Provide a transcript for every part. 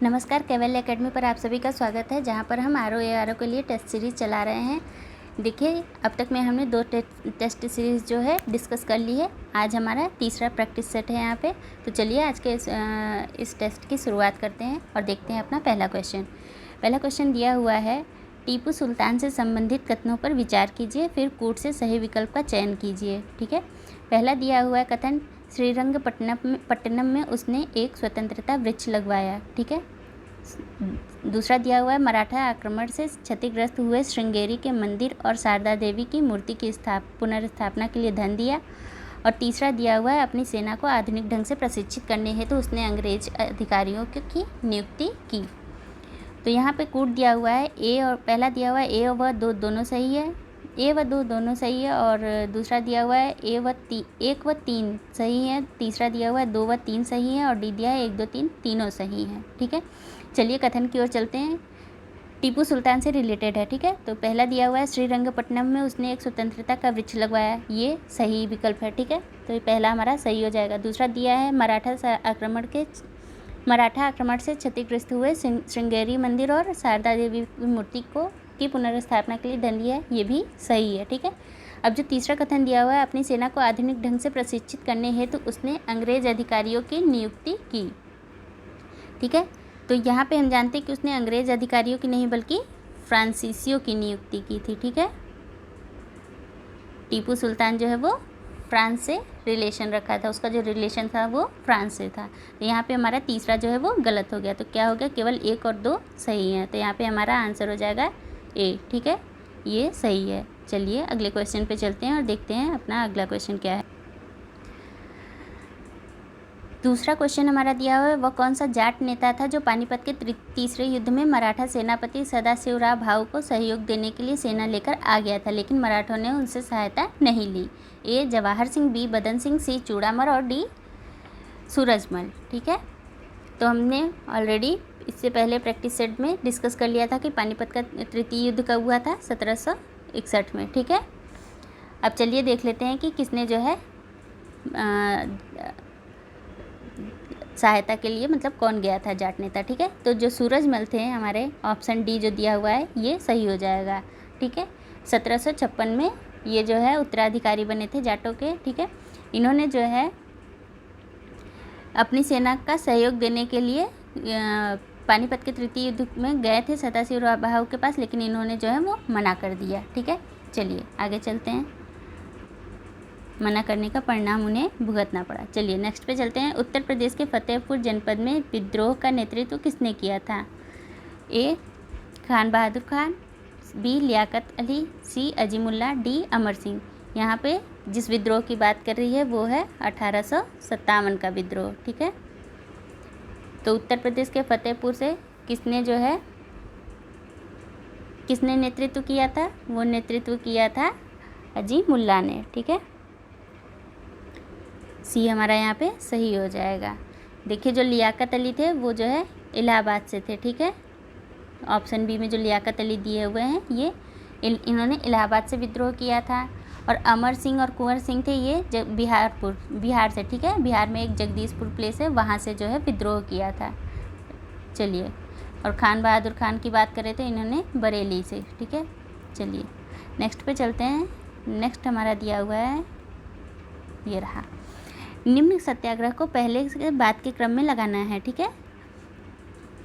नमस्कार, कैवल्य एकेडमी पर आप सभी का स्वागत है, जहां पर हम आर के लिए टेस्ट सीरीज़ चला रहे हैं। देखिए, अब तक में हमने 2 टेस्ट सीरीज़ जो है डिस्कस कर ली है। आज हमारा तीसरा प्रैक्टिस सेट है यहाँ पे। तो चलिए आज के इस टेस्ट की शुरुआत करते हैं और देखते हैं अपना पहला क्वेश्चन। पहला क्वेश्चन दिया हुआ है, टीपू सुल्तान से संबंधित कथनों पर विचार कीजिए, फिर कूट से सही विकल्प का चयन कीजिए। ठीक है, पहला दिया हुआ है कथन, श्रीरंगपट्टनम में उसने एक स्वतंत्रता वृक्ष लगवाया। ठीक है, दूसरा दिया हुआ है, मराठा आक्रमण से क्षतिग्रस्त हुए श्रृंगेरी के मंदिर और शारदा देवी की मूर्ति की पुनर्स्थापना के लिए धन दिया। और तीसरा दिया हुआ है, अपनी सेना को आधुनिक ढंग से प्रशिक्षित करने हेतु उसने अंग्रेज अधिकारियों की नियुक्ति की। तो यहाँ पे कूट दिया हुआ है ए, और पहला दिया हुआ है ए व दो दोनों सही है, ए व दो दोनों सही है। और दूसरा दिया हुआ है एक व तीन सही है। तीसरा दिया हुआ है 2 व 3 सही है। और डी दिया है 1 2 3 तीनों सही हैं। ठीक है, चलिए कथन की ओर चलते हैं। टीपू सुल्तान से रिलेटेड है। ठीक है, तो पहला दिया हुआ है, श्रीरंगपट्टनम में उसने एक स्वतंत्रता का वृक्ष लगवाया, ये सही विकल्प है। ठीक है, तो ये पहला हमारा सही हो जाएगा। दूसरा दिया है, मराठा आक्रमण से क्षतिग्रस्त हुए श्रृंगेरी मंदिर और शारदा देवी की मूर्ति की पुनर्स्थापना के लिए धन दिया है, ये भी सही है। ठीक है, अब जो तीसरा कथन दिया हुआ है, अपनी सेना को आधुनिक ढंग से प्रशिक्षित करने हेतु उसने अंग्रेज अधिकारियों की नियुक्ति की। ठीक है, तो यहाँ पे हम जानते हैं कि उसने अंग्रेज अधिकारियों की नहीं बल्कि फ्रांसीसियों की नियुक्ति की थी। ठीक है, टीपू सुल्तान जो है वो फ्रांस से रिलेशन रखा था, उसका जो रिलेशन था वो फ्रांस से था। तो यहाँ पे हमारा तीसरा जो है वो गलत हो गया। तो क्या हो गया, केवल 1 और 2 सही हैं। तो यहाँ पे हमारा आंसर हो जाएगा ए। ठीक है, ये सही है। चलिए अगले क्वेश्चन पे चलते हैं और देखते हैं अपना अगला क्वेश्चन क्या है। दूसरा क्वेश्चन हमारा दिया हुआ है, वह कौन सा जाट नेता था जो पानीपत के तीसरे युद्ध में मराठा सेनापति सदाशिवराव भाऊ को सहयोग देने के लिए सेना लेकर आ गया था, लेकिन मराठों ने उनसे सहायता नहीं ली। ए जवाहर सिंह, बी बदन सिंह, सी चूड़ामल और डी सूरजमल। ठीक है, तो हमने ऑलरेडी इससे पहले प्रैक्टिस सेट में डिस्कस कर लिया था कि पानीपत का तृतीय युद्ध कब हुआ था, 1761 में। ठीक है, अब चलिए देख लेते हैं कि किसने जो है सहायता के लिए, मतलब कौन गया था जाट नेता। ठीक है, तो जो सूरजमल थे हमारे, ऑप्शन डी जो दिया हुआ है ये सही हो जाएगा। ठीक है, 1756 में ये जो है उत्तराधिकारी बने थे जाटों के। ठीक है, इन्होंने जो है अपनी सेना का सहयोग देने के लिए पानीपत के तृतीय युद्ध में गए थे सदाशिवराव भाऊ के पास, लेकिन इन्होंने जो है वो मना कर दिया। ठीक है, चलिए आगे चलते हैं। मना करने का परिणाम उन्हें भुगतना पड़ा। चलिए नेक्स्ट पे चलते हैं। उत्तर प्रदेश के फतेहपुर जनपद में विद्रोह का नेतृत्व किसने किया था? ए खान बहादुर खान, बी लियाकत अली, सी अजीमुल्ला, डी अमर सिंह। यहाँ पे जिस विद्रोह की बात कर रही है वो है 1857 का विद्रोह। ठीक है, तो उत्तर प्रदेश के फतेहपुर से किसने नेतृत्व किया था? वो नेतृत्व किया था अजीमुल्ला ने। ठीक है, सी हमारा यहाँ पे सही हो जाएगा। देखिए, जो लियाकत अली थे वो जो है इलाहाबाद से थे। ठीक है, ऑप्शन बी में जो लियाकत अली दिए हुए हैं ये इन्होंने इलाहाबाद से विद्रोह किया था। और अमर सिंह और कुंवर सिंह थे, ये बिहार से। ठीक है, बिहार में एक जगदीशपुर प्लेस है, वहाँ से जो है विद्रोह किया था। चलिए, और खान बहादुर खान की बात करें तो इन्होंने बरेली से। ठीक है, चलिए नेक्स्ट पे चलते हैं। नेक्स्ट हमारा दिया हुआ है, ये रहा। निम्न सत्याग्रह को पहले से बाद के क्रम में लगाना है। ठीक है,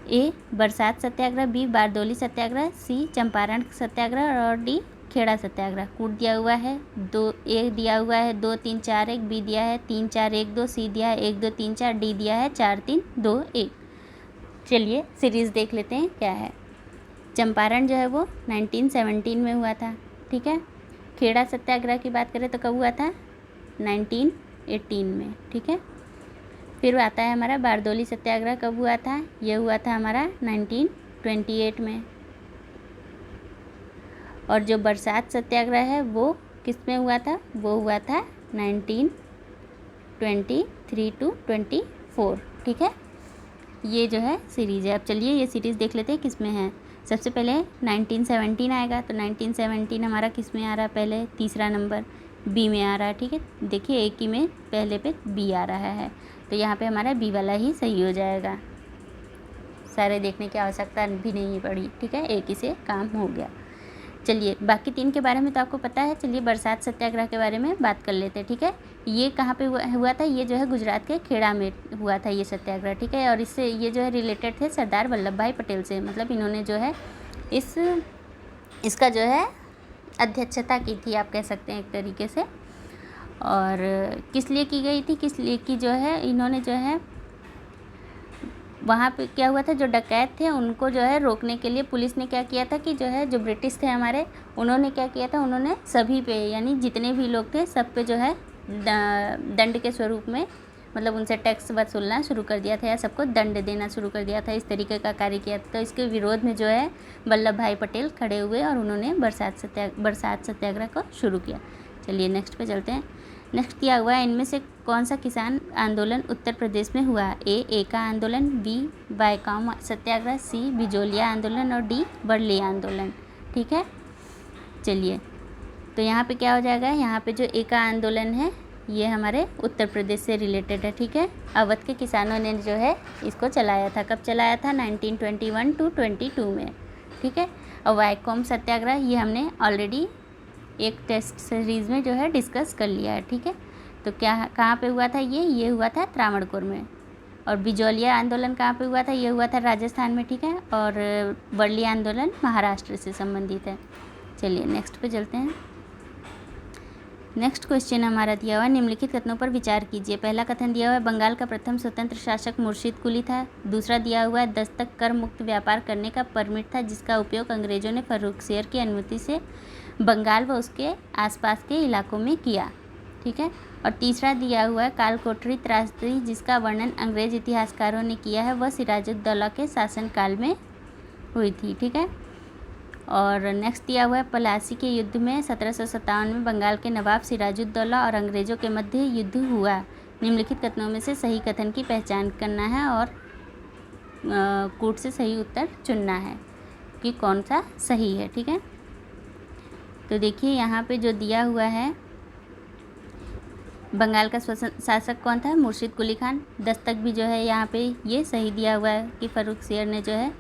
ए बरसात सत्याग्रह, बी बारदोली सत्याग्रह, सी चंपारण सत्याग्रह और डी खेड़ा सत्याग्रह। कूट दिया हुआ है 2, ए दिया हुआ है 2 3 4 1, बी दिया है 3 4 1 2, सी दिया है 1 2 3 4, डी दिया है 4 3 2 1। चलिए सीरीज़ देख लेते हैं क्या है। चंपारण जो है वो 1917 में हुआ था। ठीक है, खेड़ा सत्याग्रह की बात करें तो कब हुआ था? 1918 में। ठीक है, फिर आता है हमारा बारदोली सत्याग्रह, कब हुआ था? ये हुआ था हमारा 1928 में। और जो बरसात सत्याग्रह है वो किस में हुआ था? वो हुआ था 1923 to 24। ठीक है, ये जो है सीरीज़ है। अब चलिए ये सीरीज़ देख लेते हैं किस में है। सबसे पहले 1917 आएगा, तो 1917 हमारा किस में आ रहा है? पहले तीसरा नंबर बी में आ रहा है। ठीक है, देखिए एक ही में पहले पे बी आ रहा है, तो यहाँ पे हमारा बी वाला ही सही हो जाएगा। सारे देखने की आवश्यकता भी नहीं पड़ी, ठीक है, एक ही से काम हो गया। चलिए बाकी 3 के बारे में तो आपको पता है। चलिए बरसात सत्याग्रह के बारे में बात कर लेते हैं, ठीक है। ये कहाँ पे हुआ था? ये जो है गुजरात के खेड़ा में हुआ था ये सत्याग्रह, ठीक है। और इससे ये जो है रिलेटेड थे सरदार वल्लभ भाई पटेल से, मतलब इन्होंने जो है इसका जो है अध्यक्षता की थी, आप कह सकते हैं एक तरीके से। और किस लिए की गई थी? किस लिए की जो है इन्होंने जो है वहाँ पे क्या हुआ था, जो डकैत थे उनको जो है रोकने के लिए पुलिस ने क्या किया था कि जो है जो ब्रिटिश थे हमारे, उन्होंने क्या किया था, उन्होंने सभी पे यानी जितने भी लोग थे सब पे जो है दंड के स्वरूप में, मतलब उनसे टैक्स वसूलना शुरू कर दिया था या सबको दंड देना शुरू कर दिया था, इस तरीके का कार्य किया था। तो इसके विरोध में जो है वल्लभ भाई पटेल खड़े हुए और उन्होंने बरसात सत्याग्रह को शुरू किया। चलिए नेक्स्ट पे चलते हैं। नेक्स्ट दिया हुआ है, इनमें से कौन सा किसान आंदोलन उत्तर प्रदेश में हुआ? ए एका आंदोलन, बी वायकाम सत्याग्रह, सी बिजोलिया आंदोलन और डी वर्ली आंदोलन, ठीक है। चलिए तो यहाँ पे क्या हो जाएगा, यहाँ पे जो एका आंदोलन है ये हमारे उत्तर प्रदेश से रिलेटेड है, ठीक है। अवध के किसानों ने जो है इसको चलाया था। कब चलाया था? 1921 to 22 में, ठीक है। और वायकोम सत्याग्रह ये हमने ऑलरेडी एक टेस्ट सीरीज़ में जो है डिस्कस कर लिया है, ठीक है। तो क्या कहाँ पे हुआ था? ये हुआ था त्रावणकोर में। और बिजोलिया आंदोलन कहाँ पे हुआ था? ये हुआ था राजस्थान में, ठीक है। और वर्ली आंदोलन महाराष्ट्र से संबंधित है। चलिए नेक्स्ट पे चलते हैं। नेक्स्ट क्वेश्चन हमारा दिया हुआ है, निम्नलिखित कथनों पर विचार कीजिए। पहला कथन दिया हुआ है, बंगाल का प्रथम स्वतंत्र शासक मुर्शिद कुली था। दूसरा दिया हुआ है, दस्तक कर मुक्त व्यापार करने का परमिट था जिसका उपयोग अंग्रेजों ने फर्रुखसियर की अनुमति से बंगाल व उसके आसपास के इलाकों में किया, ठीक है। और तीसरा दिया हुआ है, कालकोठरी त्रासदी जिसका वर्णन अंग्रेज इतिहासकारों ने किया है वह सिराजुद्दौला के शासनकाल में हुई थी, ठीक है। और नेक्स्ट दिया हुआ है, पलासी के युद्ध में 1757 में बंगाल के नवाब सिराजुद्दौला और अंग्रेज़ों के मध्य युद्ध हुआ। निम्नलिखित कथनों में से सही कथन की पहचान करना है और कूट से सही उत्तर चुनना है कि कौन सा सही है, ठीक है। तो देखिए यहाँ पे जो दिया हुआ है, बंगाल का शासक कौन था? मुर्शिद कुली खान। दस्तक भी जो है यहाँ पे ये सही दिया हुआ है कि फर्रुखसियर ने जो है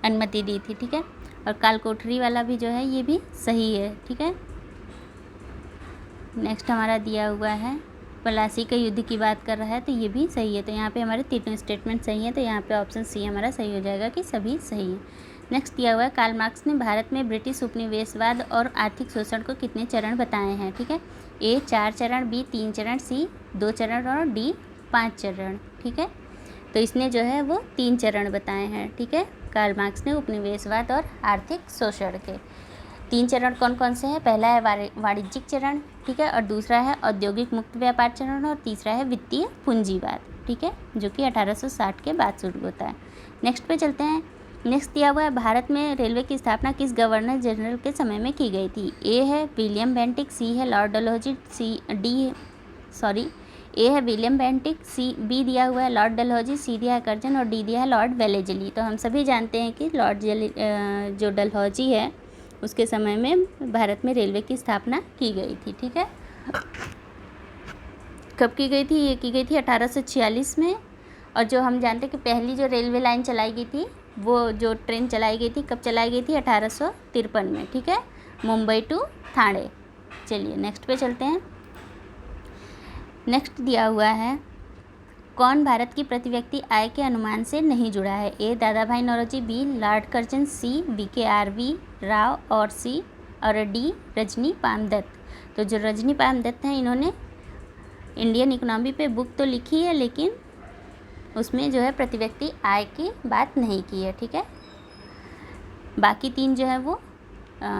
अनुमति दी थी, ठीक है। और कालकोठरी वाला भी जो है ये भी सही है, ठीक है। नेक्स्ट हमारा दिया हुआ है, पलासी के युद्ध की बात कर रहा है तो ये भी सही है। तो यहाँ पे हमारे तीनों स्टेटमेंट सही है, तो यहाँ पे ऑप्शन सी हमारा सही हो जाएगा कि सभी सही है। नेक्स्ट दिया हुआ है, कार्ल मार्क्स ने भारत में ब्रिटिश उपनिवेशवाद और आर्थिक शोषण को कितने चरण बताए हैं, ठीक है। ए 4 चरण, बी 3 चरण, सी 2 चरण और डी 5 चरण, ठीक है। तो इसने जो है वो 3 चरण बताए हैं, ठीक है। कार्ल मार्क्स ने उपनिवेशवाद और आर्थिक शोषण के 3 चरण कौन कौन से हैं? पहला है वाणिज्यिक चरण, ठीक है। और दूसरा है औद्योगिक मुक्त व्यापार चरण और तीसरा है वित्तीय पूंजीवाद, ठीक है, जो कि 1860 के बाद शुरू होता है। नेक्स्ट पे चलते हैं। नेक्स्ट दिया हुआ है, भारत में रेलवे की स्थापना किस गवर्नर जनरल के समय में की गई थी? ए है विलियम बेंटिक, सी है लॉर्ड डलहौजी, ए है विलियम बेंटिक, बी दिया हुआ है लॉर्ड डलहौजी, सी दिया है कर्जन और डी दिया है लॉर्ड वेलेजली। तो हम सभी जानते हैं कि जो डलहौजी है उसके समय में भारत में रेलवे की स्थापना की गई थी, ठीक है। कब की गई थी? ये की गई थी 1846 में। और जो हम जानते हैं कि पहली जो रेलवे लाइन चलाई गई थी, वो जो ट्रेन चलाई गई थी कब चलाई गई थी? 1853 में, ठीक है, मुंबई टू ठाणे। चलिए नेक्स्ट पे चलते हैं। नेक्स्ट दिया हुआ है, कौन भारत की प्रति व्यक्ति आय के अनुमान से नहीं जुड़ा है? ए दादा भाई नौरोजी, बी लॉर्ड कर्जन, सी VKRV राव और सी और डी रजनी पामदत्त। तो जो रजनी पामदत्त हैं इन्होंने इंडियन इकोनॉमी पे बुक तो लिखी है लेकिन उसमें जो है प्रति व्यक्ति आय की बात नहीं की है, ठीक है। बाकी 3 जो है वो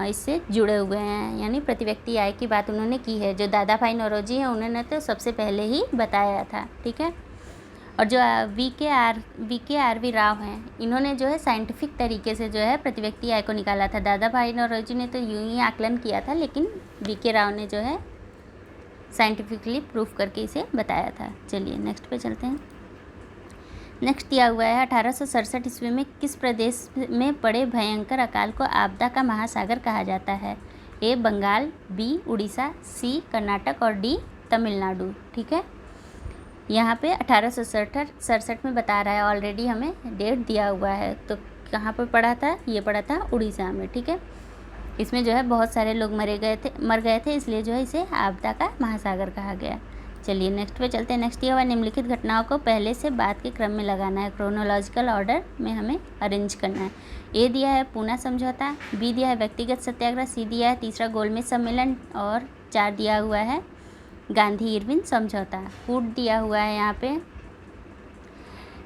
इससे जुड़े हुए हैं, यानी प्रति व्यक्ति आय की बात उन्होंने की है। जो दादा भाई नौरोजी हैं उन्होंने तो सबसे पहले ही बताया था, ठीक है। और जो VKRV राव हैं इन्होंने जो है साइंटिफिक तरीके से जो है प्रति व्यक्ति आय को निकाला था। दादा भाई नौरोजी ने तो यूं ही आकलन किया था, लेकिन VK राव ने जो है साइंटिफिकली प्रूफ करके इसे बताया था। चलिए नेक्स्ट पे चलते हैं। नेक्स्ट दिया हुआ है, 1867 ईस्वी में किस प्रदेश में पड़े भयंकर अकाल को आपदा का महासागर कहा जाता है? ए बंगाल, बी उड़ीसा, सी कर्नाटक और डी तमिलनाडु, ठीक है। यहाँ पे 1867 में बता रहा है, ऑलरेडी हमें डेट दिया हुआ है। तो कहाँ पर पड़ा था, ये पड़ा था उड़ीसा में, ठीक है। इसमें जो है बहुत सारे लोग मर गए थे, इसलिए जो है इसे आपदा का महासागर कहा गया। चलिए नेक्स्ट पे चलते हैं। नेक्स्ट दिया हुआ निम्नलिखित घटनाओं को पहले से बाद के क्रम में लगाना है, क्रोनोलॉजिकल ऑर्डर में हमें अरेंज करना है। ए दिया है पूना समझौता, बी दिया है व्यक्तिगत सत्याग्रह, सी दिया है तीसरा गोलमेज सम्मेलन, और 4 दिया हुआ है गांधी इरविन समझौता। फूड दिया हुआ है यहाँ पे,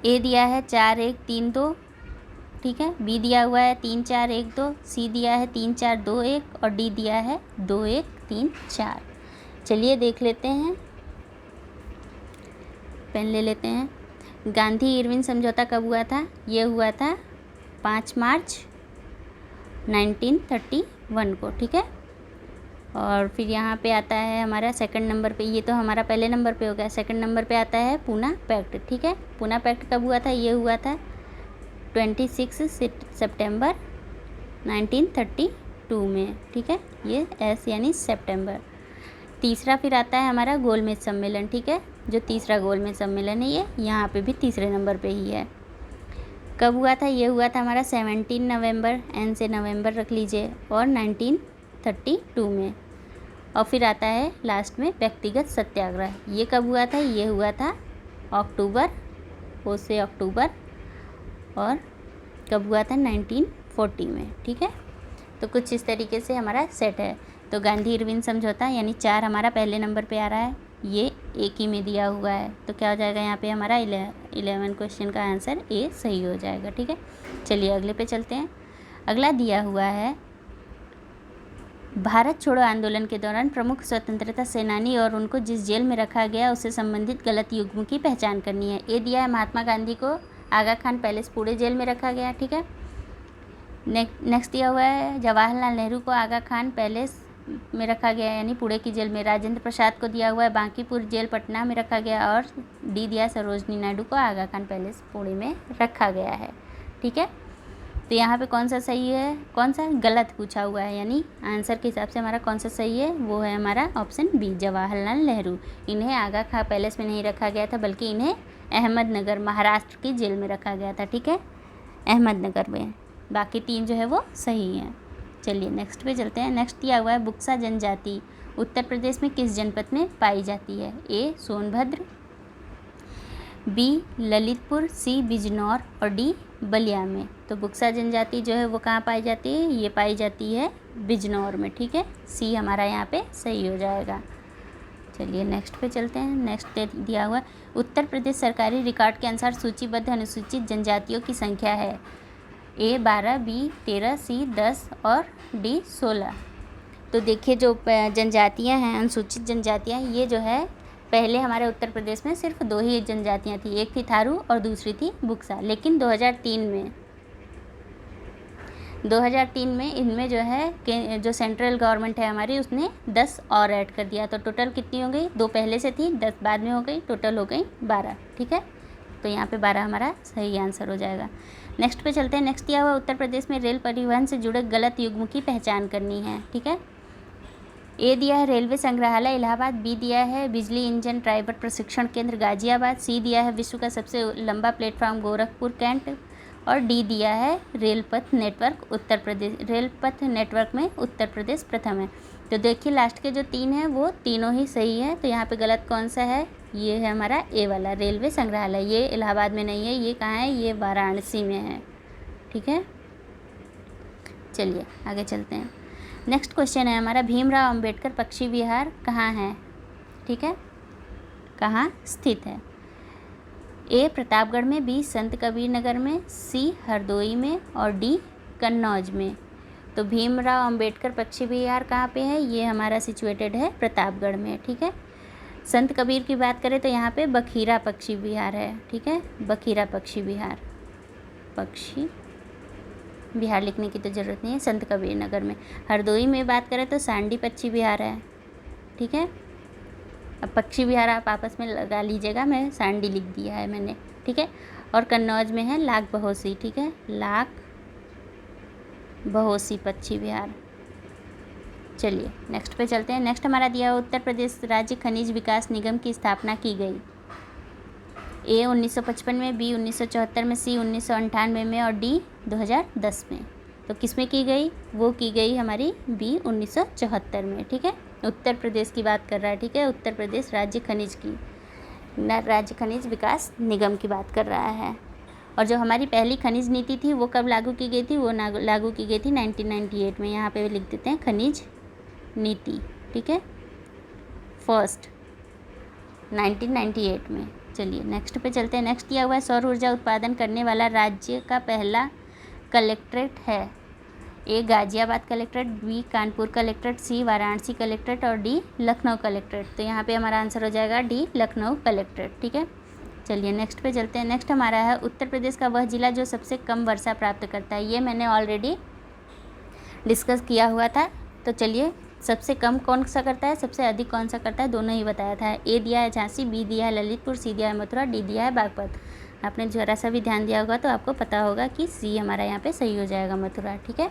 ए दिया है 4-1-3-2, ठीक है। बी दिया हुआ है 3-4-1-2, सी दिया है 3-4-2-1 और डी दिया है 2-1-3-4। चलिए देख लेते हैं, पेन ले लेते हैं। गांधी इरविन समझौता कब हुआ था, ये हुआ था 5 मार्च 1931 को, ठीक है। और फिर यहाँ पे आता है हमारा सेकंड नंबर पे, ये तो हमारा पहले नंबर पे हो गया। सेकंड नंबर पे आता है पूना पैक्ट, ठीक है। पूना पैक्ट कब हुआ था, ये हुआ था 26 सितंबर 1932 में, ठीक है। ये एस यानी सितंबर। तीसरा फिर आता है हमारा गोलमेज सम्मेलन, ठीक है। जो तीसरा गोलमेज सम्मेलन है ये यहाँ पे भी तीसरे नंबर पे ही है। कब हुआ था, ये हुआ था हमारा 17 नवंबर, एन से नवंबर रख लीजिए, और 1932 में। और फिर आता है लास्ट में व्यक्तिगत सत्याग्रह, ये कब हुआ था, ये हुआ था अक्टूबर, ओ से अक्टूबर, और कब हुआ था 1940 में, ठीक है। तो कुछ इस तरीके से हमारा सेट है। तो गांधी इरविन समझौता यानी 4 हमारा पहले नंबर पे आ रहा है, ये एक ही में दिया हुआ है। तो क्या हो जाएगा यहाँ पे हमारा 11 क्वेश्चन का आंसर ए सही हो जाएगा, ठीक है। चलिए अगले पे चलते हैं। अगला दिया हुआ है भारत छोड़ो आंदोलन के दौरान प्रमुख स्वतंत्रता सेनानी और उनको जिस जेल में रखा गया उससे संबंधित गलत युग्म की पहचान करनी है। ए दिया है महात्मा गांधी को आगा खान पैलेस पुणे जेल में रखा गया, ठीक है। नेक्स्ट दिया हुआ है जवाहरलाल नेहरू को आगा खान पैलेस में रखा गया यानी पुणे की जेल में। राजेंद्र प्रसाद को दिया हुआ है बांकीपुर जेल पटना में रखा गया, और डी दिया सरोजनी नायडू को आगा खान पैलेस पुणे में रखा गया है, ठीक है। तो यहाँ पे कौन सा सही है, कौन सा गलत पूछा हुआ है, यानी आंसर के हिसाब से हमारा कौन सा सही है, वो है हमारा ऑप्शन बी जवाहरलाल नेहरू। इन्हें आगा खान पैलेस में नहीं रखा गया था, बल्कि इन्हें अहमदनगर महाराष्ट्र की जेल में रखा गया था, ठीक है, अहमदनगर में। बाकी 3 जो है वो सही हैं। चलिए नेक्स्ट पे चलते हैं। नेक्स्ट दिया हुआ है बुक्सा जनजाति उत्तर प्रदेश में किस जनपद में पाई जाती है। ए सोनभद्र, बी ललितपुर, सी बिजनौर और डी बलिया में। तो बुक्सा जनजाति जो है वो कहाँ पाई जाती है, ये पाई जाती है बिजनौर में, ठीक है। सी हमारा यहाँ पे सही हो जाएगा। चलिए नेक्स्ट पे चलते हैं। नेक्स्ट दिया हुआ उत्तर प्रदेश सरकारी रिकॉर्ड के अनुसार सूचीबद्ध अनुसूचित जनजातियों की संख्या है। ए 12, बी 13, सी 10 और डी 16। तो देखिए जो जनजातियाँ हैं, अनुसूचित जनजातियाँ, ये जो है पहले हमारे उत्तर प्रदेश में सिर्फ 2 ही जनजातियाँ थी, एक थी थारू और दूसरी थी बुक्सा। लेकिन 2003 में इनमें जो है जो सेंट्रल गवर्नमेंट है हमारी, उसने 10 और ऐड कर दिया। तो टोटल कितनी हो गई, 2 पहले से थी, 10 बाद में हो गई, टोटल हो गई 12, ठीक है। तो यहाँ पे 12 हमारा सही आंसर हो जाएगा। नेक्स्ट पे चलते हैं। नेक्स्ट दिया हुआ उत्तर प्रदेश में रेल परिवहन से जुड़े गलत युग्म की पहचान करनी है, ठीक है। ए दिया है रेलवे संग्रहालय इलाहाबाद, बी दिया है बिजली इंजन ड्राइवर प्रशिक्षण केंद्र गाजियाबाद, सी दिया है विश्व का सबसे लंबा प्लेटफॉर्म गोरखपुर कैंट, और डी दिया है रेलपथ नेटवर्क उत्तर प्रदेश, रेलपथ नेटवर्क में उत्तर प्रदेश प्रथम है। तो देखिए लास्ट के जो 3 हैं वो तीनों ही सही है। तो यहाँ पे गलत कौन सा है, ये है हमारा ए वाला रेलवे संग्रहालय। ये इलाहाबाद में नहीं है, ये कहाँ है, ये वाराणसी में है, ठीक है। चलिए आगे चलते हैं। नेक्स्ट क्वेश्चन है हमारा भीमराव अंबेडकर पक्षी विहार कहाँ है, ठीक है, कहाँ स्थित है। ए प्रतापगढ़ में, बी संत कबीर नगर में, सी हरदोई में और डी कन्नौज में। तो भीमराव अंबेडकर पक्षी विहार कहाँ पे है, ये हमारा सिचुएटेड है प्रतापगढ़ में, ठीक है। संत कबीर की बात करें तो यहाँ पे बखीरा पक्षी विहार है, ठीक है, बखीरा पक्षी विहार, पक्षी विहार लिखने की तो ज़रूरत नहीं है, संत कबीर नगर में। हरदोई में बात करें तो सांडी पक्षी विहार है, ठीक है। अब पक्षी विहार आप आपस में लगा लीजिएगा, मैं सांडी लिख दिया है मैंने, ठीक है। और कन्नौज में है लाख बहोसी, ठीक है, लाख बहोसी पक्षी विहार। चलिए नेक्स्ट पे चलते हैं। नेक्स्ट हमारा दिया उत्तर प्रदेश राज्य खनिज विकास निगम की स्थापना की गई। ए 1955 में, बी 1974 में, सी 1998 में और डी 2010 में। तो किस में की गई? वो की गई हमारी बी 1974 में। ठीक है, उत्तर प्रदेश की बात कर रहा है। ठीक है, उत्तर प्रदेश राज्य खनिज की, राज्य खनिज विकास निगम की बात कर रहा है। और जो हमारी पहली खनिज नीति थी वो कब लागू की गई थी? वो लागू की गई थी 1998 में। यहाँ पे लिख देते हैं खनिज नीति। ठीक है, फर्स्ट 1998 में। चलिए नेक्स्ट पे चलते हैं। नेक्स्ट दिया हुआ है सौर ऊर्जा उत्पादन करने वाला राज्य का पहला कलेक्ट्रेट है। A Ghaziabad collectorate, B Kanpur collectorate, C Varanasi collectorate और डी लखनऊ कलेक्ट्रेट। तो यहाँ पे हमारा आंसर हो जाएगा डी लखनऊ कलेक्ट्रेट। ठीक है, चलिए नेक्स्ट पे चलते हैं। नेक्स्ट हमारा है उत्तर प्रदेश का वह जिला जो सबसे कम वर्षा प्राप्त करता है। ये मैंने ऑलरेडी डिस्कस किया हुआ था। तो चलिए, सबसे कम कौन सा करता है, सबसे अधिक कौन सा करता है, दोनों ही बताया था। ए दिया है झांसी, बी दिया है ललितपुर, सी दिया है मथुरा, डी दिया है बागपत। आपने जरा सा भी ध्यान दिया होगा तो आपको पता होगा कि सी हमारा यहाँ पे सही हो जाएगा, मथुरा। ठीक है,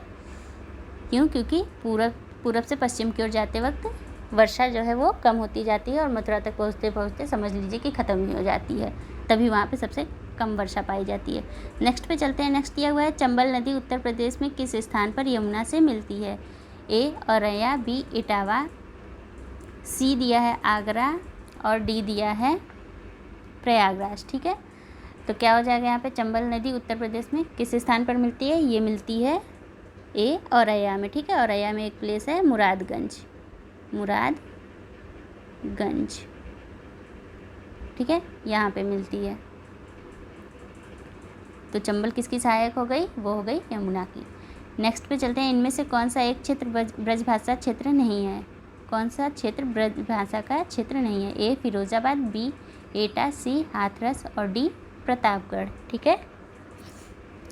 क्यों? क्योंकि पूरब से पश्चिम की ओर जाते वक्त वर्षा जो है वो कम होती जाती है और मथुरा तक पहुँचते पहुँचते समझ लीजिए कि ख़त्म ही हो जाती है, तभी वहाँ पे सबसे कम वर्षा पाई जाती है। नेक्स्ट पे चलते हैं। नेक्स्ट दिया हुआ है चंबल नदी उत्तर प्रदेश में किस स्थान पर यमुना से मिलती है? ए औरैया, बी इटावा, सी दिया है आगरा और डी दिया है प्रयागराज। ठीक है, तो क्या हो जाएगा यहाँ पे? चंबल नदी उत्तर प्रदेश में किस स्थान पर मिलती है? ये मिलती है ए औरैया में। ठीक है, औरैया में एक प्लेस है मुरादगंज, मुरादगंज। ठीक है, यहाँ पे मिलती है। तो चंबल किसकी सहायक हो गई? वो हो गई यमुना की। नेक्स्ट पे चलते हैं। इनमें से कौन सा एक क्षेत्र ब्रजभाषा क्षेत्र नहीं है? कौन सा क्षेत्र ब्रजभाषा का क्षेत्र नहीं है? ए फिरोजाबाद, बी एटा, सी हाथरस और डी प्रतापगढ़। ठीक है,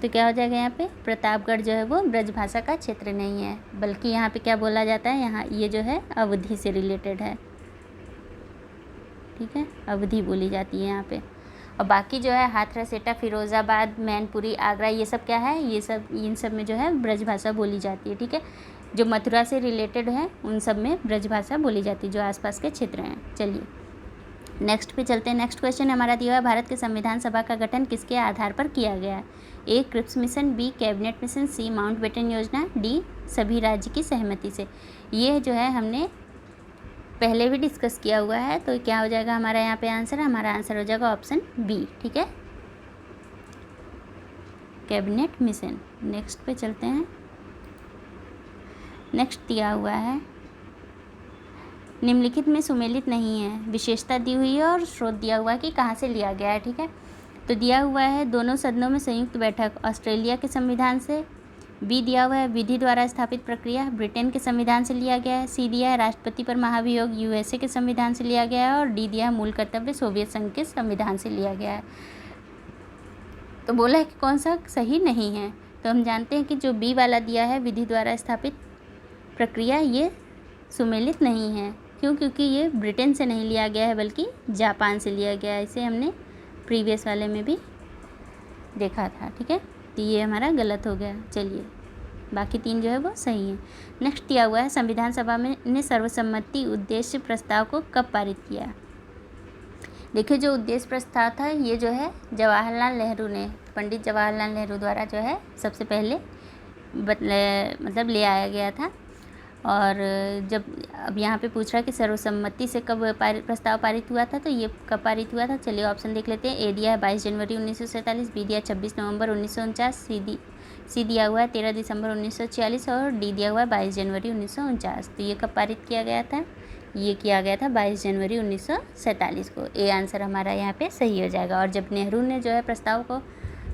तो क्या हो जाएगा यहाँ पे? प्रतापगढ़ जो है वो ब्रजभाषा का क्षेत्र नहीं है, बल्कि यहाँ पे क्या बोला जाता है, यहाँ ये जो है अवधि से रिलेटेड है। ठीक है, अवधि बोली जाती है यहाँ पे। और बाकी जो है हाथरस, एटा, फिरोज़ाबाद, मैनपुरी, आगरा, ये सब क्या है? ये सब, इन सब में जो है ब्रजभाषा बोली जाती है। ठीक है, जो मथुरा से रिलेटेड है उन सब में ब्रजभाषा बोली जाती है, जो आसपास के क्षेत्र हैं। चलिए नेक्स्ट पे चलते हैं। नेक्स्ट क्वेश्चन हमारा दिया है भारत के संविधान सभा का गठन किसके आधार पर किया गया? A Cripps mission, B cabinet mission, C Mountbatten योजना, डी सभी राज्य की सहमति से। ये जो है हमने पहले भी डिस्कस किया हुआ है। तो क्या हो जाएगा हमारा यहाँ पे आंसर? हमारा आंसर हो जाएगा ऑप्शन बी। ठीक है, कैबिनेट मिशन। नेक्स्ट पे चलते हैं। नेक्स्ट दिया हुआ है निम्नलिखित में सुमेलित नहीं है, विशेषता दी हुई है और स्रोत दिया हुआ है कि कहाँ से लिया गया है। ठीक है, तो दिया हुआ है दोनों सदनों में संयुक्त बैठक ऑस्ट्रेलिया के संविधान से, बी दिया हुआ है विधि द्वारा स्थापित प्रक्रिया ब्रिटेन के संविधान से लिया गया है, सी दिया है राष्ट्रपति पर महाभियोग यूएसए के संविधान से लिया गया है और डी दिया है मूल कर्तव्य सोवियत संघ के संविधान से लिया गया है। तो बोला है कि कौन सा सही नहीं है, तो हम जानते हैं कि जो बी वाला दिया है विधि द्वारा स्थापित प्रक्रिया, ये सुमेलित नहीं है। क्यों? क्योंकि ये ब्रिटेन से नहीं लिया गया है बल्कि जापान से लिया गया है। इसे हमने प्रीवियस वाले में भी देखा था। ठीक है, तो ये हमारा गलत हो गया। चलिए बाकी तीन जो है वो सही है। नेक्स्ट दिया हुआ है संविधान सभा में ने सर्वसम्मति उद्देश्य प्रस्ताव को कब पारित किया? देखिए, जो उद्देश्य प्रस्ताव था ये जो है जवाहरलाल नेहरू ने, पंडित जवाहरलाल नेहरू द्वारा जो है सबसे पहले मतलब ले आया गया था। और जब अब यहाँ पे पूछ रहा है कि सर्वसम्मति से कब प्रस्ताव पारित हुआ था, तो ये कब पारित हुआ था? चलिए ऑप्शन देख लेते हैं। ए दिया है 22 जनवरी 1947, बी दिया 26 नवंबर 1949, सी दिया हुआ है 13 दिसंबर 1946 और डी दिया हुआ है 22 जनवरी 1949। तो ये कब पारित किया गया था? ये किया गया था 22 जनवरी 1947 को। ए आंसर हमारा यहाँ पे सही हो जाएगा। और जब नेहरू ने जो है प्रस्ताव को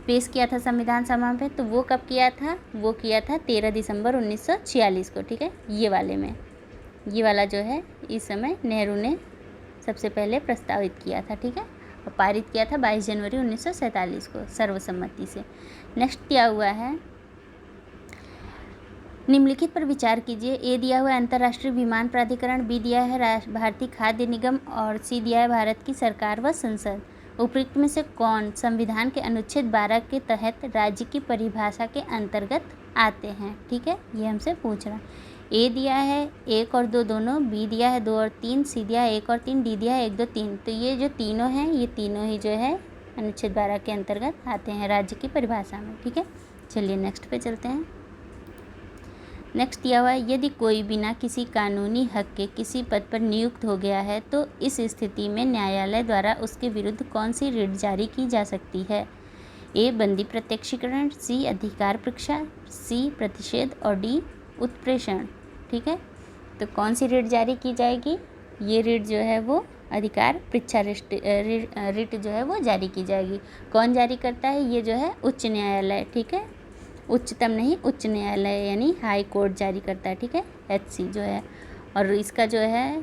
पेश किया था संविधान सभा में, तो वो कब किया था? वो किया था 13 दिसंबर 1946 को। ठीक है, ये वाले में, ये वाला जो है इस समय नेहरू ने सबसे पहले प्रस्तावित किया था। ठीक है, और पारित किया था 22 जनवरी 1947 को सर्वसम्मति से। नेक्स्ट दिया हुआ है निम्नलिखित पर विचार कीजिए। ए दिया हुआ है अंतर्राष्ट्रीय विमान प्राधिकरण, बी दिया है भारतीय खाद्य निगम और सी दिया है भारत की सरकार व संसद। उपयुक्त में से कौन संविधान के अनुच्छेद 12 के तहत राज्य की परिभाषा के अंतर्गत आते हैं? ठीक है, ये हमसे पूछ रहा है। ए दिया है 1 और 2 दोनों, बी दिया है 2 और 3, सी दिया है 1 और 3, डी दिया है 1 2 3। तो ये जो तीनों हैं ये तीनों ही जो है अनुच्छेद 12 के अंतर्गत आते हैं राज्य की परिभाषा में। ठीक है, चलिए नेक्स्ट पे चलते हैं। नेक्स्ट दिया हुआ है, यदि कोई बिना किसी कानूनी हक के किसी पद पर नियुक्त हो गया है तो इस स्थिति में न्यायालय द्वारा उसके विरुद्ध कौन सी रिट जारी की जा सकती है? ए बंदी प्रत्यक्षीकरण, सी अधिकार परीक्षा, सी प्रतिषेध और डी उत्प्रेषण। ठीक है, तो कौन सी रिट जारी की जाएगी? ये रिट जो है वो अधिकार परीक्षा रिट जो है वो जारी की जाएगी। कौन जारी करता है? ये जो है उच्च न्यायालय। ठीक है, उच्चतम नहीं, उच्च न्यायालय यानी हाई कोर्ट जारी करता है। ठीक है, HC जो है, और इसका जो है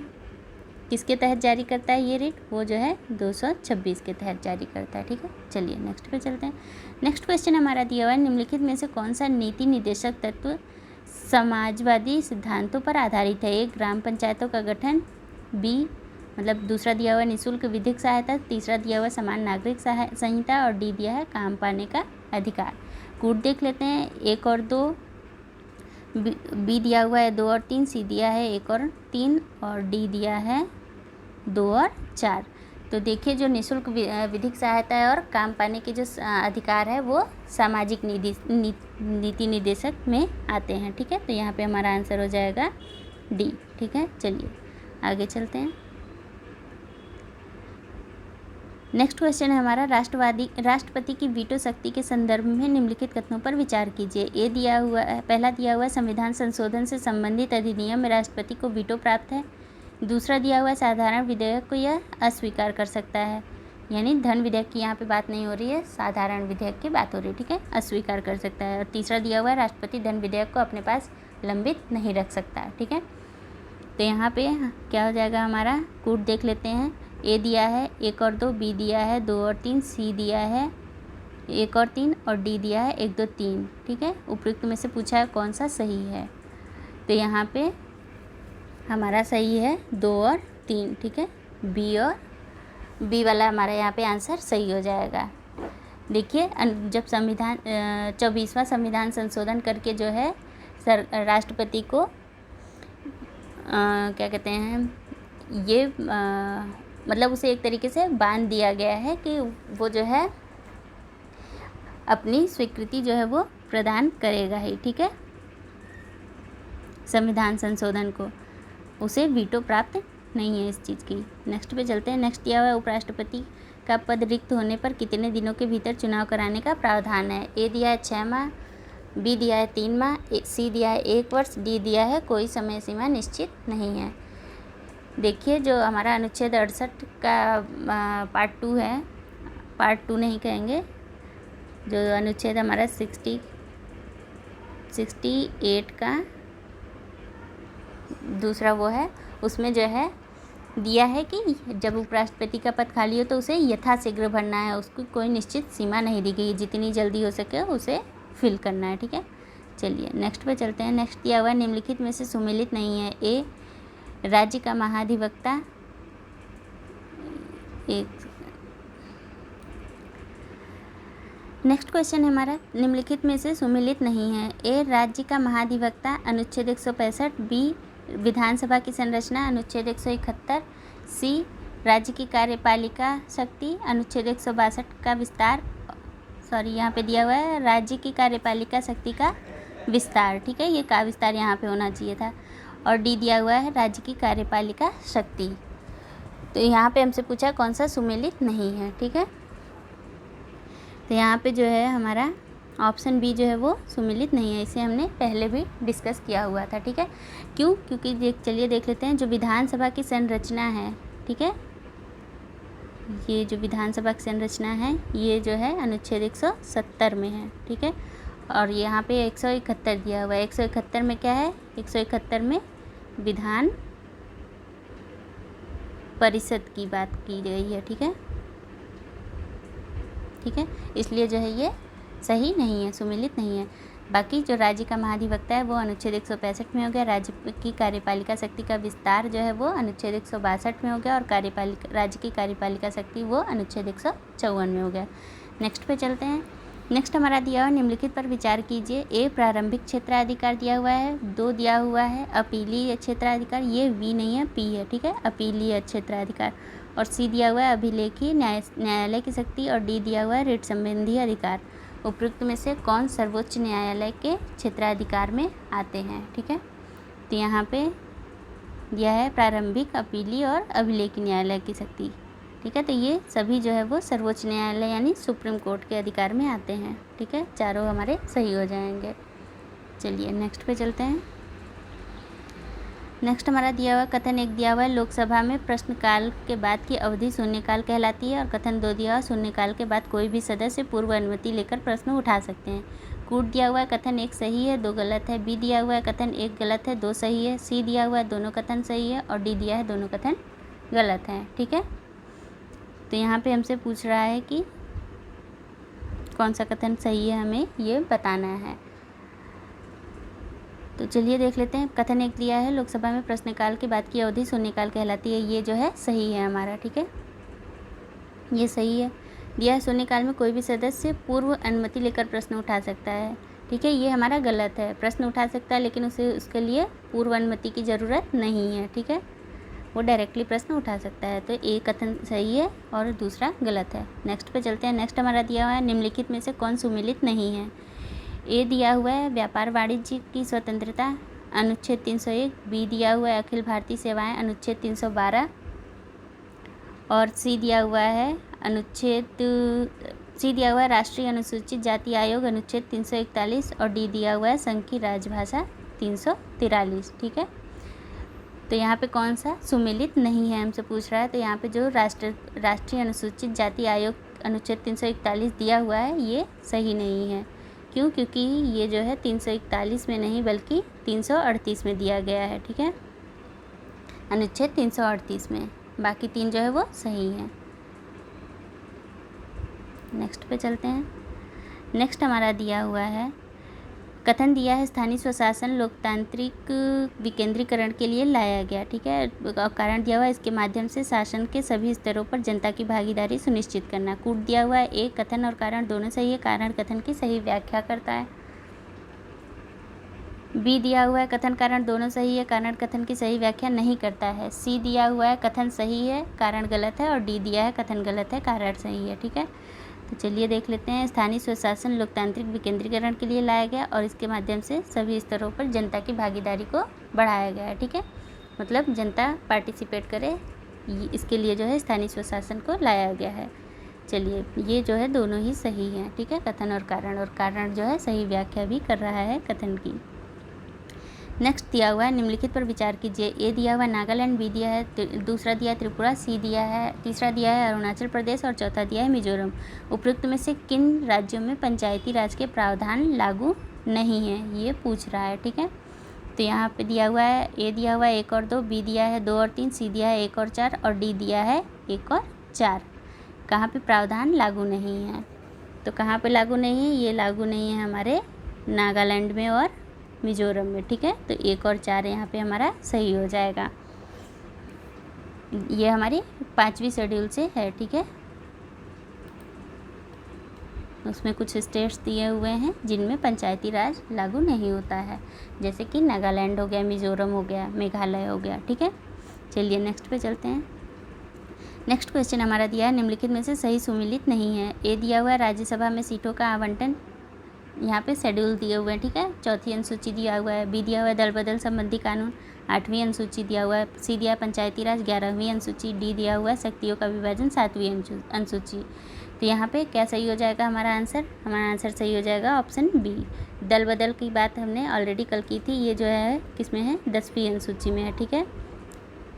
किसके तहत जारी करता है ये रिट? वो जो है 226 के तहत जारी करता है। ठीक है, चलिए नेक्स्ट पे चलते हैं। नेक्स्ट क्वेश्चन हमारा दिया हुआ है, निम्नलिखित में से कौन सा नीति निर्देशक तत्व समाजवादी सिद्धांतों पर आधारित है? एक, ग्राम पंचायतों का गठन, बी मतलब दूसरा दिया हुआ निःशुल्क विधिक सहायता, तीसरा दिया हुआ समान नागरिक संहिता और डी दिया है काम पाने का अधिकार। कूट देख लेते हैं, 1 और 2, बी दिया हुआ है 2 और 3, सी दिया है 1 और 3 और डी दिया है 2 और 4। तो देखिए जो निःशुल्क विधिक सहायता है और काम पाने के जो अधिकार है वो सामाजिक नीति निर्देशक में आते हैं। ठीक है, तो यहाँ पे हमारा आंसर हो जाएगा डी। ठीक है, चलिए आगे चलते हैं। नेक्स्ट क्वेश्चन है हमारा, राष्ट्रपति की वीटो शक्ति के संदर्भ में निम्नलिखित कथनों पर विचार कीजिए। ए दिया हुआ है, पहला दिया हुआ संविधान संशोधन से संबंधित अधिनियम में राष्ट्रपति को वीटो प्राप्त है। दूसरा दिया हुआ साधारण विधेयक को यह अस्वीकार कर सकता है, यानी धन विधेयक की यहाँ पे बात नहीं हो रही है, साधारण विधेयक की बात हो रही है। ठीक है, अस्वीकार कर सकता है। और तीसरा दिया हुआ है राष्ट्रपति धन विधेयक को अपने पास लंबित नहीं रख सकता। ठीक है, तो यहाँ पे क्या हो जाएगा हमारा? कूट देख लेते हैं। ए दिया है 1 और 2, बी दिया है 2 और 3, सी दिया है 1 और 3 और डी दिया है 1 2 3। ठीक है, उपयुक्त में से पूछा है कौन सा सही है, तो यहाँ पे हमारा सही है 2 और 3। ठीक है, बी वाला हमारा यहाँ पे आंसर सही हो जाएगा। देखिए जब संविधान 24वां संविधान संशोधन करके जो है राष्ट्रपति को क्या कहते हैं, ये मतलब उसे एक तरीके से बांध दिया गया है कि वो जो है अपनी स्वीकृति जो है वो प्रदान करेगा ही। ठीक है, संविधान संशोधन को, उसे वीटो प्राप्त नहीं है इस चीज़ की। नेक्स्ट पे चलते हैं। नेक्स्ट दिया हुआ है, उपराष्ट्रपति का पद रिक्त होने पर कितने दिनों के भीतर चुनाव कराने का प्रावधान है? ए दिया है 6 माह, बी दिया है 3 माह, सी दिया है 1 वर्ष, डी दिया है कोई समय सीमा निश्चित नहीं है। देखिए जो हमारा अनुच्छेद 68 का पार्ट 2 है, पार्ट 2 नहीं कहेंगे, जो अनुच्छेद हमारा 68 का दूसरा वो है, उसमें जो है दिया है कि जब उपराष्ट्रपति का पद खाली हो तो उसे यथाशीघ्र भरना है, उसकी कोई निश्चित सीमा नहीं दी गई, जितनी जल्दी हो सके उसे फिल करना है। ठीक है, चलिए नेक्स्ट पे चलते हैं। नेक्स्ट दिया हुआ है, निम्नलिखित में से सुमेलित नहीं है। ए राज्य का महाधिवक्ता, नेक्स्ट क्वेश्चन है हमारा, निम्नलिखित में से सुमेलित नहीं है। ए राज्य का महाधिवक्ता अनुच्छेद 165, बी विधानसभा की संरचना अनुच्छेद 171, सी राज्य की कार्यपालिका शक्ति अनुच्छेद 162 का विस्तार, सॉरी यहाँ पे दिया हुआ है राज्य की कार्यपालिका शक्ति का विस्तार। ठीक है, ये का विस्तार यहाँ पे होना चाहिए था। और डी दिया हुआ है राज्य की कार्यपालिका शक्ति। तो यहाँ पे हमसे पूछा कौन सा सुमेलित नहीं है। ठीक है, तो यहाँ पे जो है हमारा ऑप्शन बी जो है वो सुमेलित नहीं है, इसे हमने पहले भी डिस्कस किया हुआ था। ठीक है, क्यों? क्योंकि चलिए देख लेते हैं जो विधानसभा की संरचना है। ठीक है, ये जो विधानसभा की संरचना है ये जो है अनुच्छेद 170 में है। ठीक है, और यहाँ पे 171 दिया हुआ है। 171 में क्या है? 171 में विधान परिषद की बात की गई है। ठीक है, ठीक है, इसलिए जो है ये सही नहीं है, सुमेलित नहीं है। बाकी जो राज्य का महाधिवक्ता है वो अनुच्छेद 165 में हो गया, राज्य की कार्यपालिका शक्ति का विस्तार जो है वो अनुच्छेद 162 में हो गया, और राज्य की कार्यपालिका शक्ति वो अनुच्छेद 154 में हो गया। नेक्स्ट पे चलते हैं। नेक्स्ट हमारा दिया हुआ निम्नलिखित पर विचार कीजिए। ए प्रारंभिक क्षेत्राधिकार दिया हुआ है, 2 दिया हुआ है अपीलीय क्षेत्राधिकार, ये वी नहीं है पी है। ठीक है, अपीलीय क्षेत्राधिकार, और सी दिया हुआ है अभिलेखीय न्यायालय की शक्ति और डी दिया हुआ है रिट संबंधी अधिकार। उपयुक्त में से कौन सर्वोच्च न्यायालय के क्षेत्राधिकार में आते हैं? ठीक है, तो यहाँ पे दिया है प्रारंभिक, अपीली और अभिलेखीय न्यायालय की शक्ति। ठीक है, तो ये सभी जो है वो सर्वोच्च न्यायालय यानी सुप्रीम कोर्ट के अधिकार में आते हैं। ठीक है, चारों हमारे सही हो जाएंगे। चलिए नेक्स्ट पे चलते हैं। नेक्स्ट हमारा दिया हुआ कथन 1 दिया हुआ है लोकसभा में प्रश्नकाल के बाद की अवधि शून्यकाल कहलाती है। और कथन 2 दिया हुआ शून्यकाल के बाद कोई भी सदस्य पूर्व अनुमति लेकर प्रश्न उठा सकते हैं। कूट दिया हुआ है कथन 1 सही है, 2 गलत है। बी दिया हुआ है कथन 1 गलत है, 2 सही है। सी दिया हुआ है दोनों कथन सही है और डी दिया है दोनों कथन गलत हैं। ठीक है, तो यहाँ पे हमसे पूछ रहा है कि कौन सा कथन सही है, हमें ये बताना है। तो चलिए देख लेते हैं। कथन 1 दिया है लोकसभा में प्रश्नकाल के बाद की अवधि शून्यकाल कहलाती है, ये जो है सही है हमारा। ठीक है, ये सही है। दिया है शून्यकाल में कोई भी सदस्य पूर्व अनुमति लेकर प्रश्न उठा सकता है। ठीक है, ये हमारा गलत है। प्रश्न उठा सकता है लेकिन उसके लिए पूर्व अनुमति की ज़रूरत नहीं है। ठीक है, वो डायरेक्टली प्रश्न उठा सकता है। तो एक कथन सही है और दूसरा गलत है। नेक्स्ट पे चलते हैं। नेक्स्ट हमारा दिया हुआ है निम्नलिखित में से कौन सुमेलित नहीं है? ए दिया हुआ है व्यापार वाणिज्य की स्वतंत्रता अनुच्छेद 301। बी दिया हुआ है अखिल भारतीय सेवाएं अनुच्छेद 312। और सी दिया हुआ है राष्ट्रीय अनुसूचित जाति आयोग अनुच्छेद 341। और डी दिया हुआ है संघ की राजभाषा 343। ठीक है, तो यहाँ पे कौन सा सुमेलित नहीं है हमसे पूछ रहा है। तो यहाँ पे जो राष्ट्रीय अनुसूचित जाति आयोग अनुच्छेद 341 दिया हुआ है ये सही नहीं है। क्यों? क्योंकि ये जो है 341 में नहीं बल्कि 338 में दिया गया है। ठीक है, अनुच्छेद 338 में। बाकी 3 जो है वो सही है। नेक्स्ट पे चलते हैं। नेक्स्ट हमारा दिया हुआ है कथन दिया है स्थानीय स्वशासन लोकतांत्रिक विकेंद्रीकरण के लिए लाया गया। ठीक है, कारण दिया हुआ है इसके माध्यम से शासन के सभी स्तरों पर जनता की भागीदारी सुनिश्चित करना। कूट दिया हुआ है एक कथन और कारण दोनों सही है, कारण कथन की सही व्याख्या करता है। बी दिया हुआ है कथन कारण दोनों सही है, कारण कथन की सही व्याख्या नहीं करता है। सी दिया हुआ है कथन सही है, कारण गलत है। और डी दिया है कथन गलत है, कारण सही है। ठीक है, तो चलिए देख लेते हैं। स्थानीय स्वशासन लोकतांत्रिक विकेंद्रीकरण के लिए लाया गया और इसके माध्यम से सभी स्तरों पर जनता की भागीदारी को बढ़ाया गया है। ठीक है, मतलब जनता पार्टिसिपेट करे, इसके लिए जो है स्थानीय स्वशासन को लाया गया है। चलिए ये जो है दोनों ही सही हैं। ठीक है, कथन और कारण जो है सही व्याख्या भी कर रहा है कथन की। नेक्स्ट दिया हुआ है निम्नलिखित पर विचार कीजिए। ए दिया हुआ नागालैंड, बी दिया है दूसरा दिया है त्रिपुरा, सी दिया है तीसरा दिया है अरुणाचल प्रदेश और चौथा दिया है मिजोरम। उपयुक्त में से किन राज्यों में पंचायती राज के प्रावधान लागू नहीं है ये पूछ रहा है। ठीक है, तो यहाँ पे दिया हुआ है ए दिया हुआ है 1 और 2, बी दिया है 2 और 3, सी दिया है 1 और 4 और डी दिया है 1 और 4। कहाँ पे प्रावधान लागू नहीं है? तो कहाँ पे लागू नहीं है? ये लागू नहीं है हमारे नागालैंड में और मिजोरम में। ठीक है, तो 1 और 4 यहाँ पे हमारा सही हो जाएगा। ये हमारी 5वीं शेड्यूल से है। ठीक है, उसमें कुछ स्टेट्स दिए हुए हैं जिनमें पंचायती राज लागू नहीं होता है, जैसे कि नागालैंड हो गया, मिजोरम हो गया, मेघालय हो गया। ठीक है, चलिए नेक्स्ट पे चलते हैं। नेक्स्ट क्वेश्चन हमारा दिया है निम्नलिखित में से सही सुमेलित नहीं है। ए दिया हुआ है राज्यसभा में सीटों का आवंटन, यहाँ पे शेड्यूल दिए हुए हैं। ठीक है, 4वीं अनुसूची दिया हुआ है। बी दिया हुआ है दल बदल संबंधी कानून, 8वीं अनुसूची दिया हुआ है। सी दिया है पंचायती राज, 11वीं अनुसूची। डी दिया हुआ है शक्तियों का विभाजन, 7वीं अनुसूची। तो यहाँ पे क्या सही हो जाएगा हमारा आंसर? हमारा आंसर सही हो जाएगा ऑप्शन बी। दल बदल की बात हमने ऑलरेडी कल की थी, ये जो है किस में है? 10वीं अनुसूची में है। ठीक है,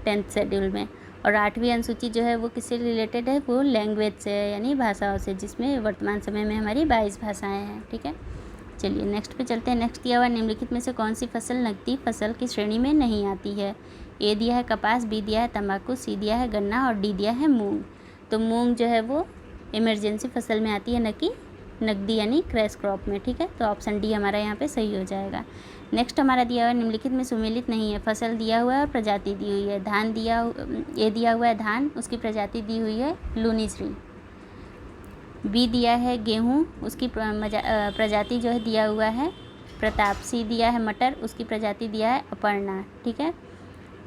10th शेड्यूल में। और 8वीं अनुसूची जो है वो किससे रिलेटेड है? वो लैंग्वेज से है, यानी भाषाओं से, जिसमें वर्तमान समय में हमारी 22 भाषाएं हैं। ठीक है, चलिए नेक्स्ट पे चलते हैं। नेक्स्ट दिया हुआ निम्नलिखित में से कौन सी फसल नकदी फसल की श्रेणी में नहीं आती है? ए दिया है कपास, बी दिया है तंबाकू, सी दिया है गन्ना और डी दिया है मूंग। तो मूंग जो है वो इमरजेंसी फसल में आती है, न कि नकदी यानी क्रैश क्रॉप में। ठीक है, तो ऑप्शन डी हमारा यहाँ पे सही हो जाएगा। नेक्स्ट हमारा दिया हुआ है निम्नलिखित में सुमेलित नहीं है। फसल दिया हुआ है और प्रजाति दी हुई है। धान ए दिया हुआ है धान, उसकी प्रजाति दी हुई है लूनीश्री। बी दिया है गेहूँ, उसकी प्रजाति जो है दिया हुआ है प्रताप। सी दिया है मटर, उसकी प्रजाति दिया है अपर्णा। ठीक है,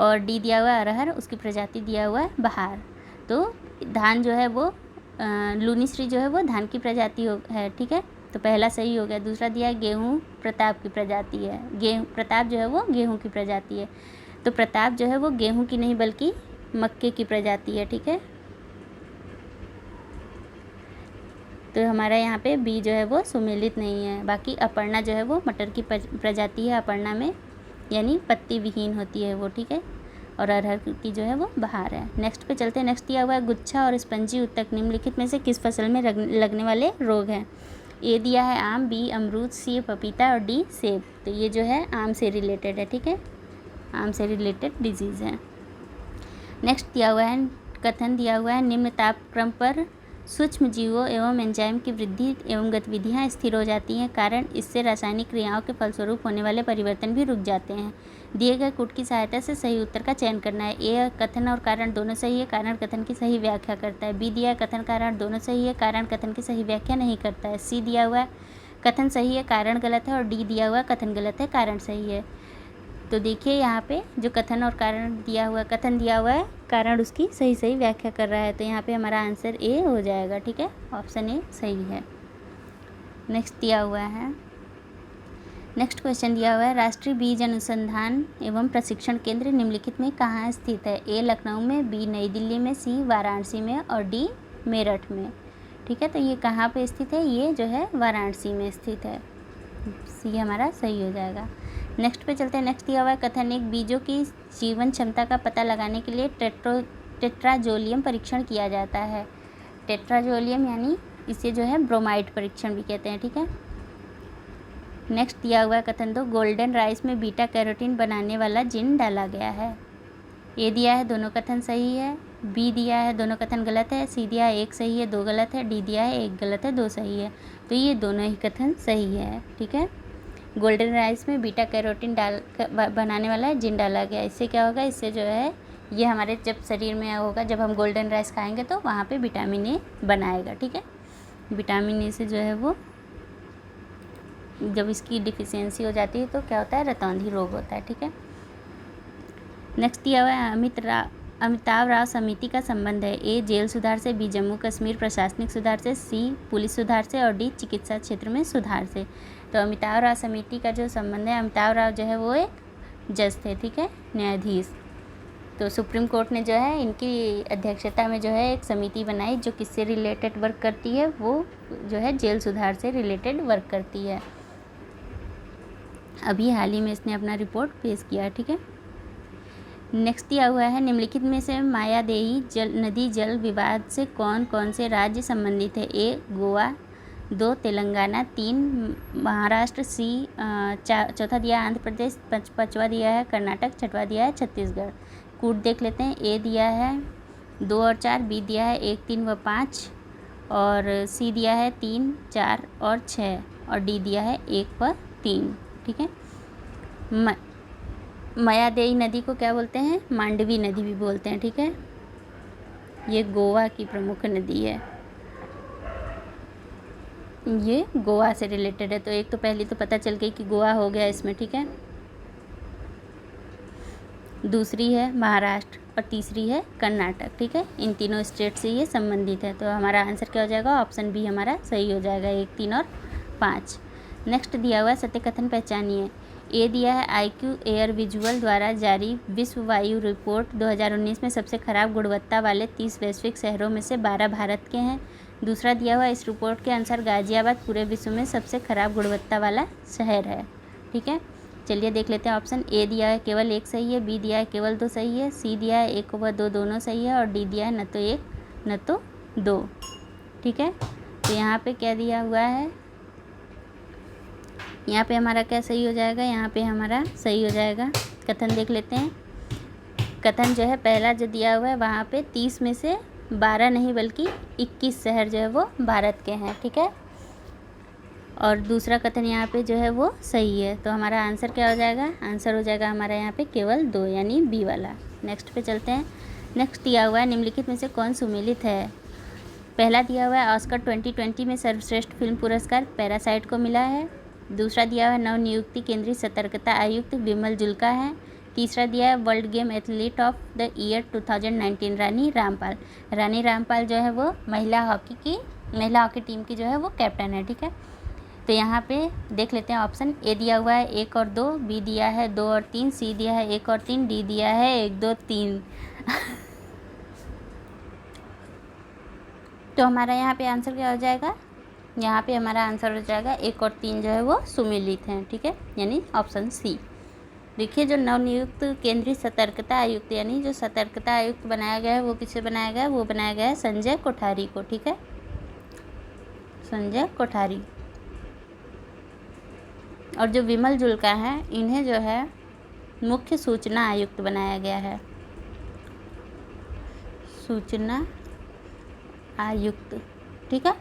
और डी दिया हुआ है अरहर, उसकी प्रजाति दिया हुआ है बहार। तो धान जो है वो लूनीश्री जो है वो धान की प्रजाति है, ठीक है। तो पहला सही हो गया। दूसरा दिया है गेहूँ प्रताप की प्रजाति है। गेहूँ प्रताप जो है वो गेहूँ की प्रजाति है। तो प्रताप जो है वो गेहूँ की नहीं बल्कि मक्के की प्रजाति है, ठीक है। तो हमारा यहाँ पे बी जो है वो सुमेलित नहीं है। बाकी अपर्णा जो है वो मटर की प्रजाति है। अपर्णा में यानी पत्ती विहीन होती है वो, ठीक है। और अरहर की जो है वो बहार है। नेक्स्ट पे चलते हैं। नेक्स्ट दिया हुआ है गुच्छा और स्पंजी उत्तक निम्नलिखित में से किस फसल में लगने वाले रोग हैं। ए दिया है आम, बी अमरूद, सी पपीता और डी सेब। तो ये जो है आम से रिलेटेड है, ठीक है। आम से रिलेटेड डिजीज़ है। नेक्स्ट दिया हुआ है कथन दिया हुआ है निम्न तापक्रम पर सूक्ष्म जीवों एवं एंजाइम की वृद्धि एवं गतिविधियाँ स्थिर हो जाती हैं, कारण इससे रासायनिक क्रियाओं के फलस्वरूप होने वाले परिवर्तन भी रुक जाते हैं। दिए गए कूट की सहायता से सही उत्तर का चयन करना है। ए कथन और कारण दोनों सही है, कारण कथन की सही व्याख्या करता है। बी दिया है कथन कारण दोनों सही है, कारण कथन की सही व्याख्या नहीं करता है। सी दिया हुआ है कथन सही है, कारण गलत है। और डी दिया हुआ है कथन गलत है, कारण सही है। तो देखिए यहाँ पे जो कथन और कारण दिया हुआ है, कथन दिया हुआ है, कारण उसकी सही व्याख्या कर रहा है। तो यहाँ पे हमारा आंसर ए हो जाएगा, ठीक है। ऑप्शन ए सही है। नेक्स्ट दिया हुआ है नेक्स्ट क्वेश्चन दिया हुआ है राष्ट्रीय बीज अनुसंधान एवं प्रशिक्षण केंद्र निम्नलिखित में कहाँ स्थित है। ए लखनऊ में, बी नई दिल्ली में, सी वाराणसी में और डी मेरठ में, ठीक है। तो ये कहाँ पे स्थित है, ये जो है वाराणसी में स्थित है। सी हमारा सही हो जाएगा। नेक्स्ट पे चलते हैं। नेक्स्ट दिया हुआ है कथन एक बीजों की जीवन क्षमता का पता लगाने के लिए टेट्राजोलियम परीक्षण किया जाता है। टेट्राजोलियम यानी इसे जो है ब्रोमाइड परीक्षण भी कहते हैं, ठीक है। नेक्स्ट दिया हुआ है कथन दो गोल्डन राइस में बीटा कैरोटीन बनाने वाला जिन डाला गया है। ए दिया है दोनों कथन सही है, बी दिया है दोनों कथन गलत है, सी दिया है एक सही है दो गलत है, डी दिया है एक गलत है दो सही है। तो ये दोनों ही कथन सही है, ठीक है। गोल्डन राइस में बीटा कैरोटीन बनाने वाला जिन डाला गया। इससे क्या होगा, इससे जो है ये हमारे जब शरीर में होगा, जब हम गोल्डन राइस खाएंगे तो वहाँ पे विटामिन ए बनाएगा, ठीक है। विटामिन ए से जो है वो जब इसकी डिफिशियंसी हो जाती है तो क्या होता है, रतौंधी रोग होता है, ठीक है। नेक्स्ट दिया हुआ है अमिताभ राव समिति का संबंध है। ए जेल सुधार से, बी जम्मू कश्मीर प्रशासनिक सुधार से, सी पुलिस सुधार से और डी चिकित्सा क्षेत्र में सुधार से। तो अमिताभ राव समिति का जो संबंध है, अमिताभ राव जो है वो एक जज थे, ठीक है, न्यायाधीश। तो सुप्रीम कोर्ट ने जो है इनकी अध्यक्षता में जो है एक समिति बनाई जो किससे रिलेटेड वर्क करती है, वो जो है जेल सुधार से रिलेटेड वर्क करती है। अभी हाल ही में इसने अपना रिपोर्ट पेश किया, ठीक है। नेक्स्ट दिया हुआ है निम्नलिखित में से मायादेई नदी जल विवाद से कौन कौन से राज्य संबंधित है। ए गोवा, 2 तेलंगाना, 3 महाराष्ट्र, सी चौथा दिया है आंध्र प्रदेश, पाँचवा दिया है कर्नाटक, छठवा दिया है छत्तीसगढ़। कूट देख लेते हैं। ए दिया है 2 और 4, बी दिया है 1, 3 व 5 और सी दिया है 3, 4 और 6 और डी दिया है 1 व 3, ठीक है। मायादेई नदी को क्या बोलते हैं, मांडवी नदी भी बोलते हैं, ठीक है। ये गोवा की प्रमुख नदी है, ये गोवा से रिलेटेड है। तो एक तो पहली तो पता चल गई कि गोवा हो गया इसमें, ठीक है। दूसरी है महाराष्ट्र और तीसरी है कर्नाटक, ठीक है। इन तीनों स्टेट से ये संबंधित है। तो हमारा आंसर क्या हो जाएगा, ऑप्शन बी हमारा सही हो जाएगा, 1, 3 और 5। नेक्स्ट दिया हुआ है सत्य कथन पहचानिए। ए दिया है IQ एयर विजुअल द्वारा जारी विश्व वायु रिपोर्ट 2019 में सबसे खराब गुणवत्ता वाले 30 वैश्विक शहरों में से 12 भारत के हैं। दूसरा दिया हुआ इस रिपोर्ट के अनुसार गाजियाबाद पूरे विश्व में सबसे खराब गुणवत्ता वाला शहर है, ठीक है। चलिए देख लेते हैं ऑप्शन। ए दिया है केवल 1 सही है, बी दिया है केवल 2 सही है, सी दिया है 1 व 2 दोनों सही है और डी दिया है न तो 1 न तो 2, ठीक है। तो यहाँ पे क्या दिया हुआ है, यहाँ पे हमारा क्या सही हो जाएगा, यहाँ पे हमारा सही हो जाएगा। कथन देख लेते हैं। कथन जो है पहला जो दिया हुआ है वहाँ पे 30 में से 12 नहीं बल्कि 21 शहर जो है वो भारत के हैं, ठीक है। और दूसरा कथन यहाँ पे जो है वो सही है। तो हमारा आंसर क्या हो जाएगा, आंसर हो जाएगा हमारा यहाँ पे केवल 2 यानी बी वाला। नेक्स्ट पे चलते हैं। नेक्स्ट दिया हुआ है निम्नलिखित में से कौन सुमेलित है। पहला दिया हुआ है ऑस्कर 2020 में सर्वश्रेष्ठ फिल्म पुरस्कार पैरासाइट को मिला है। दूसरा दिया हुआ है नवनियुक्ति केंद्रीय सतर्कता आयुक्त विमल जुल्का है। तीसरा दिया है world game athlete of the year 2019 Rani Rampal. Rani Rampal जो है वो महिला हॉकी टीम की जो है वो कैप्टन है, ठीक है। तो यहाँ पे देख लेते हैं ऑप्शन। ए दिया हुआ है 1 और 2, बी दिया है 2 और 3, सी दिया है 1 और 3, डी दिया है 1 2 3। तो हमारा यहाँ पे आंसर क्या हो जाएगा? यहाँ पे हमारा आंसर हो जाएगा 1 और 3 जो है वो सुमेलित हैं, ठीक है, यानी ऑप्शन सी। देखिए जो नवनियुक्त केंद्रीय सतर्कता आयुक्त यानी जो सतर्कता आयुक्त बनाया गया है वो किसे बनाया गया है? वो बनाया गया है संजय कोठारी को, ठीक है, संजय कोठारी। और जो विमल जुल्का है इन्हें जो है मुख्य सूचना आयुक्त बनाया गया है, सूचना आयुक्त, ठीक है।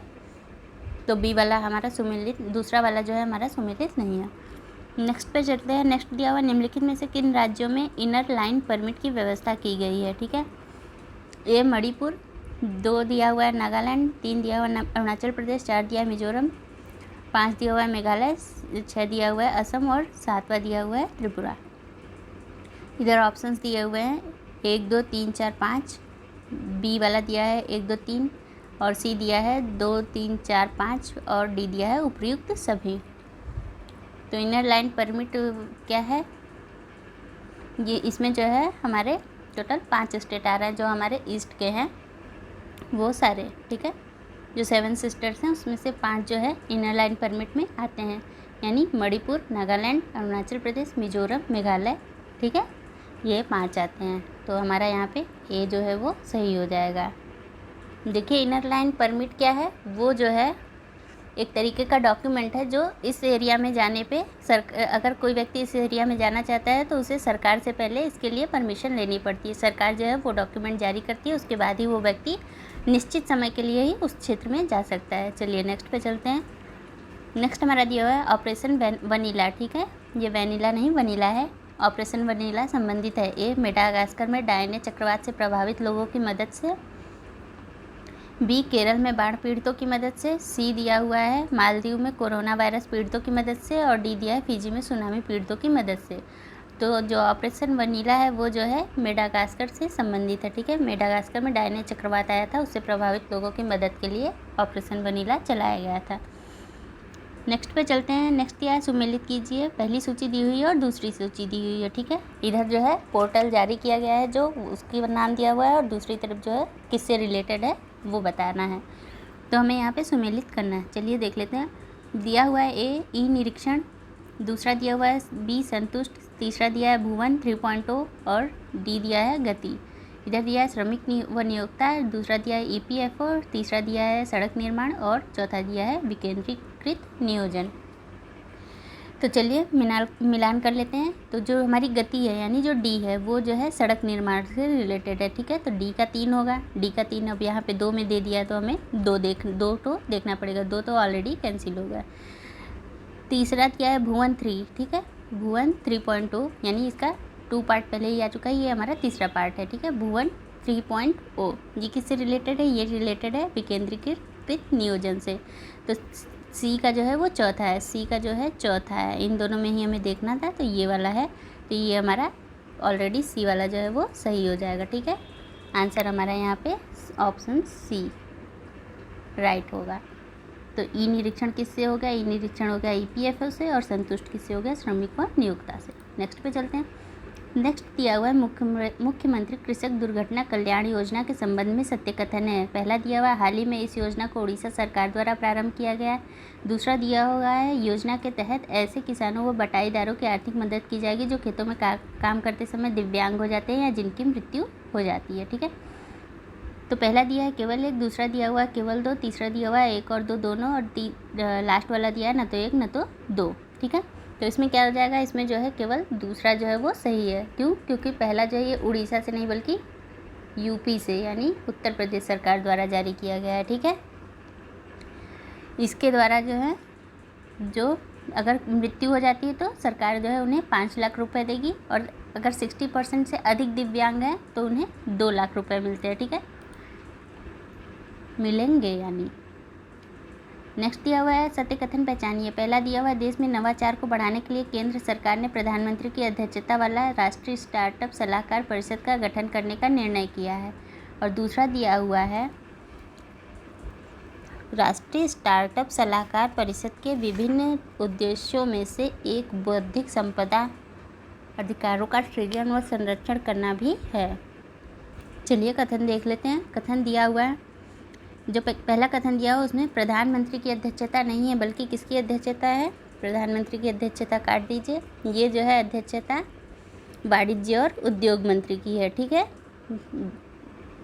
तो बी वाला हमारा सुमेलित, दूसरा वाला जो है हमारा सुमेलित नहीं है। नेक्स्ट पे चलते हैं। नेक्स्ट दिया हुआ निम्नलिखित में से किन राज्यों में इनर लाइन परमिट की व्यवस्था की गई है, ठीक है। ए मणिपुर, 2 दिया हुआ है नागालैंड, 3 दिया हुआ है अरुणाचल प्रदेश, 4 दिया है मिजोरम, 5 दिया हुआ है मेघालय, 6 दिया हुआ है असम और 7वां दिया हुआ है त्रिपुरा। इधर ऑप्शंस दिए हुए हैं 1 2 3 4 5, बी वाला दिया है 1 2 3 और सी दिया है 2 3 4 5 और डी दिया है उपयुक्त सभी। तो इनर लाइन परमिट क्या है? ये इसमें जो है हमारे टोटल 5 स्टेट आ रहे हैं जो हमारे ईस्ट के हैं वो सारे, ठीक है। जो 7 सिस्टर्स हैं उसमें से 5 जो है इनर लाइन परमिट में आते हैं, यानी मणिपुर, नागालैंड, अरुणाचल प्रदेश, मिजोरम, मेघालय, ठीक है, ये 5 आते हैं। तो हमारा यहाँ पे ए जो है वो सही हो जाएगा। देखिए इनर लाइन परमिट क्या है? वो जो है एक तरीके का डॉक्यूमेंट है जो इस एरिया में जाने पे अगर कोई व्यक्ति इस एरिया में जाना चाहता है तो उसे सरकार से पहले इसके लिए परमिशन लेनी पड़ती है। सरकार जो है वो डॉक्यूमेंट जारी करती है, उसके बाद ही वो व्यक्ति निश्चित समय के लिए ही उस क्षेत्र में जा सकता है। चलिए नेक्स्ट पे चलते हैं। नेक्स्ट हमारा दिया हुआ है ऑपरेशन वनीला, ठीक है, ये वनीला नहीं वनीला है। ऑपरेशन वनीला संबंधित है ए मेडागास्कर में डायने चक्रवात से प्रभावित लोगों की मदद से, बी केरल में बाढ़ पीड़ितों की मदद से, सी दिया हुआ है मालदीव में कोरोना वायरस पीड़ितों की मदद से और डी दिया है फिजी में सुनामी पीड़ितों की मदद से। तो जो ऑपरेशन वनीला है वो जो है मेडागास्कर से संबंधित है, ठीक है। मेडागास्कर में डायने चक्रवात आया था, उससे प्रभावित लोगों की मदद के लिए ऑपरेशन वनीला चलाया गया था। नेक्स्ट पे चलते हैं। नेक्स्ट क्या है? सुमेलित कीजिए। पहली सूची दी हुई है और दूसरी सूची दी हुई है, ठीक है। इधर जो है पोर्टल जारी किया गया है जो उसकी नाम दिया हुआ है और दूसरी तरफ जो है किससे रिलेटेड है वो बताना है। तो हमें यहाँ पे सुमेलित करना है। चलिए देख लेते हैं। दिया हुआ है ए ई निरीक्षण, दूसरा दिया हुआ है बी संतुष्ट, तीसरा दिया है भुवन 3.0 और डी दिया है गति। इधर दिया है श्रमिक व नियोक्ता, दूसरा दिया है EPFO, तीसरा दिया है सड़क निर्माण और चौथा दिया है विकेंद्रीकृत नियोजन। तो चलिए मिलान कर लेते हैं। तो जो हमारी गति है यानी जो डी है वो जो है सड़क निर्माण से रिलेटेड है, ठीक है। तो डी का 3 होगा। डी का 3 अब यहाँ पे 2 में दे दिया है तो हमें 2 तो देखना पड़ेगा, 2 तो ऑलरेडी कैंसिल होगा। तीसरा क्या है भुवन 3, ठीक है, भुवन 3.0 यानी इसका 2 पार्ट पहले ही आ चुका है, ये हमारा तीसरा पार्ट है, ठीक है। भुवन 3.0 ये किससे रिलेटेड है? ये रिलेटेड है विकेंद्रीकृत नियोजन से। तो सी का जो है वो चौथा है, सी का जो है चौथा है, इन दोनों में ही हमें देखना था, तो ये वाला है। तो ये हमारा ऑलरेडी सी वाला जो है वो सही हो जाएगा, ठीक है। आंसर हमारा यहाँ पे ऑप्शन सी राइट होगा। तो ई निरीक्षण किससे हो गया? ई निरीक्षण हो गया EPFO से और संतुष्ट किससे हो गया? श्रमिक व नियोक्ता से। नेक्स्ट पे चलते हैं। नेक्स्ट दिया हुआ है मुख्यमंत्री कृषक दुर्घटना कल्याण योजना के संबंध में सत्य कथन है। पहला दिया हुआ है हाल ही में इस योजना को उड़ीसा सरकार द्वारा प्रारंभ किया गया है। दूसरा दिया हुआ है योजना के तहत ऐसे किसानों व बटाईदारों की आर्थिक मदद की जाएगी जो खेतों में काम करते समय दिव्यांग हो जाते हैं या जिनकी मृत्यु हो जाती है, ठीक है। तो पहला दिया है केवल 1, दूसरा दिया हुआ है केवल 2, तीसरा दिया हुआ है 1 और 2 दोनों और लास्ट वाला दिया है न तो 1 न तो 2, ठीक है। तो इसमें क्या हो जाएगा? इसमें जो है केवल दूसरा जो है वो सही है। क्यों? क्योंकि पहला जो है ये उड़ीसा से नहीं बल्कि यूपी से यानी उत्तर प्रदेश सरकार द्वारा जारी किया गया है, ठीक है। इसके द्वारा जो है जो अगर मृत्यु हो जाती है तो सरकार जो है उन्हें 5 लाख रुपए देगी और अगर 60% से अधिक दिव्यांग हैं तो उन्हें 2 लाख रुपए मिलते हैं, ठीक है, मिलेंगे यानी। नेक्स्ट दिया हुआ है सत्य कथन पहचानिए। पहला दिया हुआ है देश में नवाचार को बढ़ाने के लिए केंद्र सरकार ने प्रधानमंत्री की अध्यक्षता वाला राष्ट्रीय स्टार्टअप सलाहकार परिषद का गठन करने का निर्णय किया है। और दूसरा दिया हुआ है राष्ट्रीय स्टार्टअप सलाहकार परिषद के विभिन्न उद्देश्यों में से एक बौद्धिक संपदा अधिकारों का सृजन व संरक्षण करना भी है। चलिए कथन देख लेते हैं। कथन दिया हुआ है, जो पहला कथन दिया हुआ उसमें प्रधानमंत्री की अध्यक्षता नहीं है बल्कि किसकी अध्यक्षता है, प्रधानमंत्री की अध्यक्षता काट दीजिए। ये जो है अध्यक्षता वाणिज्य और उद्योग मंत्री की है, ठीक है,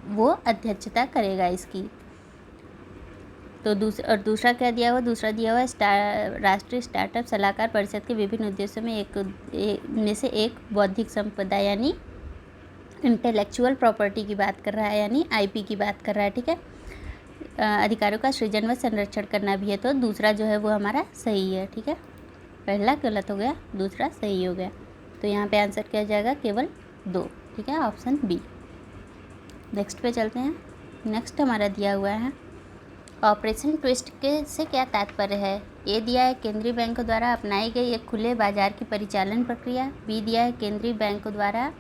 वो अध्यक्षता करेगा इसकी। तो दूसरा क्या दिया हुआ, दूसरा दिया हुआ राष्ट्रीय स्टार्टअप सलाहकार परिषद के विभिन्न उद्देश्यों में से एक बौद्धिक संपदा यानी इंटेलेक्चुअल प्रॉपर्टी की बात कर रहा है, यानी आईपी की बात कर रहा है, ठीक है, अधिकारों का सृजन व संरक्षण करना भी है। तो दूसरा जो है वो हमारा सही है, ठीक है, पहला गलत हो गया, दूसरा सही हो गया। तो यहाँ पे आंसर क्या जाएगा, केवल 2, ठीक है, ऑप्शन बी। नेक्स्ट पे चलते हैं। नेक्स्ट हमारा दिया हुआ है ऑपरेशन ट्विस्ट के से क्या तात्पर्य है। ए दिया है केंद्रीय बैंकों द्वारा अपनाई गई एक खुले बाजार की परिचालन प्रक्रिया। बी दिया है केंद्रीय बैंकों द्वारा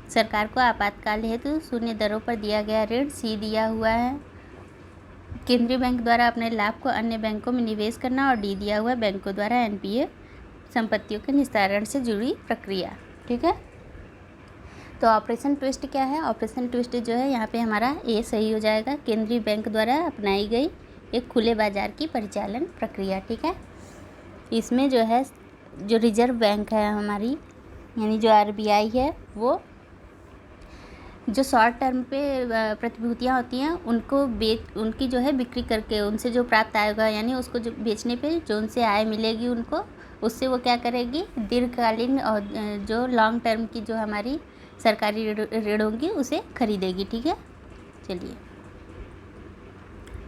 सरकार को आपातकाल हेतु शून्य दरों पर दिया गया ऋण। सी दिया हुआ है केंद्रीय बैंक द्वारा अपने लाभ को अन्य बैंकों में निवेश करना। और डी दिया हुआ है बैंकों द्वारा एनपीए संपत्तियों के निस्तारण से जुड़ी प्रक्रिया, ठीक है। तो ऑपरेशन ट्विस्ट क्या है, ऑपरेशन ट्विस्ट जो है यहाँ पे हमारा ए सही हो जाएगा, केंद्रीय बैंक द्वारा अपनाई गई एक खुले बाजार की परिचालन प्रक्रिया, ठीक है। इसमें जो है जो रिजर्व बैंक है हमारी यानी जो आरबीआई है, वो जो शॉर्ट टर्म पे प्रतिभूतियाँ होती हैं उनकी जो है बिक्री करके उनसे जो प्राप्त आय होगा यानी उसको जो बेचने पे जो उनसे आय मिलेगी उनको, उससे वो क्या करेगी, दीर्घकालीन और जो लॉन्ग टर्म की जो हमारी सरकारी ऋण होंगी उसे खरीदेगी, ठीक है। चलिए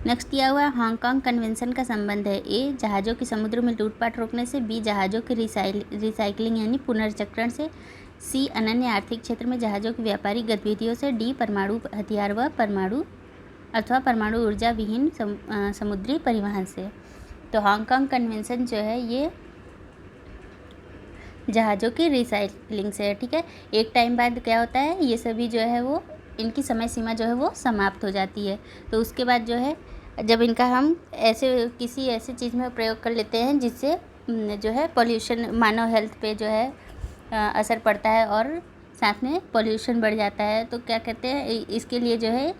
नेक्स्ट दिया हुआ है हांगकांग कन्वेंशन का संबंध है। ए जहाज़ों की समुद्र में लूटपाट रोकने से। बी जहाज़ों की रिसाइकलिंग यानी पुनर्चक्रण से। सी अनन्य आर्थिक क्षेत्र में जहाज़ों की व्यापारिक गतिविधियों से। डी परमाणु हथियार व परमाणु ऊर्जा विहीन समुद्री परिवहन से। तो हांगकांग कन्वेंशन जो है ये जहाज़ों की रिसाइकलिंग से है, ठीक है। एक टाइम बाद क्या होता है, ये सभी जो है वो इनकी समय सीमा जो है वो समाप्त हो जाती है। तो उसके बाद जो है जब इनका हम किसी ऐसे चीज़ में प्रयोग कर लेते हैं जिससे जो है पॉल्यूशन, मानव हेल्थ पे जो है असर पड़ता है और साथ में पॉल्यूशन बढ़ जाता है, तो क्या कहते हैं इसके लिए जो है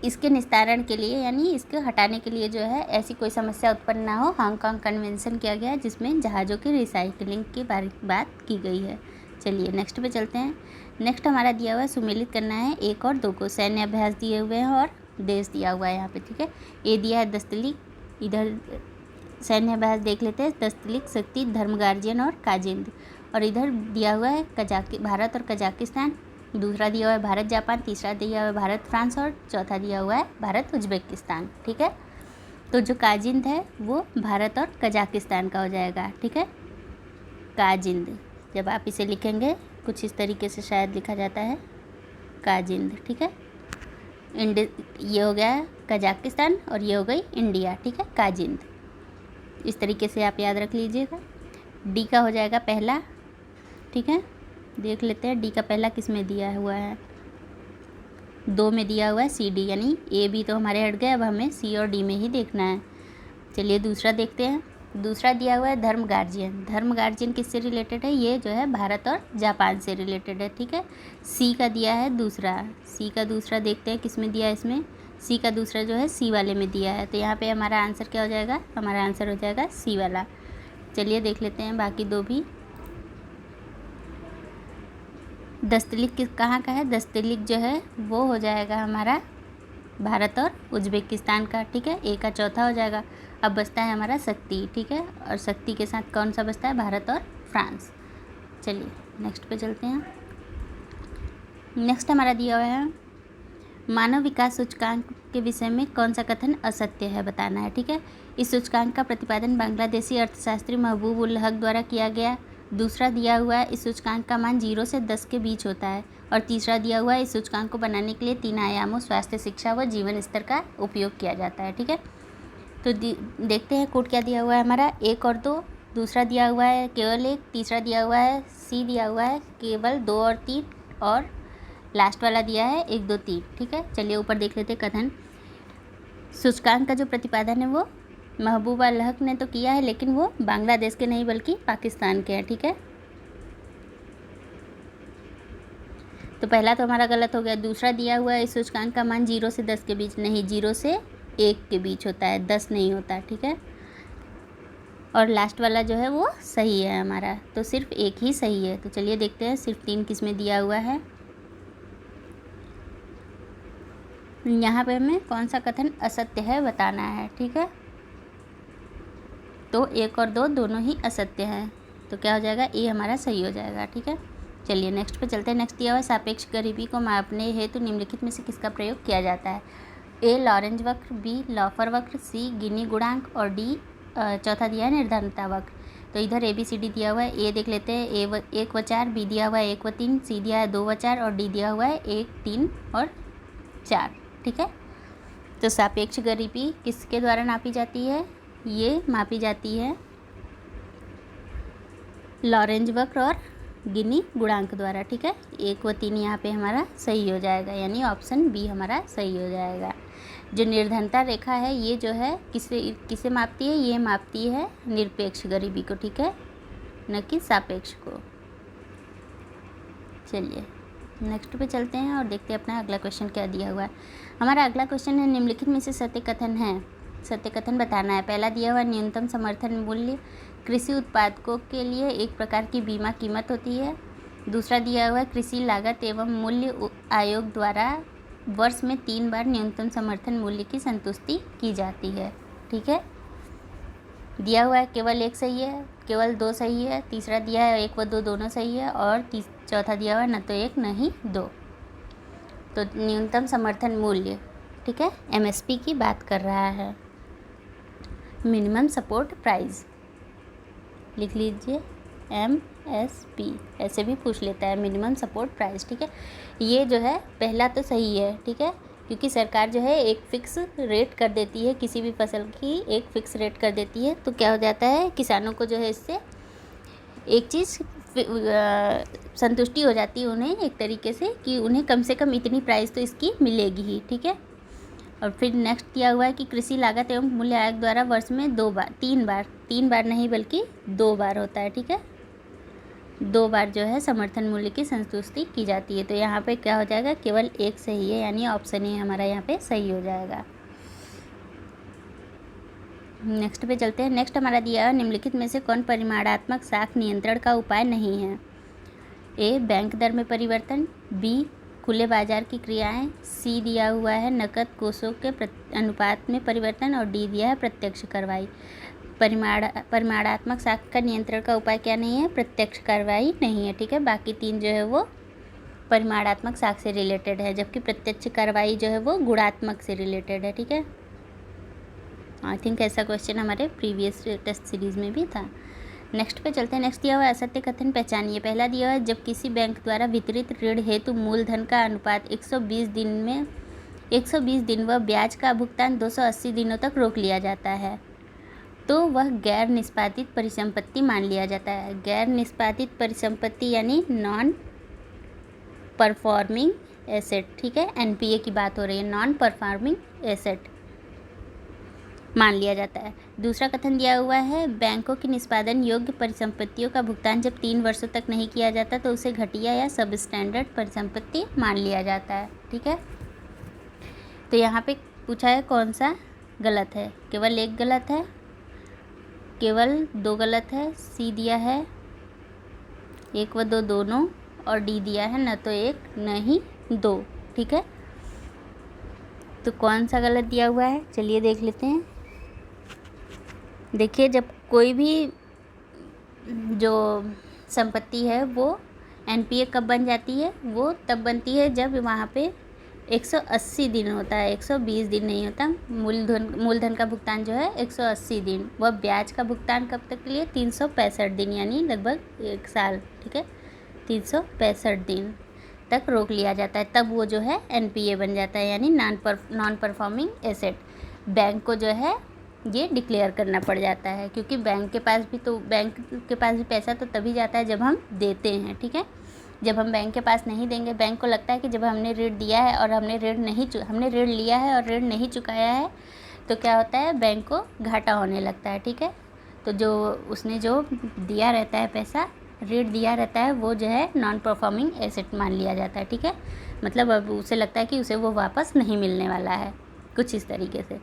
इसके निस्तारण के लिए यानी इसको हटाने के लिए जो है ऐसी कोई समस्या उत्पन्न ना हो, हांगकांग कन्वेंशन किया गया जिसमें जहाज़ों की रिसाइकलिंग की बात की गई है। चलिए नेक्स्ट पे चलते हैं। नेक्स्ट हमारा दिया हुआ है सुमेलित करना है 1 और 2 को। सैन्य अभ्यास दिए हुए हैं और देश दिया हुआ है यहाँ पे, ठीक है। ए दिया है दस्तलिक, इधर सैन्य अभ्यास देख लेते हैं, दस्तलिक, शक्ति, धर्म गार्जियन और काजिंद। और इधर दिया हुआ है भारत और कजाकिस्तान। दूसरा दिया हुआ है भारत जापान। तीसरा दिया हुआ है भारत फ्रांस और चौथा दिया हुआ है भारत उज्बेकिस्तान, ठीक है। तो जो काजिंद है वो भारत और कजाकिस्तान का हो जाएगा, ठीक है। काजिंद जब आप इसे लिखेंगे कुछ इस तरीके से शायद लिखा जाता है काजिंद, ठीक है। ये हो गया कजाकिस्तान और ये हो गई इंडिया, ठीक है, काजिंद। इस तरीके से आप याद रख लीजिएगा। डी का हो जाएगा पहला, ठीक है। देख लेते हैं डी का पहला किस में दिया हुआ है, 2 में दिया हुआ है सी डी, यानी ए बी तो हमारे हट गए, अब हमें सी और डी में ही देखना है। चलिए दूसरा देखते हैं। दूसरा दिया हुआ है धर्म गार्जियन। धर्म गार्जियन किससे रिलेटेड है, ये जो है भारत और जापान से रिलेटेड है, ठीक है। सी का दिया है दूसरा, सी का दूसरा देखते हैं किस में दिया है, इसमें सी का दूसरा जो है सी वाले में दिया है। तो यहाँ पे हमारा आंसर क्या हो जाएगा, हमारा आंसर हो जाएगा सी वाला। चलिए देख लेते हैं बाकी 2 भी। दस्तलिक कहाँ का है, दस्तलिक जो है वो हो जाएगा हमारा भारत और उज्बेकिस्तान का, ठीक है। ए का चौथा हो जाएगा। अब बचता है हमारा शक्ति, ठीक है, और शक्ति के साथ कौन सा बचता है, भारत और फ्रांस। चलिए नेक्स्ट पे चलते हैं। नेक्स्ट हमारा दिया हुआ है मानव विकास सूचकांक के विषय में कौन सा कथन असत्य है बताना है, ठीक है। इस सूचकांक का प्रतिपादन बांग्लादेशी अर्थशास्त्री महबूब उल हक द्वारा किया गया। दूसरा दिया हुआ है इस सूचकांक का मान 0 से 10 के बीच होता है। और तीसरा दिया हुआ है इस सूचकांक को बनाने के लिए 3 आयामों स्वास्थ्य, शिक्षा व जीवन स्तर का उपयोग किया जाता है, ठीक है। तो देखते हैं कोड क्या दिया हुआ है हमारा, 1 और 2, दूसरा दिया हुआ है केवल 1, तीसरा दिया हुआ है सी दिया हुआ है केवल 2 और 3, और लास्ट वाला दिया है 1 2 3। ठीक है, चलिए ऊपर देख लेते कथन। सूचकांक का जो प्रतिपादन है वो महबूबा अल हक ने तो किया है, लेकिन वो बांग्लादेश के नहीं बल्कि पाकिस्तान के हैं। ठीक है, तो पहला तो हमारा गलत हो गया। दूसरा दिया हुआ है इस सूचकांक का मान 0 से 10 के बीच, नहीं 0 से 1 के बीच होता है, 10 नहीं होता। ठीक है, और लास्ट वाला जो है वो सही है हमारा, तो सिर्फ एक ही सही है। तो चलिए देखते हैं सिर्फ 3 किस में दिया हुआ है। यहाँ पे हमें कौन सा कथन असत्य है बताना है। ठीक है, तो 1 और 2 दोनों ही असत्य हैं, तो क्या हो जाएगा, ए हमारा सही हो जाएगा। ठीक है, चलिए नेक्स्ट पे चलते हैं। नेक्स्ट दिया हुआ है सापेक्ष गरीबी को मापने हेतु निम्नलिखित में से किसका प्रयोग किया जाता है। ए लॉरेंज वक्र, बी लॉफर वक्र, सी गिनी गुणांक, और डी चौथा दिया है निर्धनता वक्र। तो इधर ABCD दिया हुआ है। ए देख लेते हैं, ए 1 व 4, बी दिया हुआ है 1 व 3, सी दिया है 2 व 4, और डी दिया हुआ है 1 3 और 4। ठीक है, तो सापेक्ष गरीबी किसके द्वारा नापी जाती है, ये मापी जाती है लॉरेंज वक्र और गिनी गुणांक द्वारा। ठीक है, 1 व 3 यहाँ पे हमारा सही हो जाएगा, यानी ऑप्शन बी हमारा सही हो जाएगा। जो निर्धनता रेखा है ये जो है किसे मापती है, ये मापती है निरपेक्ष गरीबी को। ठीक है, न कि सापेक्ष को। चलिए नेक्स्ट पे चलते हैं और देखते हैं अपना अगला क्वेश्चन क्या दिया हुआ है। हमारा अगला क्वेश्चन है निम्नलिखित में से सत्य कथन है, सत्य कथन बताना है। पहला दिया हुआ न्यूनतम समर्थन मूल्य कृषि उत्पादकों के लिए एक प्रकार की बीमा कीमत होती है। दूसरा दिया हुआ है कृषि लागत एवं मूल्य आयोग द्वारा वर्ष में 3 बार न्यूनतम समर्थन मूल्य की संतुष्टि की जाती है। ठीक है, दिया हुआ है केवल 1 सही है, केवल 2 सही है, तीसरा दिया है 1 व 2 दोनों सही है, और चौथा दिया हुआ है न तो 1 न ही 2। तो न्यूनतम समर्थन मूल्य, ठीक है, MSP की बात कर रहा है, मिनिमम सपोर्ट प्राइस लिख लीजिए, MSP ऐसे भी पूछ लेता है, मिनिमम सपोर्ट प्राइस। ठीक है, ये जो है पहला तो सही है। ठीक है, क्योंकि सरकार जो है एक फ़िक्स रेट कर देती है, किसी भी फसल की एक फ़िक्स रेट कर देती है, तो क्या हो जाता है किसानों को जो है इससे एक चीज़ संतुष्टि हो जाती है उन्हें एक तरीके से, कि उन्हें कम से कम इतनी प्राइस तो इसकी मिलेगी ही। ठीक है, और फिर नेक्स्ट दिया हुआ है कि कृषि लागत एवं मूल्य आयोग द्वारा वर्ष में 3 बार नहीं बल्कि 2 बार होता है। ठीक है, 2 बार जो है समर्थन मूल्य की संतुष्टि की जाती है। तो यहाँ पे क्या हो जाएगा, केवल 1 सही है, यानी ऑप्शन ए हमारा यहाँ पे सही हो जाएगा। नेक्स्ट पे चलते हैं। नेक्स्ट हमारा दिया है निम्नलिखित में से कौन परिमाणात्मक साख नियंत्रण का उपाय नहीं है। ए बैंक दर में परिवर्तन, बी खुले बाजार की क्रियाएं, सी दिया हुआ है नकद कोषों के अनुपात में परिवर्तन, और डी दिया है प्रत्यक्ष कार्रवाई। परिमाणात्मक साख का नियंत्रण का उपाय क्या नहीं है, प्रत्यक्ष कार्रवाई नहीं है। ठीक है, बाकी 3 जो है वो परिमाणात्मक साख से रिलेटेड है, जबकि प्रत्यक्ष कार्रवाई जो है वो गुणात्मक से रिलेटेड है। ठीक है, आई थिंक ऐसा क्वेश्चन हमारे प्रीवियस टेस्ट सीरीज़ में भी था। नेक्स्ट पे चलते हैं। नेक्स्ट दिया हुआ असत्य कथन पहचानिए। पहला दिया हुआ है जब किसी बैंक द्वारा वितरित ऋण हेतु मूलधन का अनुपात 120 दिन व ब्याज का भुगतान 280 दिनों तक रोक लिया जाता है तो वह गैर निष्पादित परिसंपत्ति मान लिया जाता है। गैर निष्पादित परिसंपत्ति यानी नॉन परफॉर्मिंग एसेट। ठीक है, NPA की बात हो रही है, नॉन परफॉर्मिंग एसेट मान लिया जाता है। दूसरा कथन दिया हुआ है बैंकों की निष्पादन योग्य परिसंपत्तियों का भुगतान जब 3 वर्षों तक नहीं किया जाता तो उसे घटिया या सब स्टैंडर्ड परिसंपत्ति मान लिया जाता है। ठीक है, तो यहाँ पे पूछा है कौन सा गलत है, केवल 1 गलत है, केवल 2 गलत है, सी दिया है 1 व 2 दोनों, और डी दिया है न तो 1 न ही 2। ठीक है, तो कौन सा गलत दिया हुआ है, चलिए देख लेते हैं। देखिए, जब कोई भी जो संपत्ति है वो NPA कब बन जाती है, वो तब बनती है जब वहाँ पे 180 दिन होता है, 120 दिन नहीं होता। मूलधन का भुगतान जो है 180 दिन, वह ब्याज का भुगतान कब तक के लिए 365 दिन, यानी लगभग 1 साल। ठीक है, 365 दिन तक रोक लिया जाता है, तब वो जो है NPA बन जाता है, यानी नॉन परफॉर्मिंग एसेट। बैंक को जो है ये डिक्लेयर करना पड़ जाता है, क्योंकि बैंक के पास भी पैसा तो तभी जाता है जब हम देते हैं, ठीक है। जब हम बैंक के पास नहीं देंगे, बैंक को लगता है कि जब हमने ऋण दिया है और हमने ऋण लिया है और ऋण नहीं चुकाया है, तो क्या होता है, बैंक को घाटा होने लगता है, ठीक है। तो जो उसने जो दिया रहता है पैसा, ऋण दिया रहता है, वो जो है नॉन परफॉर्मिंग एसेट मान लिया जाता है, ठीक है। मतलब अब उसे लगता है कि उसे वो वापस नहीं मिलने वाला है, कुछ इस तरीके से।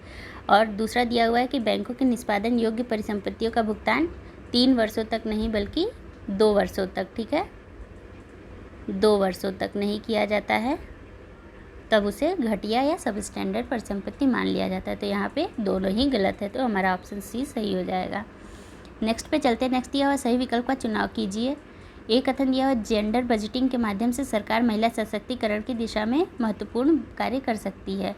और दूसरा दिया हुआ है कि बैंकों के निष्पादन योग्य परिसंपत्तियों का भुगतान 3 वर्षों तक नहीं बल्कि 2 वर्षों तक, ठीक है, 2 वर्षों तक नहीं किया जाता है, तब उसे घटिया या सब स्टैंडर्ड परिसंपत्ति मान लिया जाता है। तो यहाँ पे दोनों ही गलत है, तो हमारा ऑप्शन सी सही हो जाएगा। नेक्स्ट पे चलते हैं। नेक्स्ट दिया हुआ सही विकल्प का चुनाव कीजिए। एक कथन दिया हुआ, जेंडर बजटिंग के माध्यम से सरकार महिला सशक्तिकरण की दिशा में महत्वपूर्ण कार्य कर सकती है।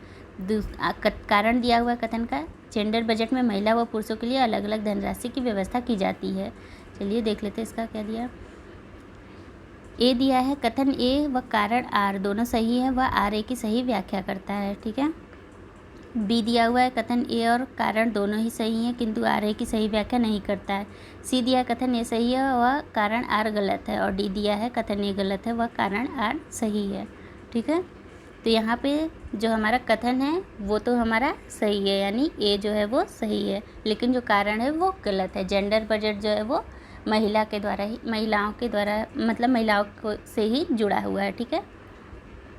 कारण दिया हुआ कथन का, जेंडर बजट में महिला व पुरुषों के लिए अलग अलग धनराशि की व्यवस्था की जाती है। चलिए देख लेते हैं इसका क्या दिया। ए दिया है, कथन ए व कारण आर दोनों सही है, वह आर ए की सही व्याख्या करता है, ठीक है। बी दिया हुआ है, कथन ए और कारण दोनों ही सही हैं किंतु आर ए की सही व्याख्या नहीं करता है। सी दिया है, कथन ए सही है वह कारण आर गलत है। और डी दिया है, कथन ए गलत है वह कारण आर सही है, ठीक है। तो यहाँ पे जो हमारा कथन है वो तो हमारा सही है, यानी ए जो है वो सही है, लेकिन जो कारण है वो गलत है। जेंडर बजट जो है वो महिलाओं के द्वारा मतलब महिलाओं को से ही जुड़ा हुआ है, ठीक है,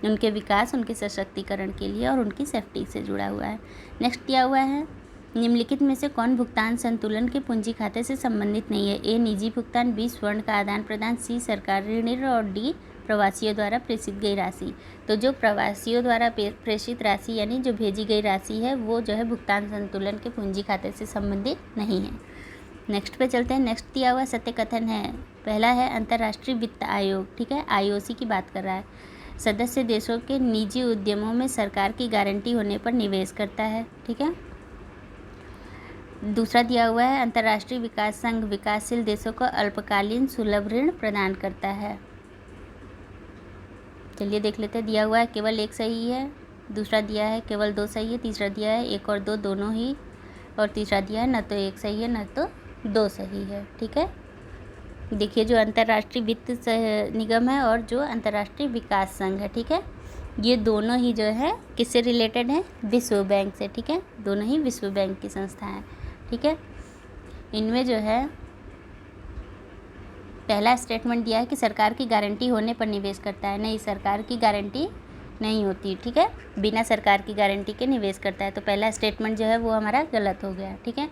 उनके विकास, उनके सशक्तिकरण के लिए और उनकी सेफ्टी से जुड़ा हुआ है। नेक्स्ट दिया हुआ है, निम्नलिखित में से कौन भुगतान संतुलन के पूंजी खाते से संबंधित नहीं है। ए निजी भुगतान, बी स्वर्ण का आदान प्रदान, सी सरकारी ऋण और डी प्रवासियों द्वारा प्रेषित गई राशि। तो जो प्रवासियों द्वारा प्रेषित राशि यानी जो भेजी गई राशि है वो जो है भुगतान संतुलन के पूंजी खाते से संबंधित नहीं है। नेक्स्ट पे चलते हैं। नेक्स्ट दिया हुआ सत्य कथन है। पहला है अंतर्राष्ट्रीय वित्त आयोग, ठीक है, IOC की बात कर रहा है, सदस्य देशों के निजी उद्यमों में सरकार की गारंटी होने पर निवेश करता है, ठीक है। दूसरा दिया हुआ है, अंतर्राष्ट्रीय विकास संघ विकासशील देशों को अल्पकालीन सुलभ ऋण प्रदान करता है। चलिए देख लेते हैं। दिया हुआ है केवल एक सही है, दूसरा दिया है केवल 2 सही है, तीसरा दिया है 1 और 2 दोनों ही, और तीसरा दिया है न तो 1 सही है न तो 2 सही है, ठीक है। देखिए जो अंतर्राष्ट्रीय वित्त निगम है और जो अंतर्राष्ट्रीय विकास संघ है, ठीक है, ये दोनों ही जो है किससे रिलेटेड है, विश्व बैंक से, ठीक है, दोनों ही विश्व बैंक की संस्था हैं, ठीक है। इनमें जो है पहला स्टेटमेंट दिया है कि सरकार की गारंटी होने पर निवेश करता है। नहीं, सरकार की गारंटी नहीं होती, ठीक है, बिना सरकार की गारंटी के निवेश करता है। तो पहला स्टेटमेंट जो है वो हमारा गलत हो गया, ठीक है।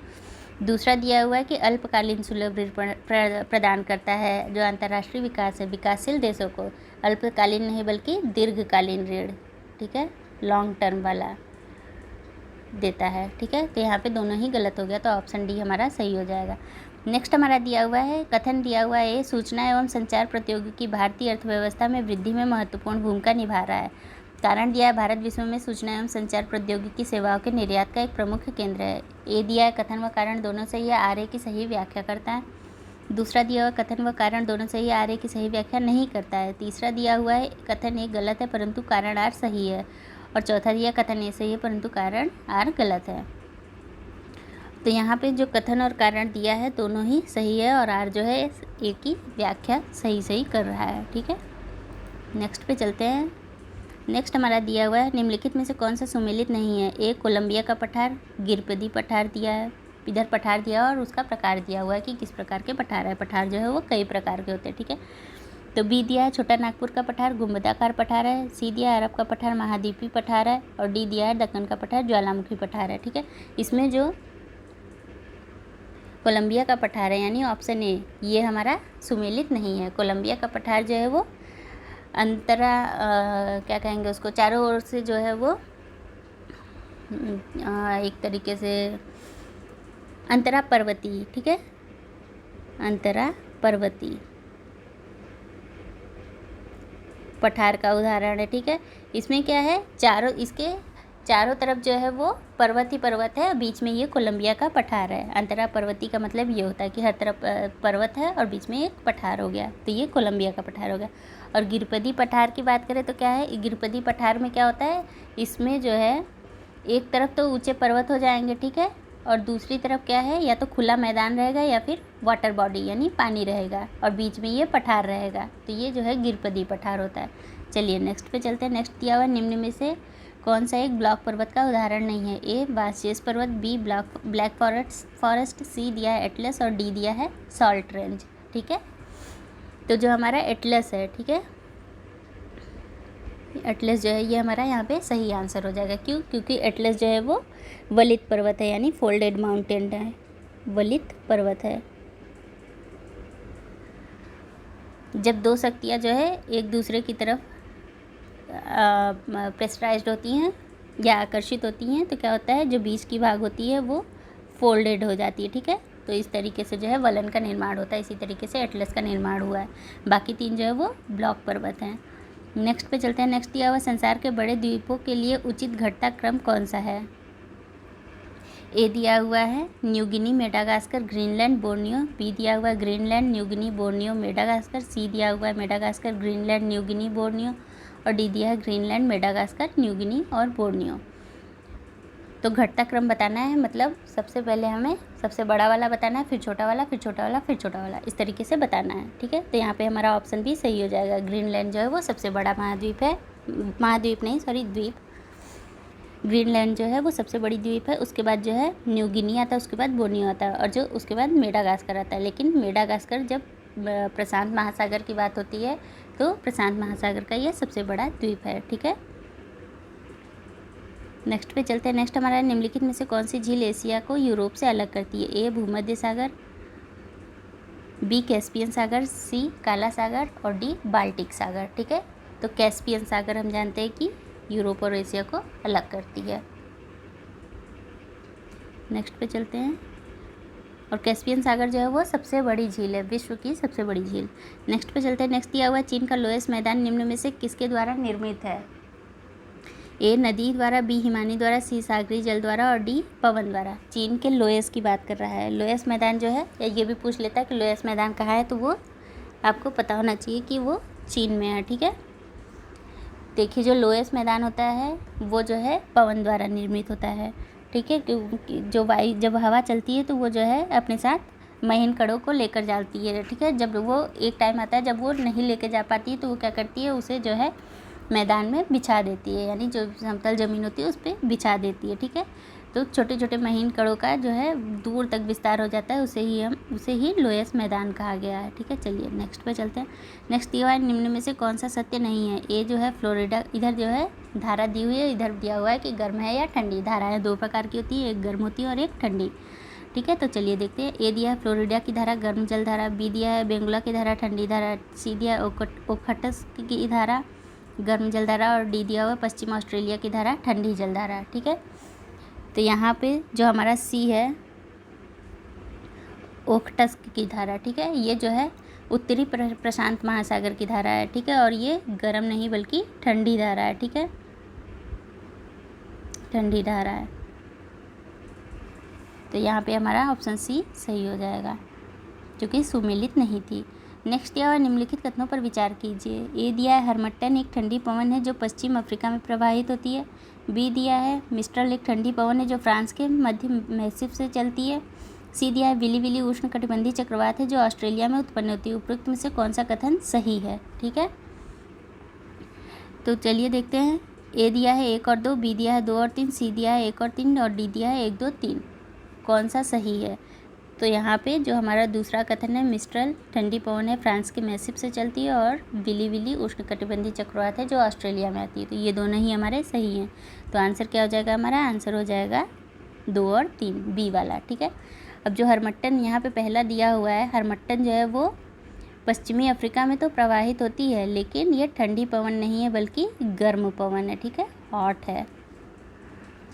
दूसरा दिया हुआ है कि अल्पकालीन सुलभ ऋण प्रदान करता है। जो अंतर्राष्ट्रीय विकास है, विकासशील देशों को अल्पकालीन नहीं बल्कि दीर्घकालीन ऋण, ठीक है, लॉन्ग टर्म वाला देता है, ठीक है। तो यहाँ पे दोनों ही गलत हो गया, तो ऑप्शन डी हमारा सही हो जाएगा। नेक्स्ट हमारा दिया हुआ है, कथन दिया हुआ है, सूचना एवं संचार प्रौद्योगिकी भारतीय अर्थव्यवस्था में वृद्धि में महत्वपूर्ण भूमिका निभा रहा है। कारण दिया है, भारत विश्व में सूचना एवं संचार प्रौद्योगिकी सेवाओं के निर्यात का एक प्रमुख केंद्र है। ए दिया है, कथन व कारण दोनों सही है, आर ए की सही व्याख्या करता है। दूसरा दिया हुआ कथन व कारण दोनों सही है, आर ए की सही व्याख्या नहीं करता है। तीसरा दिया हुआ है, कथन ए गलत है परंतु कारण आर सही है। और चौथा दिया कथन ए सही है परंतु कारण आर गलत है। तो यहाँ पे जो कथन और कारण दिया है दोनों ही सही है और आर जो है ए की व्याख्या सही कर रहा है, ठीक है। नेक्स्ट पे चलते हैं। नेक्स्ट हमारा दिया हुआ है, निम्नलिखित में से कौन सा सुमेलित नहीं है। ए कोलंबिया का पठार, गिरपदी पठार दिया है, इधर पठार दिया और उसका प्रकार दिया हुआ है कि किस प्रकार के पठार है। पठार जो है वो कई प्रकार के होते हैं, ठीक है। तो बी दिया है छोटा नागपुर का पठार, गुंबदाकार पठार है। सी दिया है अरब का पठार, महाद्वीपी पठार है। और डी दिया है दक्कन का पठार, ज्वालामुखी पठार है, ठीक है। इसमें जो कोलंबिया का पठार है यानी ऑप्शन ए, ये हमारा सुमेलित नहीं है। कोलंबिया का पठार जो है वो क्या कहेंगे उसको, चारों ओर से जो है वो एक तरीके से अंतरा पर्वती, ठीक है, अंतरा पर्वती पठार का उदाहरण है, ठीक है। इसमें क्या है, इसके चारों तरफ जो है वो पर्वत ही पर्वत है, बीच में ये कोलंबिया का पठार है। अंतरा पर्वती का मतलब ये होता है कि हर तरफ पर्वत है और बीच में एक पठार हो गया, तो ये कोलंबिया का पठार हो गया। और गिरपदी पठार की बात करें तो क्या है, गिरपदी पठार में क्या होता है, इसमें जो है एक तरफ तो ऊंचे पर्वत हो जाएंगे, ठीक है, और दूसरी तरफ क्या है, या तो खुला मैदान रहेगा या फिर वाटर बॉडी यानी पानी रहेगा, और बीच में ये पठार रहेगा। तो ये जो है गिरपदी पठार होता है। चलिए नेक्स्ट पे चलते हैं। नेक्स्ट दिया हुआ निम्न में से कौन सा एक ब्लॉक पर्वत का उदाहरण नहीं है? ए बासियस पर्वत, बी ब्लैक फॉरेस्ट, सी दिया है एटलस और डी दिया है सॉल्ट रेंज। ठीक है, तो जो हमारा एटलस है, ठीक है, एटलस जो है ये हमारा यहाँ पे सही आंसर हो जाएगा। क्यों? क्योंकि एटलस जो है वो वलित पर्वत है, यानी फोल्डेड माउंटेन है, वलित पर्वत है। जब दो शक्तियाँ जो है एक दूसरे की तरफ प्रेशराइज्ड होती हैं या आकर्षित होती हैं, तो क्या होता है, जो बीच की भाग होती है वो फोल्डेड हो जाती है। ठीक है, तो इस तरीके से जो है वलन का निर्माण होता है। इसी तरीके से एटलस का निर्माण हुआ है। बाकी तीन जो है वो ब्लॉक पर्वत हैं। नेक्स्ट पे चलते हैं। नेक्स्ट दिया हुआ संसार के बड़े द्वीपों के लिए उचित घटता क्रम कौन सा है? ए दिया हुआ है New Guinea, Madagascar, Greenland, Borneo. B दिया हुआ है Greenland, New Guinea, Borneo, Madagascar. C दिया हुआ है Madagascar, Greenland, New Guinea, Borneo. और डी दिया है ग्रीनलैंड, मेडागास्कर, न्यू गिनी और बोर्नियो। तो घटता क्रम बताना है, मतलब सबसे पहले हमें सबसे बड़ा वाला बताना है, फिर छोटा वाला, फिर छोटा वाला, फिर छोटा वाला, इस तरीके से बताना है। ठीक है, तो यहाँ पे हमारा ऑप्शन भी सही हो जाएगा। ग्रीनलैंड जो है वो सबसे बड़ा महाद्वीप है, महाद्वीप नहीं सॉरी द्वीप। ग्रीनलैंड जो है वो सबसे बड़ी द्वीप है। उसके बाद जो है न्यू गिनी आता है, उसके बाद बोर्नियो आता है, और जो उसके बाद मेडागास्कर आता है। लेकिन मेडागास्कर जब प्रशांत महासागर की बात होती है तो प्रशांत महासागर का ये सबसे बड़ा द्वीप है। ठीक है, नेक्स्ट पे चलते हैं। नेक्स्ट हमारा निम्नलिखित में से कौन सी झील एशिया को यूरोप से अलग करती है? ए भूमध्य सागर, बी कैस्पियन सागर, सी काला सागर और डी बाल्टिक सागर। ठीक है, तो कैस्पियन सागर हम जानते हैं कि यूरोप और एशिया को अलग करती है। नेक्स्ट पे चलते हैं। और कैस्पियन सागर जो है वो सबसे बड़ी झील है, विश्व की सबसे बड़ी झील। नेक्स्ट पे चलते हैं। नेक्स्ट दिया हुआ चीन का लोएस्ट मैदान निम्न में से किसके द्वारा निर्मित है? ए नदी द्वारा, बी हिमानी द्वारा, सी सागरी जल द्वारा और डी पवन द्वारा। चीन के लोएस्ट की बात कर रहा है। लोएस्ट मैदान जो है, या ये भी पूछ लेता है कि लोएस्ट मैदान कहाँ है, तो वो आपको पता होना चाहिए कि वो चीन में है। ठीक है, देखिए जो लोएस्ट मैदान होता है वो जो है पवन द्वारा निर्मित होता है। ठीक है, क्योंकि जो वायु जब हवा चलती है तो वो जो है अपने साथ महीन कणों को लेकर जाती है। ठीक है, जब वो एक टाइम आता है जब वो नहीं लेकर जा पाती है तो वो क्या करती है, उसे जो है मैदान में बिछा देती है, यानी जो समतल ज़मीन होती है उस पर बिछा देती है। ठीक है, तो छोटे छोटे महीन कणों का जो है दूर तक विस्तार हो जाता है, उसे ही लोएस्ट मैदान कहा गया है। ठीक है, चलिए नेक्स्ट पे चलते हैं। नेक्स्ट दिया हुआ है निम्न में से कौन सा सत्य नहीं है? ए जो है फ्लोरिडा, इधर जो है धारा दी हुई है, इधर दिया हुआ है कि गर्म है या ठंडी। धाराएँ दो प्रकार की होती है, एक गर्म होती है और एक ठंडी। ठीक है, तो चलिए देखते हैं। ए दिया है फ्लोरिडा की धारा गर्म जल धारा, बी दिया है बेंगुला की धारा ठंडी धारा, सी दिया है ओखटस की धारा गर्म जलधारा और डी दिया हुआ पश्चिम ऑस्ट्रेलिया की धारा ठंडी जलधारा। ठीक है, तो यहाँ पे जो हमारा सी है ओखटस्क की धारा। ठीक है, ये जो है उत्तरी प्रशांत महासागर की धारा है। ठीक है, और ये गर्म नहीं बल्कि ठंडी धारा है। ठीक है, ठंडी धारा है, तो यहाँ पे हमारा ऑप्शन सी सही हो जाएगा, क्योंकि सुमेलित नहीं थी। नेक्स्ट दिया हुआ निम्नलिखित कथनों पर विचार कीजिए। ए दिया है हरमट्टन एक ठंडी पवन है जो पश्चिम अफ्रीका में प्रवाहित होती है। बी दिया है मिस्ट्रल एक ठंडी पवन है जो फ्रांस के मध्य मैसिफ से चलती है। सी दिया है विली विली उष्णकटिबंधीय चक्रवात है जो ऑस्ट्रेलिया में उत्पन्न होती है। उपरोक्त में से कौन सा कथन सही है? ठीक है, तो चलिए देखते हैं। ए दिया है 1 और 2, बी दिया है 2 और 3, सी दिया है 1 और 3 और डी दिया है 1, 2, 3। कौन सा सही है? तो यहाँ पे जो हमारा दूसरा कथन है मिस्ट्रल ठंडी पवन है फ्रांस के मैसिफ से चलती है, और विली विली उष्णकटिबंधीय चक्रवात है जो ऑस्ट्रेलिया में आती है। तो ये दोनों ही हमारे सही हैं। तो आंसर क्या हो जाएगा? हमारा आंसर हो जाएगा 2 और 3, बी वाला। ठीक है, अब जो हरमट्टन यहाँ पे पहला दिया हुआ है, हरमट्टन जो है वो पश्चिमी अफ्रीका में तो प्रवाहित होती है, लेकिन ये ठंडी पवन नहीं है बल्कि गर्म पवन है। ठीक है, हॉट है।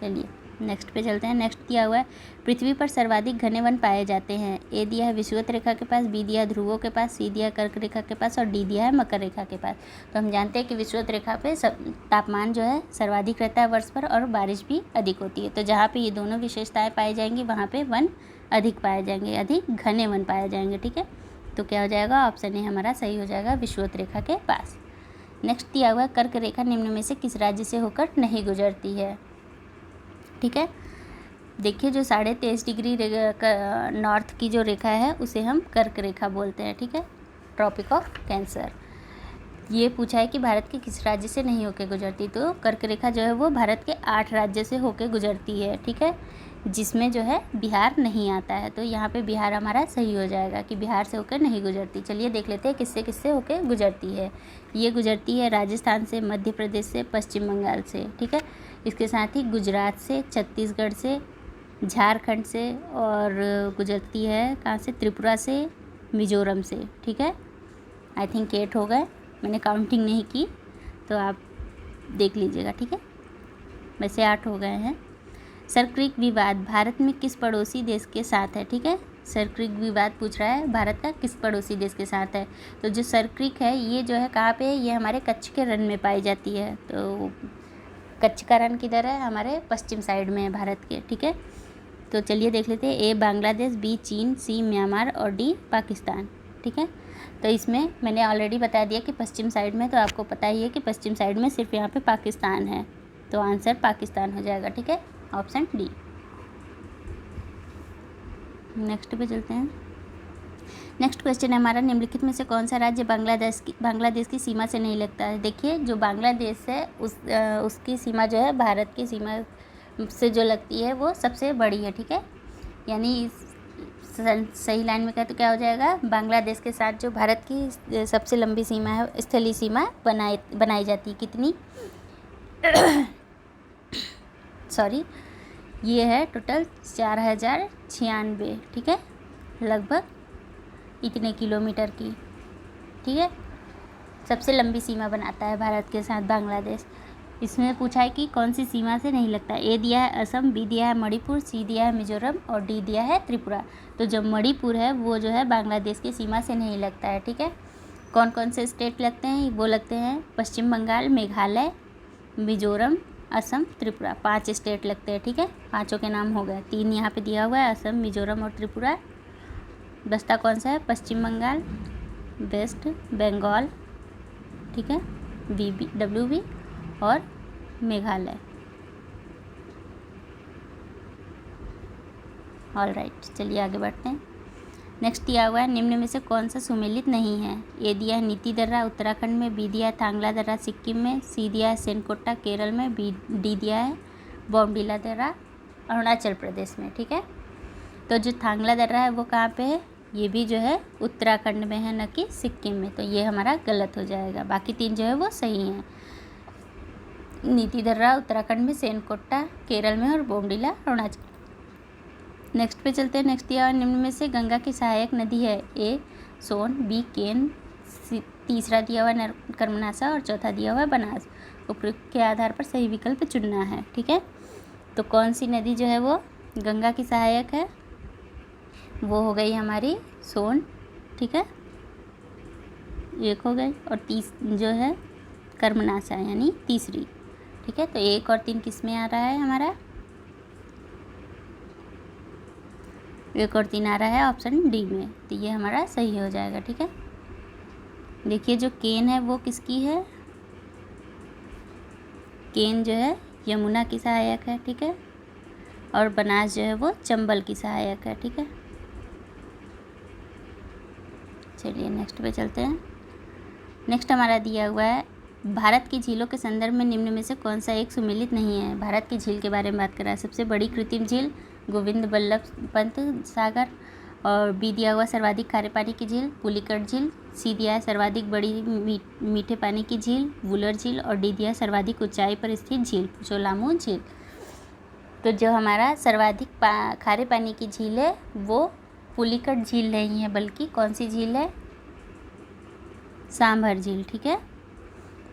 चलिए नेक्स्ट पे चलते हैं। नेक्स्ट दिया हुआ है पृथ्वी पर सर्वाधिक घने वन पाए जाते हैं। ए दिया है विषुवत रेखा के पास, बी दिया है ध्रुवों के पास, सी दिया है कर्क रेखा के पास और डी दिया है मकर रेखा के पास। तो हम जानते हैं कि विषुवत रेखा पे तापमान जो है सर्वाधिक रहता है वर्ष पर, और बारिश भी अधिक होती है। तो जहाँ पे ये दोनों विशेषताएँ पाई जाएंगी वहाँ पे वन अधिक पाए जाएंगे, अधिक घने वन पाए जाएंगे। ठीक है, तो क्या हो जाएगा? ऑप्शन ए हमारा सही हो जाएगा, विषुवत रेखा के पास। नेक्स्ट दिया हुआ है कर्क रेखा निम्न में से किस राज्य से होकर नहीं गुजरती है? ठीक है, देखिए जो 23.5 डिग्री नॉर्थ की जो रेखा है उसे हम कर्क रेखा बोलते हैं, ठीक है, ट्रॉपिक ऑफ कैंसर। ये पूछा है कि भारत के किस राज्य से नहीं होके गुजरती, तो कर्क रेखा जो है वो भारत के 8 राज्य से होके गुजरती है, ठीक है, जिसमें जो है बिहार नहीं आता है। तो यहाँ पे बिहार हमारा सही हो जाएगा कि बिहार से होकर नहीं गुजरती। चलिए देख लेते हैं किससे किससे होकर गुजरती है। ये गुजरती है राजस्थान से, मध्य प्रदेश से, पश्चिम बंगाल से, ठीक है, इसके साथ ही गुजरात से, छत्तीसगढ़ से, झारखंड से, और गुजरती है कहाँ से, त्रिपुरा से, मिज़ोरम से, ठीक है। आई थिंक 8 हो गए, मैंने काउंटिंग नहीं की तो आप देख लीजिएगा, ठीक है, वैसे 8 हो गए हैं। सरक्रिक विवाद भारत में किस पड़ोसी देश के साथ है, ठीक है, सरक्रिक विवाद पूछ रहा है भारत का किस पड़ोसी देश के साथ है। तो जो सरक्रिक है ये जो है कहाँ पे है, ये हमारे कच्छ के रण में पाई जाती है। तो कच्छ का रण किधर है, हमारे पश्चिम साइड में है भारत के, ठीक है। तो चलिए देख लेते हैं, ए बांग्लादेश, बी चीन, सी म्यांमार और डी पाकिस्तान, ठीक है। तो इसमें मैंने ऑलरेडी बता दिया कि पश्चिम साइड में, तो आपको पता ही है कि पश्चिम साइड में सिर्फ यहाँ पे पाकिस्तान है, तो आंसर पाकिस्तान हो जाएगा, ठीक है, ऑप्शन डी। नेक्स्ट पे चलते हैं। नेक्स्ट क्वेश्चन है हमारा, निम्नलिखित में से कौन सा राज्य बांग्लादेश की सीमा से नहीं लगता है। देखिए जो बांग्लादेश है उसकी सीमा जो है भारत की सीमा से जो लगती है वो सबसे बड़ी है, ठीक है, यानी सही लाइन में कहे तो क्या हो जाएगा, बांग्लादेश के साथ जो भारत की सबसे लंबी सीमा है, स्थलीय सीमा बनाई जाती है, कितनी सॉरी, ये है टोटल 4096, ठीक है, लगभग इतने किलोमीटर की, ठीक है, सबसे लंबी सीमा बनाता है भारत के साथ बांग्लादेश। इसमें पूछा है कि कौन सी सीमा से नहीं लगता है। ए दिया है असम, बी दिया है मणिपुर, सी दिया है मिजोरम और डी दिया है त्रिपुरा। तो जो मणिपुर है वो जो है बांग्लादेश की सीमा से नहीं लगता है, ठीक है। कौन कौन से स्टेट लगते हैं, वो लगते हैं पश्चिम बंगाल, मेघालय, मिजोरम, असम, त्रिपुरा, 5 स्टेट लगते हैं, ठीक है। पाँचों के नाम हो गए, 3 यहाँ पे दिया हुआ है, असम, मिजोरम और त्रिपुरा। बस्ता कौन सा है, पश्चिम बंगाल, वेस्ट बंगाल, ठीक है, WB और मेघालय। ऑल राइट, चलिए आगे बढ़ते हैं। नेक्स्ट दिया हुआ है, निम्न में से कौन सा सुमेलित नहीं है। ए दिया है नीति दर्रा उत्तराखंड में, बी दिया है थांगला दर्रा सिक्किम में, सी दिया है सेनकोटा केरल में, डी दिया है बॉमडिला दर्रा अरुणाचल प्रदेश में, ठीक है। तो जो थांगला दर्रा है वो कहाँ पे है, ये भी जो है उत्तराखंड में है, न कि सिक्किम में, तो ये हमारा गलत हो जाएगा। बाकी 3 जो है वो सही हैं, नीति दर्रा उत्तराखंड में, सेनकोटा केरल में और बॉमडिला अरुणाचल। नेक्स्ट पे चलते हैं। नेक्स्ट दिया निम्न में से गंगा की सहायक नदी है। ए सोन, बी केन, तीसरा दिया हुआ कर्मनासा और चौथा दिया हुआ बनास। उपयुक्त के आधार पर सही विकल्प चुनना है, ठीक है। तो कौन सी नदी जो है वो गंगा की सहायक है, वो हो गई हमारी सोन, ठीक है, एक हो गई, और जो है कर्मनासा यानी तीसरी, ठीक है। तो 1 और 3 किस में आ रहा है हमारा, 1 और 3 आ रहा है ऑप्शन डी में, तो ये हमारा सही हो जाएगा, ठीक है। देखिए जो केन है वो किसकी है, केन जो है यमुना की सहायक है, ठीक है, और बनास जो है वो चंबल की सहायक है, ठीक है। चलिए नेक्स्ट पे चलते हैं। नेक्स्ट हमारा दिया हुआ है, भारत की झीलों के संदर्भ में निम्न में से कौन सा एक सुमेलित नहीं है। भारत की झील के बारे में बात कर रहा है। सबसे बड़ी कृत्रिम झील गोविंद बल्लभ पंत सागर, और बी दिया हुआ सर्वाधिक खारे पानी की झील पुलिकट झील, सी दिया है सर्वाधिक बड़ी मीठे पानी की झील वुलर झील, और डी दिया है सर्वाधिक ऊंचाई पर स्थित झील चोलामू झील। तो जो हमारा सर्वाधिक खारे पानी की झील है वो पुलिकट झील नहीं है, बल्कि कौन सी झील है, सांभर झील, ठीक है,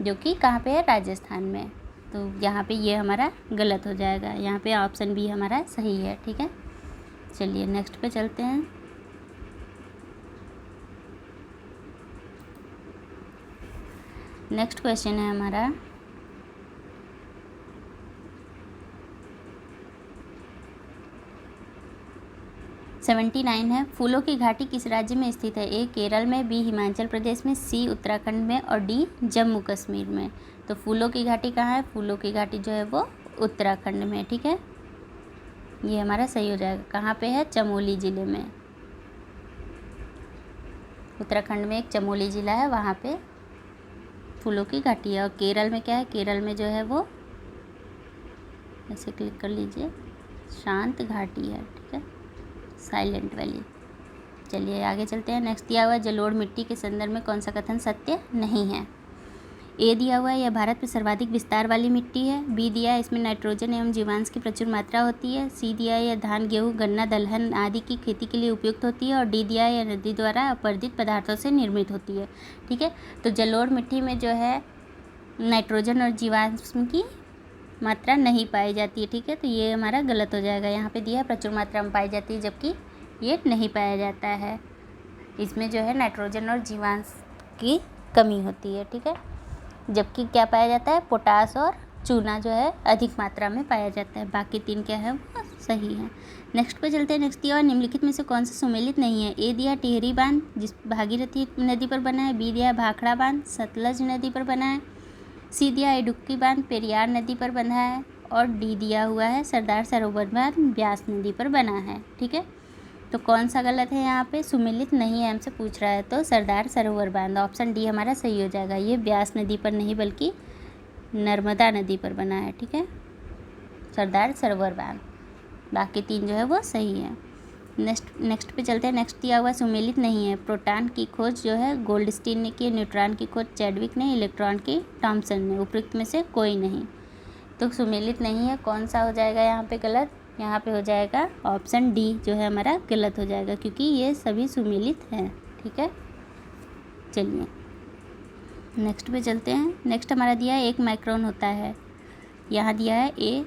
जो कि कहाँ पे है, राजस्थान में। तो यहाँ पे ये हमारा गलत हो जाएगा, यहाँ पे ऑप्शन बी हमारा सही है, ठीक है। चलिए नेक्स्ट पे चलते हैं। नेक्स्ट क्वेश्चन है हमारा, सेवेंटी 79 है, फूलों की घाटी किस राज्य में स्थित है। ए केरल में, बी हिमाचल प्रदेश में, सी उत्तराखंड में और डी जम्मू कश्मीर में। तो फूलों की घाटी कहाँ है, फूलों की घाटी जो है वो उत्तराखंड में, ठीक है। ये हमारा सही हो जाएगा। कहाँ पे है? चमोली ज़िले में। उत्तराखंड में एक चमोली ज़िला है, वहाँ पे फूलों की घाटी है। और केरल में क्या है? केरल में जो है वो ऐसे क्लिक कर लीजिए, शांत घाटी है, ठीक है, साइलेंट वैली। चलिए आगे चलते हैं। नेक्स्ट दिया हुआ है जलोढ़ मिट्टी के संदर्भ में कौन सा कथन सत्य नहीं है? ए दिया हुआ है यह भारत में सर्वाधिक विस्तार वाली मिट्टी है। बी दिया है इसमें नाइट्रोजन एवं जीवांश की प्रचुर मात्रा होती है। सी दिया है यह धान, गेहूँ, गन्ना, दलहन आदि की खेती के लिए उपयुक्त होती है। और डी दिया है यह नदी द्वारा अपरदित पदार्थों से निर्मित होती है, ठीक है। तो जलोढ़ मिट्टी में जो है नाइट्रोजन और जीवांश की मात्रा नहीं पाई जाती है, ठीक है। तो ये हमारा गलत हो जाएगा। यहाँ पे दिया है प्रचुर मात्रा में पाई जाती है, जबकि ये नहीं पाया जाता है। इसमें जो है नाइट्रोजन और जीवांश की कमी होती है, ठीक है। जबकि क्या पाया जाता है? पोटास और चूना जो है अधिक मात्रा में पाया जाता है। बाकी तीन क्या है? वो सही है। नेक्स्ट पे चलते हैं। नेक्स्ट दिया और निम्नलिखित में से कौन सा सुमेलित नहीं है? ए दिया टिहरी बांध जिस भागीरथी नदी पर बना है। बी दिया भाखड़ा बांध सतलज नदी पर बना है। सी दिया इडुक्की बांध पेरियार नदी पर बना है। और डी दिया हुआ है सरदार सरोवर बांध ब्यास नदी पर बना है, ठीक है। तो कौन सा गलत है? यहाँ पे सुमेलित नहीं है हमसे पूछ रहा है, तो सरदार सरोवर बांध ऑप्शन डी हमारा सही हो जाएगा। ये ब्यास नदी पर नहीं बल्कि नर्मदा नदी पर बना है, ठीक है, सरदार सरोवर बांध। बाकी तीन जो है वो सही है। नेक्स्ट पे चलते हैं। नेक्स्ट दिया हुआ सुमेलित नहीं है। प्रोटॉन की खोज जो है गोल्डस्टीन ने की, न्यूट्रॉन की खोज चैडविक ने, इलेक्ट्रॉन की थॉमसन ने। उपयुक्त में से कोई नहीं, तो सुमेलित नहीं है। कौन सा हो जाएगा यहाँ पे गलत? यहाँ पे हो जाएगा ऑप्शन डी जो है हमारा गलत हो जाएगा, क्योंकि ये सभी सुमेलित हैं, ठीक है। चलिए नेक्स्ट पे चलते हैं। नेक्स्ट हमारा दिया है 1 माइक्रोन होता है। यहाँ दिया है ए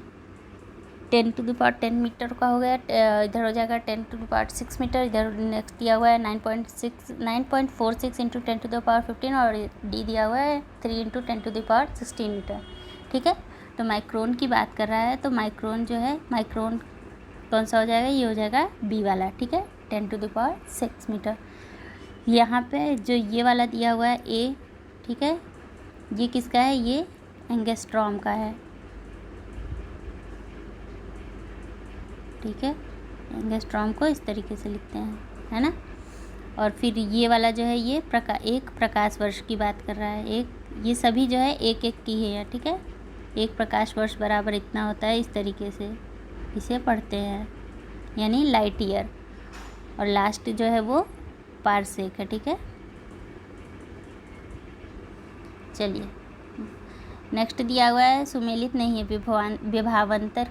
10⁻10 मीटर का हो गया, इधर हो जाएगा 10⁻6 मीटर। इधर नेक्स्ट दिया हुआ है 9.46 इंटू 10⁻15 और डी दिया हुआ है 3 इंटू 10⁻16 मीटर, ठीक है। तो माइक्रोन की बात कर रहा है, तो माइक्रोन जो है माइक्रोन कौन सा हो जाएगा? ये हो जाएगा बी वाला, ठीक है, 10⁻6 मीटर। यहाँ पे जो ये वाला दिया हुआ है ए, ठीक है, ये किसका है? ये एंगस्ट्रॉम का है, ठीक है। एंगस्ट्रॉम को इस तरीके से लिखते हैं, है ना। और फिर ये वाला जो है ये एक प्रकाश वर्ष की बात कर रहा है। एक ये सभी जो है एक एक की है, ठीक है। एक प्रकाश वर्ष बराबर इतना होता है, इस तरीके से इसे पढ़ते हैं, यानी लाइट ईयर। और लास्ट जो है वो पारसेक है, ठीक है। चलिए नेक्स्ट दिया हुआ है सुमेलित नहीं है। विभवांतर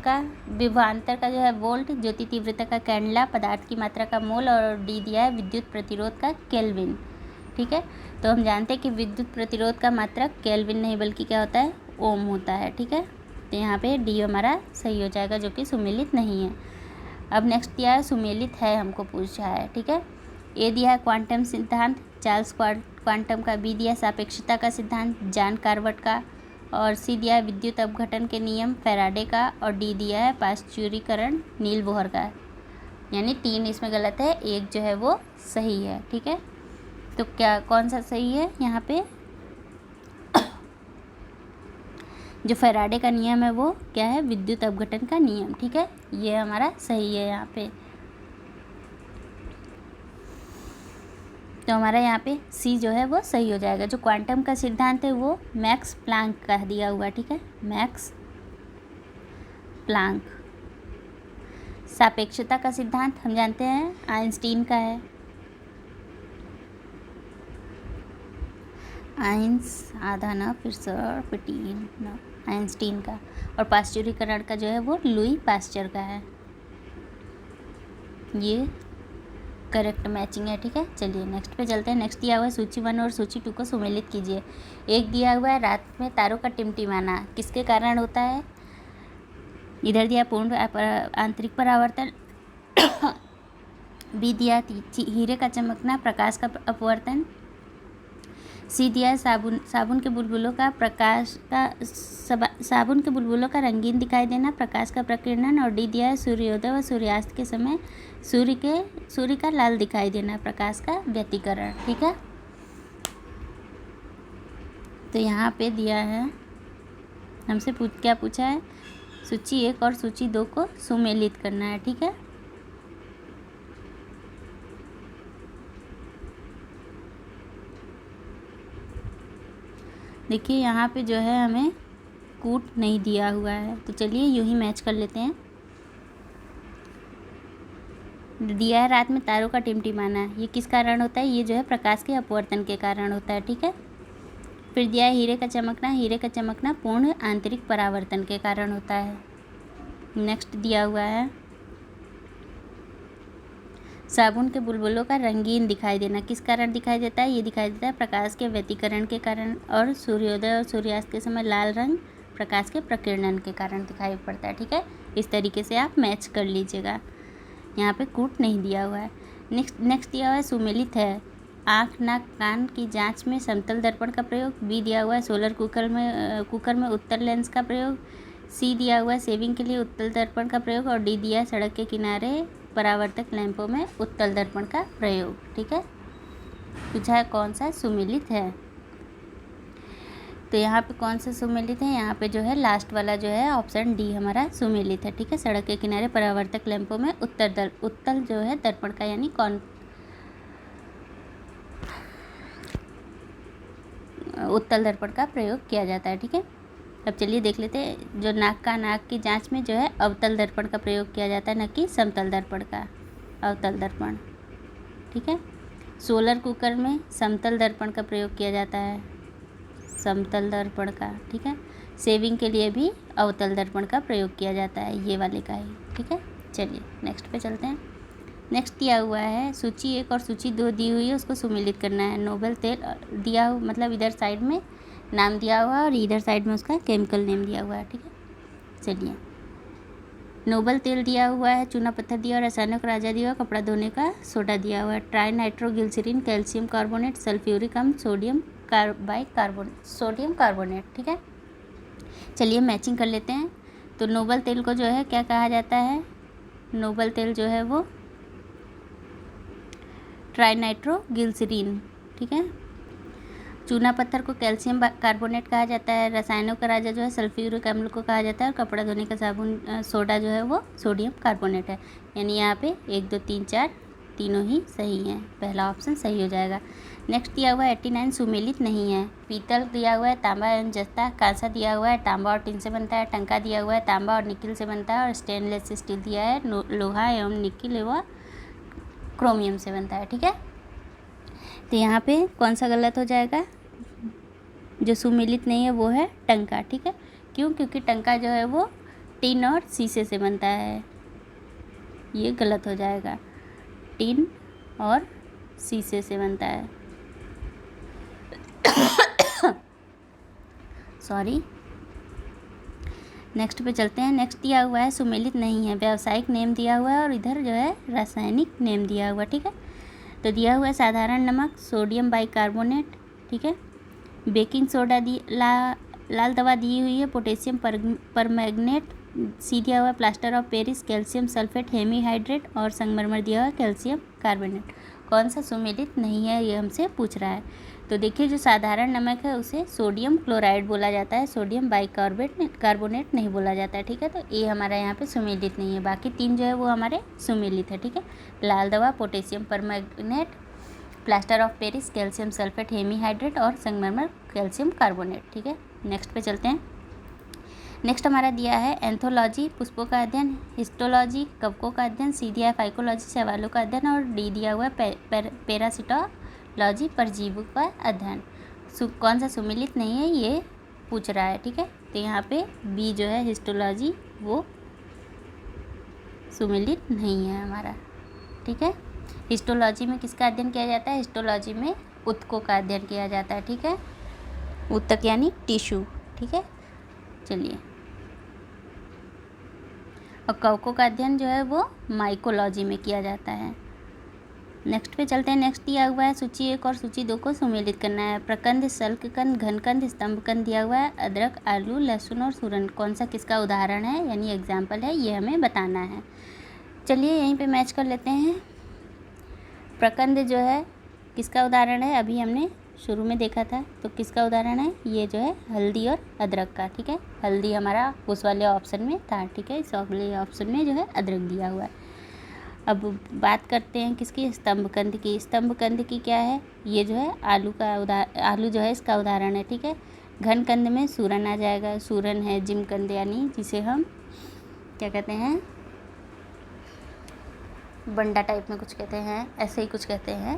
का जो है वोल्ट, ज्योति तीव्रता का कैंडला, पदार्थ की मात्रा का मोल, और डी दिया है विद्युत प्रतिरोध का केल्विन, ठीक है। तो हम जानते हैं कि विद्युत प्रतिरोध का मात्रक केल्विन नहीं बल्कि क्या होता है? ओम होता है, ठीक है। तो यहाँ पे डी हमारा सही हो जाएगा, जो कि सुमेलित नहीं है। अब नेक्स्ट दिया है सुमेलित है, हमको पूछा है, ठीक है। ए दिया है क्वांटम सिद्धांत चार्ल्स क्वांटम का। बी दिया सापेक्षता का सिद्धांत जॉन कार्बट का। और सी दिया है विद्युत अपघटन के नियम फैराडे का। और डी दिया है पाश्चुरीकरण नील बोहर का। यानी 3 इसमें गलत है, एक जो है वो सही है, ठीक है। तो क्या कौन सा सही है? यहाँ पे जो फैराडे का नियम है वो क्या है? विद्युत अपघटन का नियम, ठीक है, ये हमारा सही है यहाँ पे। तो हमारा यहाँ पे सी जो है वो सही हो जाएगा। जो क्वांटम का सिद्धांत है वो मैक्स प्लांक का दिया हुआ, ठीक है, मैक्स प्लांक। सापेक्षता का सिद्धांत हम जानते हैं आइंस्टीन का है, आइंस आधा ना फिर सर पिटीन ना, आइंस्टीन का। और पाश्चुरीकरण का जो है वो लुई पास्चर का है। ये करेक्ट मैचिंग है, ठीक है। चलिए नेक्स्ट पे चलते हैं। नेक्स्ट दिया हुआ है सूची 1 और सूची 2 को सुमेलित कीजिए। एक दिया हुआ है रात में तारों का टिमटिमाना किसके कारण होता है? इधर दिया पूर्ण आंतरिक परावर्तन। बी दिया हीरे का चमकना प्रकाश का अपवर्तन। सी दिया है साबुन के बुलबुलों का साबुन के बुलबुलों का रंगीन दिखाई देना प्रकाश का प्रकीर्णन। और डी दिया है सूर्योदय व सूर्यास्त के समय सूर्य का लाल दिखाई देना प्रकाश का व्यतिकरण, ठीक है। तो यहाँ पे दिया है हमसे क्या पूछा है? सूची 1 और सूची 2 को सुमेलित करना है। ठीक है, देखिए यहाँ पे जो है हमें कूट नहीं दिया हुआ है, तो चलिए यूँ ही मैच कर लेते हैं। दिया है रात में तारों का टिमटिमाना, ये किस कारण होता है? ये जो है प्रकाश के अपवर्तन के कारण होता है। ठीक है, फिर दिया है हीरे का चमकना, हीरे का चमकना पूर्ण आंतरिक परावर्तन के कारण होता है। नेक्स्ट दिया हुआ है साबुन के बुलबुलों का रंगीन दिखाई देना, किस कारण दिखाई देता है? ये दिखाई देता है प्रकाश के व्यतिकरण के कारण, और सूर्योदय और सूर्यास्त के समय लाल रंग प्रकाश के प्रकीर्णन के कारण दिखाई पड़ता है। ठीक है, इस तरीके से आप मैच कर लीजिएगा। यहाँ पे कूट नहीं दिया हुआ है। नेक्स्ट दिया हुआ है सुमेलित है, आँख नाक कान की जांच में समतल दर्पण का प्रयोग। बी दिया हुआ है सोलर कुकर में उत्तल लेंस का प्रयोग। सी दिया हुआ है सेविंग के लिए उत्तल दर्पण का प्रयोग। और डी दिया है सड़क के किनारे परावर्तक लैंपों में उत्तल दर्पण का प्रयोग। ठीक है, पूछा है कौन सा सुमेलित है, तो यहाँ पे कौन सा सुमेलित है? यहाँ पे जो है लास्ट वाला जो है ऑप्शन डी हमारा सुमेलित है। ठीक है, सड़क के किनारे परावर्तक लैंपों में उत्तल जो है दर्पण का यानी उत्तल दर्पण का प्रयोग किया जाता है। ठीक है, अब चलिए देख लेते हैं। जो नाक की जांच में जो है अवतल दर्पण का प्रयोग किया जाता है, न कि समतल दर्पण का, अवतल दर्पण। ठीक है, सोलर कुकर में समतल दर्पण का प्रयोग किया जाता है, समतल दर्पण का। ठीक है, सेविंग के लिए भी अवतल दर्पण का प्रयोग किया जाता है, ये वाले का ही। ठीक है, चलिए नेक्स्ट पे चलते हैं। नेक्स्ट दिया हुआ है सूची 1 और सूची 2 दी हुई है, उसको सुमेलित करना है। नोबल तेल दिया हुआ, मतलब इधर साइड में नाम दिया हुआ है और इधर साइड में उसका केमिकल नेम दिया हुआ है। ठीक है, चलिए नोबल तेल दिया हुआ है, चूना पत्थर दिया हुआ, रसायनों का राजा दिया हुआ, कपड़ा धोने का सोडा दिया हुआ है, trinitroglycerine, calcium carbonate, sulphuric अम्ल, सोडियम कार्बोनेट। ठीक है, चलिए मैचिंग कर लेते हैं। तो नोबल तेल को जो है क्या कहा जाता है? नोबल तेल जो है वो ट्राई नाइट्रोग्लिसरीन। ठीक है, चूना पत्थर को कैल्शियम कार्बोनेट कहा जाता है, रसायनों का राजा जो है सल्फ्यूरिक अम्ल को कहा जाता है, और कपड़ा धोने का साबुन सोडा जो है वो सोडियम कार्बोनेट है। यानी यहाँ पे 1 2 3 4 तीनों ही सही हैं, पहला ऑप्शन सही हो जाएगा। नेक्स्ट दिया हुआ है 89 सुमेलित नहीं है। पीतल दिया हुआ है, तांबा एवं जस्ता, कांसा दिया हुआ है, तांबा और टिन से बनता है, टंका दिया हुआ है, तांबा और निकिल से बनता है, और स्टेनलेस स्टील दिया है, लोहा एवं निकिल एवं क्रोमियम से बनता है। ठीक है, तो यहाँ पे कौन सा गलत हो जाएगा? जो सुमेलित नहीं है वो है टंका। ठीक है, क्यों? क्योंकि टंका जो है वो टिन और शीशे से बनता है, ये गलत हो जाएगा। टिन और शीशे से बनता है, सॉरी। नेक्स्ट पे चलते हैं। नेक्स्ट दिया हुआ है सुमेलित नहीं है, व्यावसायिक नेम दिया हुआ है और इधर जो है रासायनिक नेम दिया हुआ। ठीक है, तो दिया हुआ है साधारण नमक, सोडियम बाइकार्बोनेट। ठीक है, बेकिंग सोडा लाल दवा दी हुई है, पोटेशियम परमैंगनेट। सी दिया हुआ है plaster of Paris, calcium sulphate hemihydrate, और संगमरमर दिया हुआ है कैल्शियम कार्बोनेट। कौन सा सुमेलित नहीं है ये हमसे पूछ रहा है। तो देखिए जो साधारण नमक है उसे सोडियम क्लोराइड बोला जाता है, सोडियम बाइकार्बोनेट नहीं बोला जाता है। ठीक है, तो ये हमारा यहाँ पे सुमेलित नहीं है, बाकी 3 जो है वो हमारे सुमेलित है। ठीक है, लाल दवा, potassium permanganate, plaster of Paris, calcium sulphate hemihydrate, और संगमरमर कैल्शियम कार्बोनेट। ठीक है, नेक्स्ट पे चलते हैं। नेक्स्ट हमारा दिया है एंथोलॉजी, पुष्पों का अध्ययन, हिस्टोलॉजी, कवकों का अध्ययन, सी दिया है फाइकोलॉजी, शैवालों का अध्ययन, और डी दिया हुआ है पैरासिटोलॉजी, परजीवों का अध्ययन। कौन सा सुमेलित नहीं है ये पूछ रहा है। ठीक है, तो यहाँ पे बी जो है हिस्टोलॉजी वो सुमेलित नहीं है हमारा। ठीक है, हिस्टोलॉजी में किसका अध्ययन किया जाता है? हिस्टोलॉजी में ऊतकों का अध्ययन किया जाता है। ठीक है, ऊतक यानी टिश्यू। ठीक है, चलिए, और कवकों का अध्ययन जो है वो माइकोलॉजी में किया जाता है। नेक्स्ट पे चलते हैं। नेक्स्ट दिया हुआ है सूची 1 और सूची 2 को सुमेलित करना है। प्रकंद, शल्ककंद, घनकंद, स्तंभकंद दिया हुआ है, अदरक, आलू, लहसुन और सूरन कौन सा किसका उदाहरण है यानी एग्जाम्पल है, ये हमें बताना है। चलिए यहीं पे मैच कर लेते हैं। प्रकंद जो है किसका उदाहरण है? अभी हमने शुरू में देखा था। तो किसका उदाहरण है? ये जो है हल्दी और अदरक का। ठीक है, हल्दी हमारा उस वाले ऑप्शन में था। ठीक है, इस वाले ऑप्शन में जो है अदरक दिया हुआ है। अब बात करते हैं किसकी? स्तंभकंद की। स्तंभकंद की क्या है? ये जो है आलू जो है इसका उदाहरण है। ठीक है, घन कंद में सूरन आ जाएगा। सूरन है जिमकंद, यानी जिसे हम क्या कहते हैं, बंडा टाइप में कुछ कहते हैं, ऐसे ही कुछ कहते हैं।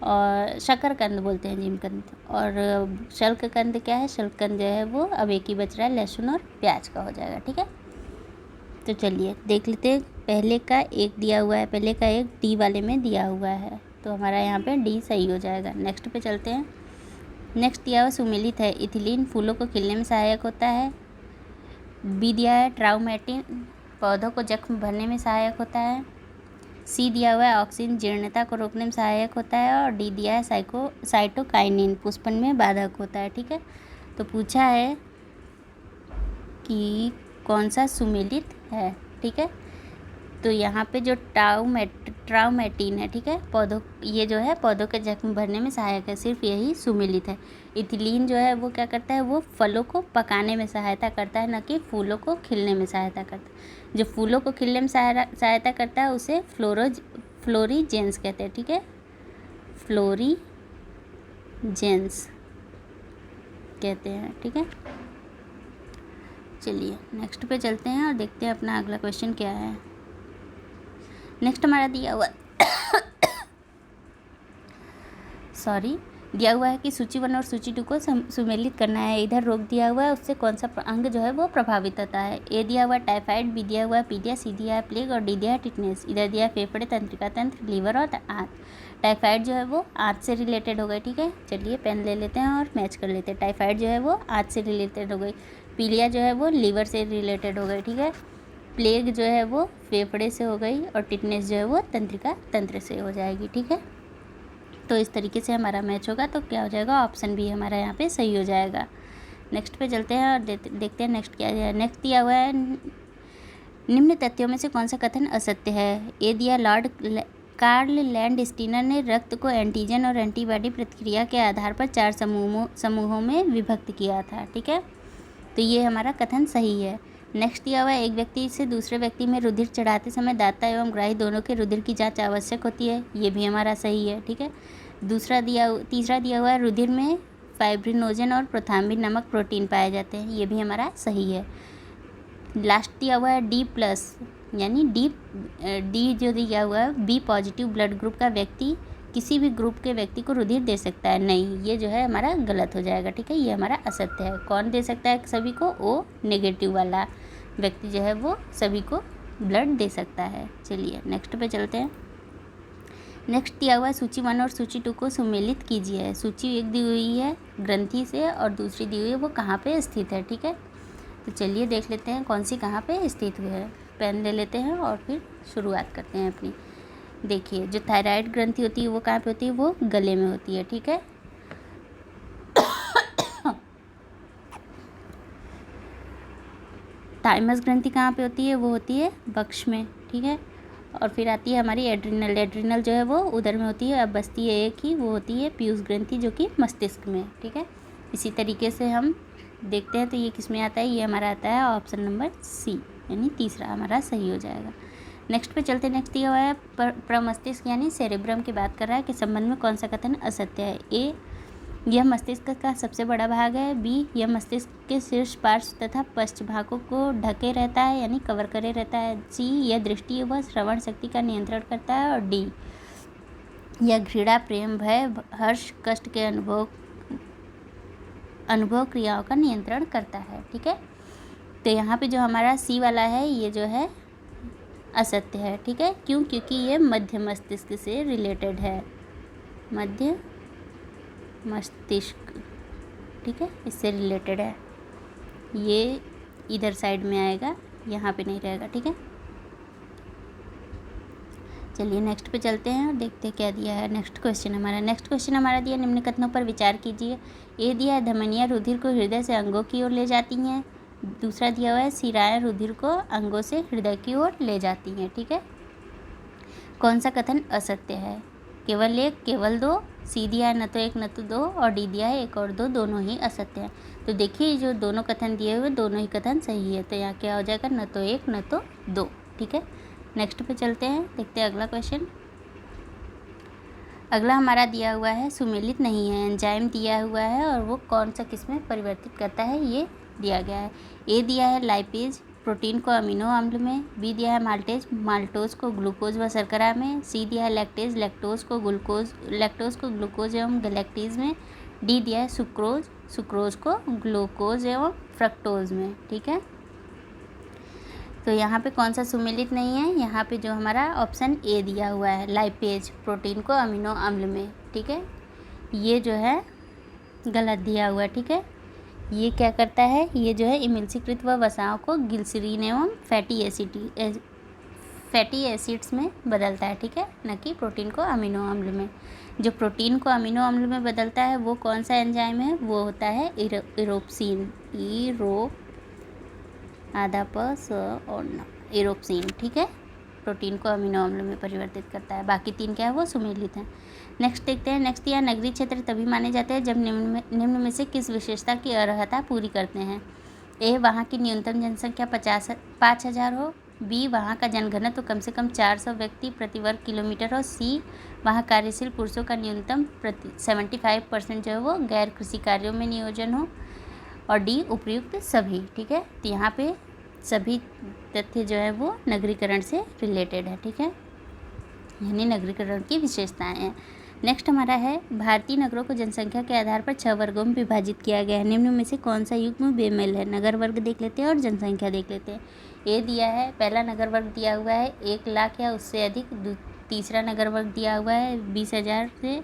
और शकरकंद बोलते हैं जिमकंद। और शल्ककंद क्या है? शल्ककंद जो है वो अब एक ही बच रहा है, लहसुन और प्याज का हो जाएगा। ठीक है, तो चलिए देख लेते हैं। पहले का एक दिया हुआ है, पहले का एक डी वाले में दिया हुआ है, तो हमारा यहाँ पे डी सही हो जाएगा। नेक्स्ट पे चलते हैं। नेक्स्ट दिया हुआ सुमेलित है। इथिलीन फूलों को खिलने में सहायक होता है। बी दिया है ट्राउमेटिन पौधों को जख्म भरने में सहायक होता है। सी दिया हुआ है ऑक्सीजन जीर्णता को रोकने में सहायक होता है। और डी दिया है साइटोकाइनिन पुष्पन में बाधक होता है। ठीक है, तो पूछा है कि कौन सा सुमेलित है। ठीक है, तो यहाँ पे जो ट्राउमेटिन है, ठीक है, ये जो है पौधों के जख्म भरने में सहायक है, सिर्फ यही सुमेलित है। इथिलीन जो है वो क्या करता है? वो फलों को पकाने में सहायता करता है, न कि फूलों को खिलने में सहायता करता है। जो फूलों को खिलने में सहायता करता है उसे फ्लोरीजेंस कहते हैं। ठीक है, फ्लोरीजेंस कहते हैं। ठीक है, चलिए नेक्स्ट पे चलते हैं और देखते हैं अपना अगला क्वेश्चन क्या है। नेक्स्ट हमारा दिया हुआ दिया हुआ है कि सूची 1 और सूची 2 को सुमेलित करना है। इधर रोग दिया हुआ है, उससे कौन सा अंग जो है वो प्रभावित होता है। ए दिया हुआ है टाइफाइड, बी दिया हुआ है पीलिया, सी दिया है प्लेग और डी दिया है टिटनेस। इधर दिया है फेफड़े, तंत्रिका तंत्र, लीवर और आंत। टाइफाइड जो है वो आंत से रिलेटेड हो गई। ठीक है, चलिए पेन ले लेते हैं और मैच कर लेते हैं। टाइफाइड जो है वो आंत से रिलेटेड हो गई। पीलिया जो है वो लीवर से रिलेटेड हो गई। ठीक है, प्लेग जो है वो फेफड़े से हो गई और टिटनेस जो है वो तंत्रिका तंत्र से हो जाएगी। ठीक है, तो इस तरीके से हमारा मैच होगा, तो क्या हो जाएगा? ऑप्शन बी हमारा यहाँ पे सही हो जाएगा। नेक्स्ट पे चलते हैं और देखते हैं नेक्स्ट क्या है। नेक्स्ट दिया हुआ है निम्न तथ्यों में से कौन सा कथन असत्य है। ए दिया लॉर्ड कार्ल लैंडस्टीनर ने रक्त को एंटीजन और एंटीबॉडी प्रतिक्रिया के आधार पर 4 समूहों में विभक्त किया था। ठीक है, तो ये हमारा कथन सही है। नेक्स्ट दिया हुआ है एक व्यक्ति से दूसरे व्यक्ति में रुधिर चढ़ाते समय दाता एवं ग्राही दोनों के रुधिर की जांच आवश्यक होती है। ये भी हमारा सही है। ठीक है, तीसरा दिया हुआ है रुधिर में फाइब्रिनोजन और प्रोथाम्बिन नामक प्रोटीन पाए जाते हैं। ये भी हमारा सही है। लास्ट दिया हुआ है D+, यानी डी जो दिया हुआ है बी पॉजिटिव ब्लड ग्रुप का व्यक्ति किसी भी ग्रुप के व्यक्ति को रुधिर दे सकता है। नहीं, ये जो है हमारा गलत हो जाएगा। ठीक है, ये हमारा असत्य है। कौन दे सकता है सभी को? ओ नेगेटिव वाला व्यक्ति जो है वो सभी को ब्लड दे सकता है। चलिए नेक्स्ट पे चलते हैं। नेक्स्ट दिया हुआ है सूची 1 और सूची 2 को सुमेलित कीजिए। सूची 1 दी हुई है ग्रंथि से और दूसरी दी हुई है वो कहाँ पे स्थित है। ठीक है, तो चलिए देख लेते हैं कौन सी कहाँ पे स्थित हुई है। पेन ले लेते हैं और फिर शुरुआत करते हैं अपनी। देखिए, जो थायराइड ग्रंथि होती है वो कहाँ पे होती है? वो गले में होती है। ठीक है, थाइमस ग्रंथि कहाँ पे होती है? वो होती है वक्ष में। ठीक है, और फिर आती है हमारी एड्रिनल जो है वो उधर में होती है। अब बचती है एक ही, वो होती है पीयूष ग्रंथि जो कि मस्तिष्क में। ठीक है, इसी तरीके से हम देखते हैं तो ये किस में आता है? ये हमारा आता है ऑप्शन नंबर सी, यानी तीसरा हमारा सही हो जाएगा। नेक्स्ट पे चलते। नेक्स्ट दिया हुआ है प्रमस्तिष्क यानी सेरेब्रम की बात कर रहा है कि संबंध में कौन सा कथन असत्य है। ए, यह मस्तिष्क का सबसे बड़ा भाग है। बी, यह मस्तिष्क के शीर्ष पार्श्व तथा पश्च भागों को ढके रहता है, यानी कवर करे रहता है। सी, यह दृष्टि व श्रवण शक्ति का नियंत्रण करता है। और डी, यह घृणा, प्रेम, भय, हर्ष, कष्ट के अनुभव क्रियाओं का नियंत्रण करता है। ठीक है, तो यहाँ पे जो हमारा सी वाला है ये जो है असत्य है। ठीक है, क्यों? क्योंकि ये मध्य मस्तिष्क से रिलेटेड है। मध्य मस्तिष्क, ठीक है, इससे रिलेटेड है। ये इधर साइड में आएगा, यहाँ पे नहीं रहेगा। ठीक है, चलिए नेक्स्ट पे चलते हैं और देखते हैं क्या दिया है। नेक्स्ट क्वेश्चन हमारा दिया निम्न कथनों पर विचार कीजिए। ए दिया है धमनियाँ रुधिर को हृदय से अंगों की ओर ले जाती हैं। दूसरा दिया हुआ है शिराएँ रुधिर को अंगों से हृदय की ओर ले जाती हैं। ठीक है, कौन सा कथन असत्य है? केवल एक, केवल दो, सी दिया है न तो एक न तो दो, और डी दिया है एक और दो, दोनों ही असत्य हैं। तो देखिए जो दोनों कथन दिए हुए दोनों ही कथन सही है, तो यहाँ क्या हो जाएगा, न तो एक न तो दो। ठीक है, नेक्स्ट पे चलते हैं, देखते हैं अगला क्वेश्चन। अगला हमारा दिया हुआ है सुमेलित नहीं है, एंजाइम दिया हुआ है और वो कौन सा किस में परिवर्तित करता है ये दिया गया है। ए दिया है लाइपेज, प्रोटीन को अमीनो अम्ल में। बी दिया है माल्टेज, माल्टोज को ग्लूकोज व शर्करा में। सी दिया है लैक्टेज, लैक्टोज को ग्लूकोज एवं गैलेक्टीज में। डी दिया है सुक्रोज, सुक्रोज को ग्लूकोज एवं फ्रक्टोज में। ठीक है, तो यहाँ पे कौन सा सुमेलित नहीं है, यहाँ पे जो हमारा ऑप्शन ए दिया हुआ है लाइपेज, प्रोटीन को अमीनो अम्ल में। ठीक है, ये जो है गलत दिया हुआ है। ठीक है, ये क्या करता है, ये जो है इमिल्सीकृत व वसाओं को ग्लिसरीन एवं फैटी एसिड्स में बदलता है। ठीक है, न कि प्रोटीन को अमीनो अम्ल में। जो प्रोटीन को अमीनो अम्ल में बदलता है वो कौन सा एंजाइम है, वो होता है इरोप्सिन, आधा प स और न, इरोप्सिन। ठीक है, प्रोटीन को अमीनो अम्ल में परिवर्तित करता है। बाकी तीन क्या है, वो सुमेलित हैं। नेक्स्ट देखते हैं। नेक्स्ट या नगरीय क्षेत्र तभी माने जाते हैं जब निम्न में से किस विशेषता की अर्हता पूरी करते हैं। ए, वहाँ की न्यूनतम जनसंख्या 5,000 हो। बी, वहाँ का जनघनत्व कम से कम 400 व्यक्ति प्रति वर्ग किलोमीटर हो। सी, वहाँ कार्यशील पुरुषों का न्यूनतम 75% जो है वो गैर कृषि कार्यों में नियोजन हो। और डी, उपर्युक्त सभी। ठीक है, तो यहाँ पे सभी तथ्य जो है वो नगरीकरण से रिलेटेड है। ठीक है, यानी नगरीकरण की विशेषताएं हैं। नेक्स्ट हमारा है भारतीय नगरों को जनसंख्या के आधार पर 6 वर्गों में विभाजित किया गया है। निम्न में से कौन सा युग्म बेमेल है। नगर वर्ग देख लेते हैं और जनसंख्या देख लेते हैं। ए दिया है, पहला नगर वर्ग दिया हुआ है 1 लाख या उससे अधिक। तीसरा नगर वर्ग दिया हुआ है 20,000 से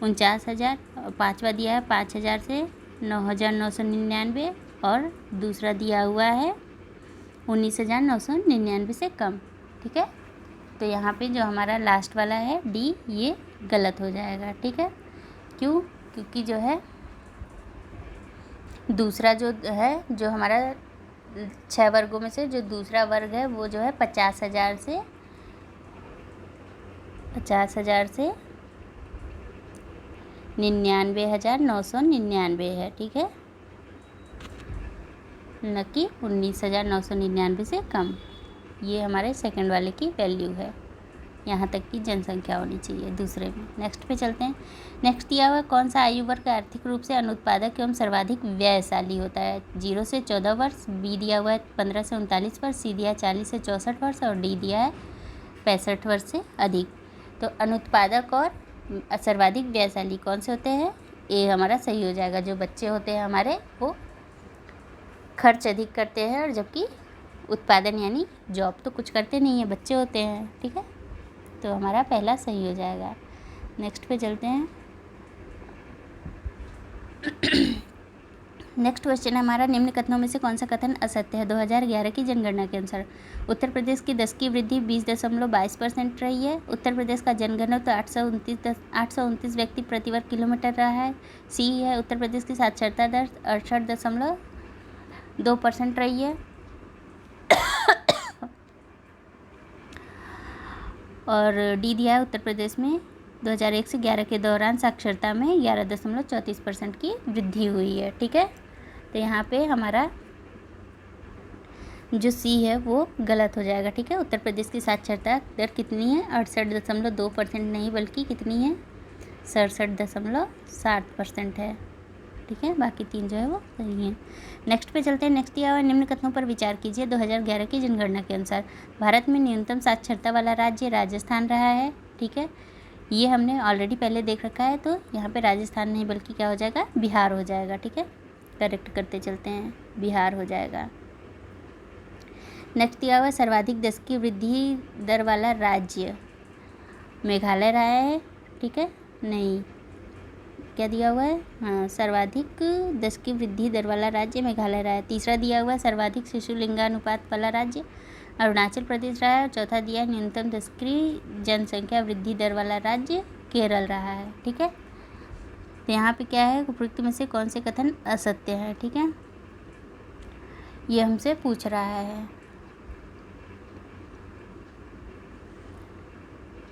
49,000। और पाँचवा दिया है 5,000 से 9,999। और दूसरा दिया हुआ है 19,999 से कम। ठीक है, तो यहाँ पे जो हमारा लास्ट वाला है डी, ये गलत हो जाएगा। ठीक है, क्यों, क्योंकि जो है दूसरा जो है, जो हमारा 6 वर्गों में से जो दूसरा वर्ग है वो जो है 50,000 से 99,999 है। ठीक है, न कि 19,999 से कम। ये हमारे सेकंड वाले की वैल्यू है, यहाँ तक की जनसंख्या होनी चाहिए दूसरे में। नेक्स्ट पे चलते हैं। नेक्स्ट दिया हुआ कौन सा आयु वर्ग आर्थिक रूप से अनुत्पादक एवं सर्वाधिक व्ययशाली होता है। 0 से 14 वर्ष। बी दिया हुआ है 15 से 39 वर्ष। सी दिया है 40 से 64 वर्ष। और डी दिया है 65 वर्ष से अधिक। तो अनुत्पादक और सर्वाधिक व्ययशाली कौन से होते हैं, ये हमारा सही हो जाएगा। जो बच्चे होते हैं हमारे वो खर्च अधिक करते हैं, और जबकि उत्पादन यानी जॉब तो कुछ करते नहीं है, बच्चे होते हैं। ठीक है, तो हमारा पहला सही हो जाएगा। नेक्स्ट पे चलते हैं। नेक्स्ट क्वेश्चन है हमारा, निम्न कथनों में से कौन सा कथन असत्य है। 2011 की जनगणना के अनुसार उत्तर प्रदेश की 10 की वृद्धि 20.22% रही है। उत्तर प्रदेश का जनघनत्व 829 व्यक्ति प्रति वर्ग किलोमीटर रहा है। सी है, उत्तर प्रदेश की साक्षरता दर 68.2% रही है। और डी दिया है, उत्तर प्रदेश में 2001 से 11 के दौरान साक्षरता में 11.34% की वृद्धि हुई है। ठीक है, तो यहाँ पे हमारा जो सी है वो गलत हो जाएगा। ठीक है, उत्तर प्रदेश की साक्षरता दर कितनी है, 68.2% नहीं बल्कि कितनी है, 67.7% है। ठीक है, बाकी तीन जो है वो सही है। नेक्स्ट पे चलते हैं। नेक्स्ट दिया हुआ निम्न कथनों पर विचार कीजिए। 2011 की जनगणना के अनुसार भारत में न्यूनतम साक्षरता वाला राज्य राजस्थान रहा है। ठीक है, ये हमने ऑलरेडी पहले देख रखा है, तो यहाँ पे राजस्थान नहीं बल्कि क्या हो जाएगा, बिहार हो जाएगा। ठीक है, करेक्ट करते चलते हैं, बिहार हो जाएगा। नेक्स्ट दिया हुआ सर्वाधिक 10 की वृद्धि दर वाला राज्य मेघालय रहा है। ठीक है, नहीं, क्या दिया हुआ है, हाँ, सर्वाधिक 10 की वृद्धि दर वाला राज्य मेघालय रहा है। तीसरा दिया हुआ है सर्वाधिक शिशु लिंगानुपात वाला राज्य अरुणाचल प्रदेश रहा है। और चौथा दिया है न्यूनतम 10 की जनसंख्या वृद्धि दर वाला राज्य केरल रहा है। ठीक है, तो यहाँ पे क्या है, उपयुक्त में से कौन से कथन असत्य है। ठीक है, ये हमसे पूछ रहा है।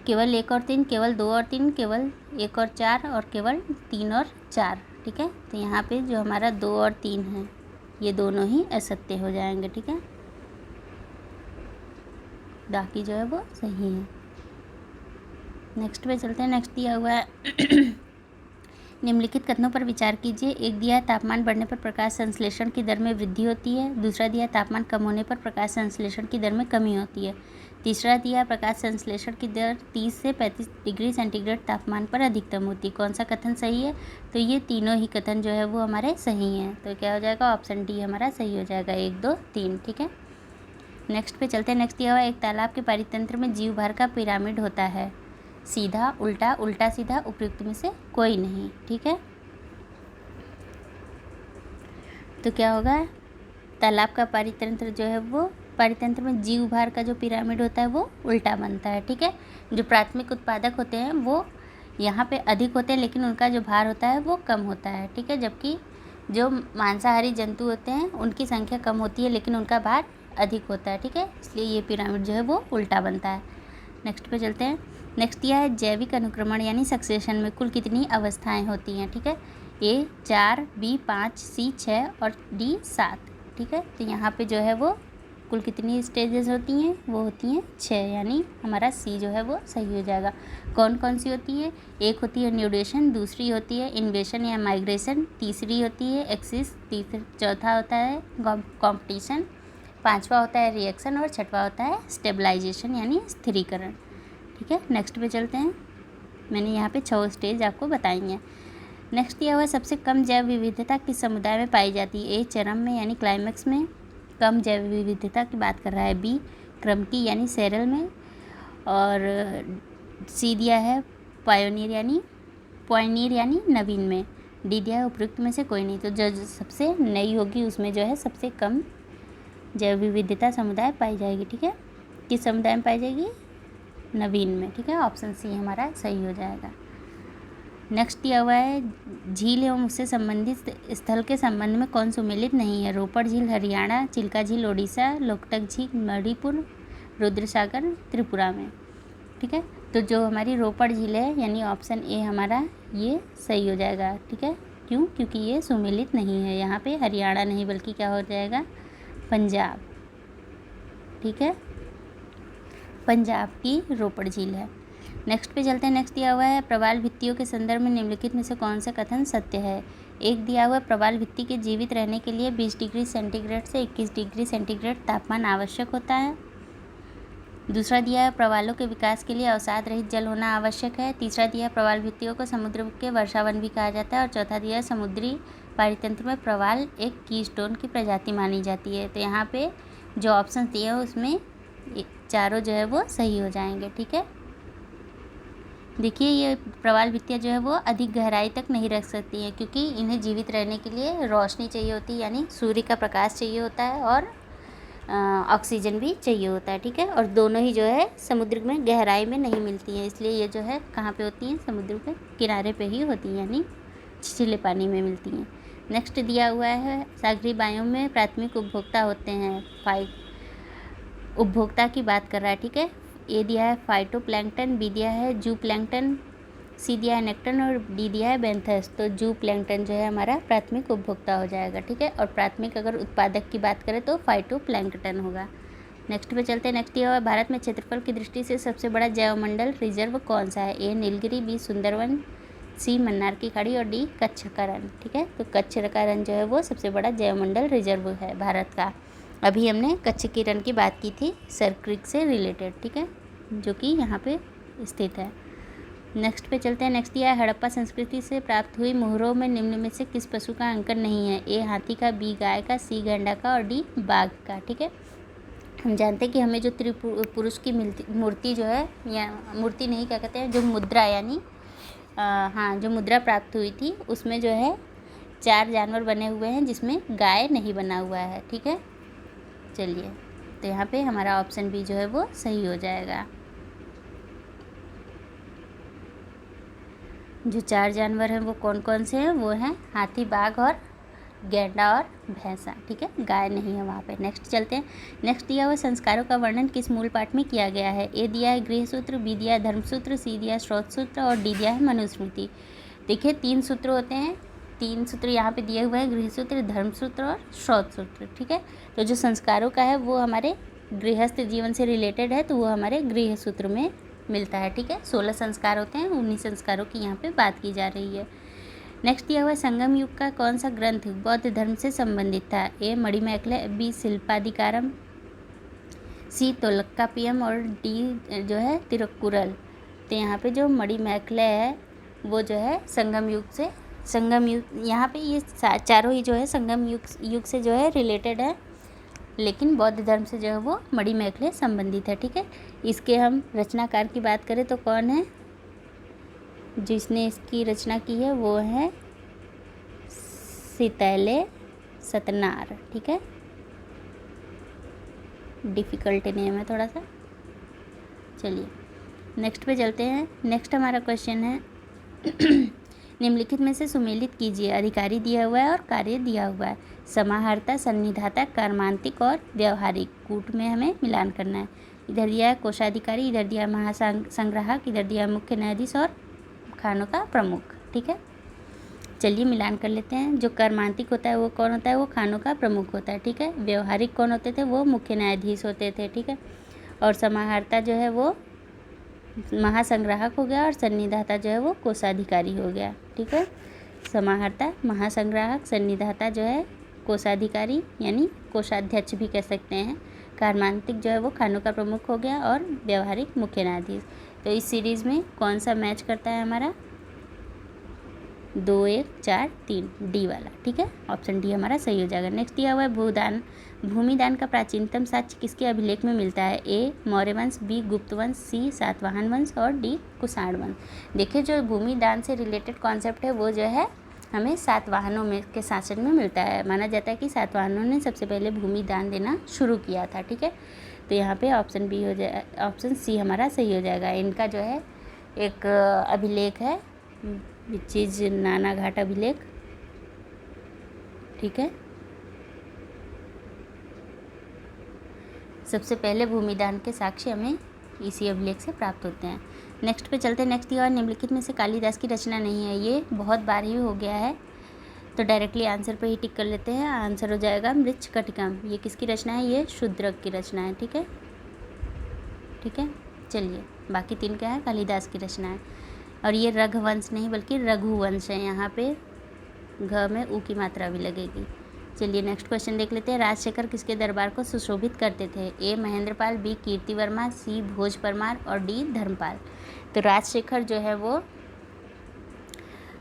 केवल 1 और 3, केवल 2 और 3, केवल 1 और 4 और केवल 3 और 4। ठीक है, तो यहाँ पे जो हमारा 2 और 3 है ये दोनों ही असत्य हो जाएंगे। ठीक है, बाकी जो है वो सही है। नेक्स्ट पे चलते हैं। नेक्स्ट दिया हुआ है निम्नलिखित कथनों पर विचार कीजिए। एक दिया है तापमान बढ़ने पर प्रकाश संश्लेषण की दर में वृद्धि होती है। दूसरा दिया है तापमान कम होने पर प्रकाश संश्लेषण की दर में कमी होती है। तीसरा दिया है प्रकाश संश्लेषण की दर 30 से 35 डिग्री सेंटीग्रेड तापमान पर अधिकतम होती है। कौन सा कथन सही है? तो ये तीनों ही कथन जो है वो हमारे सही हैं। तो क्या हो जाएगा? ऑप्शन डी हमारा सही हो जाएगा, 1, 2, 3। ठीक है, नेक्स्ट पे चलते हैं। नेक्स्ट दिया हुआ है एक तालाब के परितंत्र में जीव भार का पिरामिड होता है। सीधा, उल्टा, उल्टा सीधा, उपयुक्त में से कोई नहीं। ठीक है, तो क्या होगा? तालाब का परितंत्र जो है वो, परितंत्र में जीव भार का जो पिरामिड होता है वो उल्टा बनता है। ठीक है, जो प्राथमिक उत्पादक होते हैं वो यहाँ पे अधिक होते हैं लेकिन उनका जो भार होता है वो कम होता है। ठीक है, जबकि जो मांसाहारी जंतु होते हैं उनकी संख्या कम होती है लेकिन उनका भार अधिक होता है। ठीक है, इसलिए ये पिरामिड जो है वो उल्टा बनता है। नेक्स्ट पे चलते हैं। नेक्स्ट दिया है जैविक अनुक्रमण यानी सक्सेशन में कुल कितनी अवस्थाएं होती हैं। ठीक है, ए 4, बी 5, सी 6 और डी 7। ठीक है, तो यहाँ पे जो है वो कुल कितनी स्टेजेस होती हैं? वो होती हैं 6, यानी हमारा सी जो है वो सही हो जाएगा। कौन कौन सी होती है? एक होती है न्यूडेशन, दूसरी होती है इन्वेशन या माइग्रेशन, तीसरी होती है एक्सिस, चौथा होता है कॉम्पिटिशन, पांचवा होता है रिएक्शन और छठवा होता है स्टेबलाइजेशन यानी स्थिरीकरण। ठीक है, नेक्स्ट पे चलते हैं। मैंने यहाँ पे 6 स्टेज आपको बताई हैं। नेक्स्ट दिया हुआ है सबसे कम जैव विविधता किस समुदाय में पाई जाती है? ए चरम में यानी क्लाइमैक्स में कम जैव विविधता की बात कर रहा है। बी क्रम की यानी सेरल में, और सी दिया है पायोनियर यानी नवीन में। डी दिया है उपयुक्त में से कोई नहीं। तो जो सबसे नई होगी उसमें जो है सबसे कम जैव विविधता समुदाय पाई जाएगी। ठीक है, किस समुदाय में पाई जाएगी? नवीन में। ठीक है, ऑप्शन सी हमारा सही हो जाएगा। नेक्स्ट दिया हुआ है झील एवं उससे संबंधित स्थल के संबंध में कौन सुमेलित नहीं है? रोपड़ झील हरियाणा, चिल्का झील ओडिशा, लोकटक झील मणिपुर, रुद्रसागर त्रिपुरा में। ठीक है, तो जो हमारी रोपड़ झील है यानी ऑप्शन ए हमारा ये सही हो जाएगा। ठीक है, क्यों? क्योंकि ये सुमेलित नहीं है। यहाँ पे हरियाणा नहीं बल्कि क्या हो जाएगा? पंजाब। ठीक है, पंजाब की रोपड़ झील है। नेक्स्ट पे चलते हैं। नेक्स्ट दिया हुआ है प्रवाल भित्तियों के संदर्भ में निम्नलिखित में से कौन सा कथन सत्य है? एक दिया हुआ है प्रवाल भित्ति के जीवित रहने के लिए 20 डिग्री सेंटीग्रेड से 21 डिग्री सेंटीग्रेड तापमान आवश्यक होता है। दूसरा दिया है प्रवालों के विकास के लिए अवसाद रहित जल होना आवश्यक है। तीसरा दिया है प्रवाल भित्तियों को समुद्र के वर्षावन भी कहा जाता है। और चौथा दिया है समुद्री पारितंत्र में प्रवाल एक कीस्टोन की प्रजाति मानी जाती है। तो यहाँ पे जो ऑप्शन दिए हैं उसमें चारों जो है वो सही हो जाएंगे। ठीक है, देखिए ये प्रवाल भित्तियाँ जो है वो अधिक गहराई तक नहीं रख सकती हैं क्योंकि इन्हें जीवित रहने के लिए रोशनी चाहिए होती है, यानी सूर्य का प्रकाश चाहिए होता है और ऑक्सीजन भी चाहिए होता है। ठीक है, और दोनों ही जो है समुद्र में गहराई में नहीं मिलती हैं, इसलिए ये जो है कहाँ पे होती हैं? समुद्र के किनारे पे ही होती हैं, यानी छिछले पानी में मिलती हैं। नेक्स्ट दिया हुआ है सागरीय बायोम में प्राथमिक उपभोक्ता होते हैं। उपभोक्ता की बात कर रहा है। ठीक है, ए दिया है फाइटोप्लैंक्टन, बी दिया है जू प्लैंक्टन, सी दिया है नेक्टन और डी दिया है बेंथस। तो जू प्लैंक्टन जो है हमारा प्राथमिक उपभोक्ता हो जाएगा। ठीक है, और प्राथमिक अगर उत्पादक की बात करें तो फाइटोप्लैंक्टन होगा। नेक्स्ट पे चलते हैं। नेक्स्ट दिया हुआ है भारत में क्षेत्रफल की दृष्टि से सबसे बड़ा जैवमंडल रिजर्व कौन सा है? ए नीलगिरी, बी सुंदरवन, सी मन्नार की खाड़ी और डी कच्छ का रण। ठीक है, तो कच्छ का रण जो है वो सबसे बड़ा जैवमंडल रिजर्व है भारत का। अभी हमने कच्छ की रण की बात की थी सर क्रीक से रिलेटेड। ठीक है, जो कि यहाँ पे स्थित है। नेक्स्ट पे चलते हैं। नेक्स्ट दिया है हड़प्पा संस्कृति से प्राप्त हुई मोहरों में निम्न में से किस पशु का अंकन नहीं है? ए हाथी का, बी गाय का, सी गैंडा का और डी बाघ का। ठीक है, हम जानते हैं कि हमें जो त्रिपुरुष की मूर्ति जो है, या मूर्ति नहीं क्या कहते हैं, जो मुद्रा यानी जो मुद्रा प्राप्त हुई थी उसमें जो है 4 जानवर बने हुए हैं जिसमें गाय नहीं बना हुआ है। ठीक है, चलिए तो यहाँ पे हमारा ऑप्शन बी जो है वो सही हो जाएगा। जो 4 जानवर हैं वो कौन कौन से हैं? वो हैं हाथी, बाघ और गैंडा और भैंसा, ठीक है, गाय नहीं है वहाँ पे। नेक्स्ट चलते हैं। नेक्स्ट दिया हुआ संस्कारों का वर्णन किस मूल पाठ में किया गया है? ए दिया है गृहसूत्र, बी दिया है धर्मसूत्र, सी दिया है श्रौतसूत्र और डी दिया है मनुस्मृति। देखिए 3 सूत्र होते हैं, 3 सूत्र यहाँ पे दिए हुए हैं, गृहसूत्र, धर्मसूत्र और श्रौतसूत्र, ठीक है। तो जो संस्कारों का है वो हमारे गृहस्थ जीवन से रिलेटेड है, तो वो हमारे गृहसूत्र में मिलता है, ठीक है। 16 संस्कार होते हैं, 19 संस्कारों की यहाँ पे बात की जा रही है। नेक्स्ट दिया हुआ है संगम युग का कौन सा ग्रंथ बौद्ध धर्म से संबंधित था? ए मणिमेखले, बी शिल्पाधिकारम, सी तोल्काप्पियम और डी जो है तिरुक्कुरल। तो यहाँ पे जो मणिमेखले है वो जो है संगम युग यहाँ पे ये चारों ही जो है संगम युग से जो है रिलेटेड है, लेकिन बौद्ध धर्म से जो है वो मणिमेखले संबंधित है, ठीक है। इसके हम रचनाकार की बात करें तो कौन है जिसने इसकी रचना की है? वो है सितैले सतनार, ठीक है। डिफ़िकल्ट नेम है थोड़ा सा। चलिए नेक्स्ट पे चलते हैं। नेक्स्ट हमारा क्वेश्चन है निम्नलिखित में से सुमेलित कीजिए। अधिकारी दिया हुआ है और कार्य दिया हुआ है। समाहर्ता, सन्निधाता, कर्मांतिक और व्यवहारिक कूट में हमें मिलान करना है। इधर दिया है कोषाधिकारी, इधर दिया है महासंग्राहक, इधर दिया है मुख्य न्यायाधीश और खानों का प्रमुख, ठीक है। चलिए मिलान कर लेते हैं। जो कर्मांतिक होता है वो कौन होता है? वो खानों का प्रमुख होता है, ठीक है। व्यवहारिक कौन होते थे? वो मुख्य न्यायाधीश होते थे, ठीक है। और समाहर्ता जो है वो महासंग्राहक हो गया और सन्निधाता जो है वो कोषाधिकारी हो गया, ठीक है। समाहर्ता, महासंग्राहक, सन्निधाता जो है कोषाधिकारी यानी कोषाध्यक्ष भी कह सकते हैं। कर्मांतिक जो है वो खानों का प्रमुख हो गया और व्यवहारिक मुख्य न्यायाधीश। तो इस सीरीज़ में कौन सा मैच करता है हमारा? 2, 1, 4, 3 डी वाला, ठीक है। ऑप्शन डी हमारा सही हो जाएगा। नेक्स्ट दिया हुआ है भूमिदान का प्राचीनतम साक्ष्य किसके अभिलेख में मिलता है? ए मौर्य वंश, बी गुप्त वंश, सी सातवाहन वंश और डी कुषाण वंश। देखिए जो भूमिदान से रिलेटेड कॉन्सेप्ट है वो जो है हमें सातवाहनों में के शासन में मिलता है। माना जाता है कि सातवाहनों ने सबसे पहले भूमिदान देना शुरू किया था, ठीक है। तो यहाँ पे ऑप्शन बी हो जाए, ऑप्शन सी हमारा सही हो जाएगा। इनका जो है एक अभिलेख है विच इज नानाघाट अभिलेख, ठीक है। सबसे पहले भूमिदान के साक्ष्य हमें इसी अभिलेख से प्राप्त होते हैं। नेक्स्ट पे चलते हैं। नेक्स्ट दिया निम्नलिखित में से कालिदास की रचना नहीं है। ये बहुत बार ही हो गया है, तो डायरेक्टली आंसर पे ही टिक कर लेते हैं। आंसर हो जाएगा मृच्छकटिकम। ये किसकी रचना है? ये शूद्रक की रचना है, ठीक है, ठीक है। चलिए बाकी 3 क्या है? कालिदास की रचना है। और ये रघुवंश नहीं बल्कि रघुवंश है, यहाँ पे घ में ऊ की मात्रा भी लगेगी। चलिए नेक्स्ट क्वेश्चन देख लेते हैं। राजशेखर किसके दरबार को सुशोभित करते थे? ए महेंद्रपाल, बी कीर्तिवर्मा, सी भोज परमार और डी धर्मपाल। तो राजशेखर जो है वो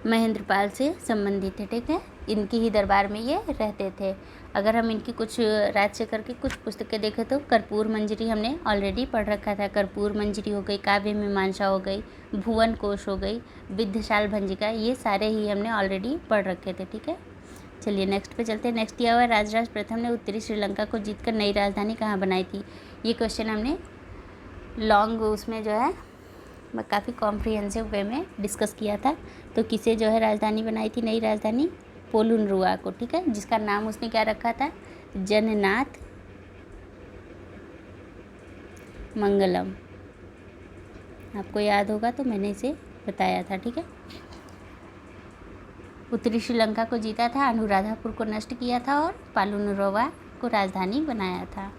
महेंद्रपाल से संबंधित है, ठीक है। इनकी ही दरबार में ये रहते थे। अगर हम इनकी कुछ राजशेखर की कुछ पुस्तकें देखें तो कर्पूर मंजरी हमने ऑलरेडी पढ़ रखा था। कर्पूर मंजरी हो गई, काव्य मीमांसा हो गई, भुवन कोश हो गई, विद्यशाल भंजिका, ये सारे ही हमने ऑलरेडी पढ़ रखे थे, ठीक है। चलिए नेक्स्ट पे चलते हैं। नेक्स्ट दिया हुआ है राजराज प्रथम ने उत्तरी श्रीलंका को जीतकर नई राजधानी कहाँ बनाई थी? ये क्वेश्चन हमने लॉन्ग उसमें जो है काफ़ी कॉम्प्रिहेंसिव वे में डिस्कस किया था। तो किसे जो है राजधानी बनाई थी, नई राजधानी? पोलुनरुआ को, ठीक है, जिसका नाम उसने क्या रखा था? जननाथ मंगलम। आपको याद होगा तो मैंने इसे बताया था, ठीक है। उत्तरी श्रीलंका को जीता था, अनुराधापुर को नष्ट किया था और पोलुनरुआ को राजधानी बनाया था।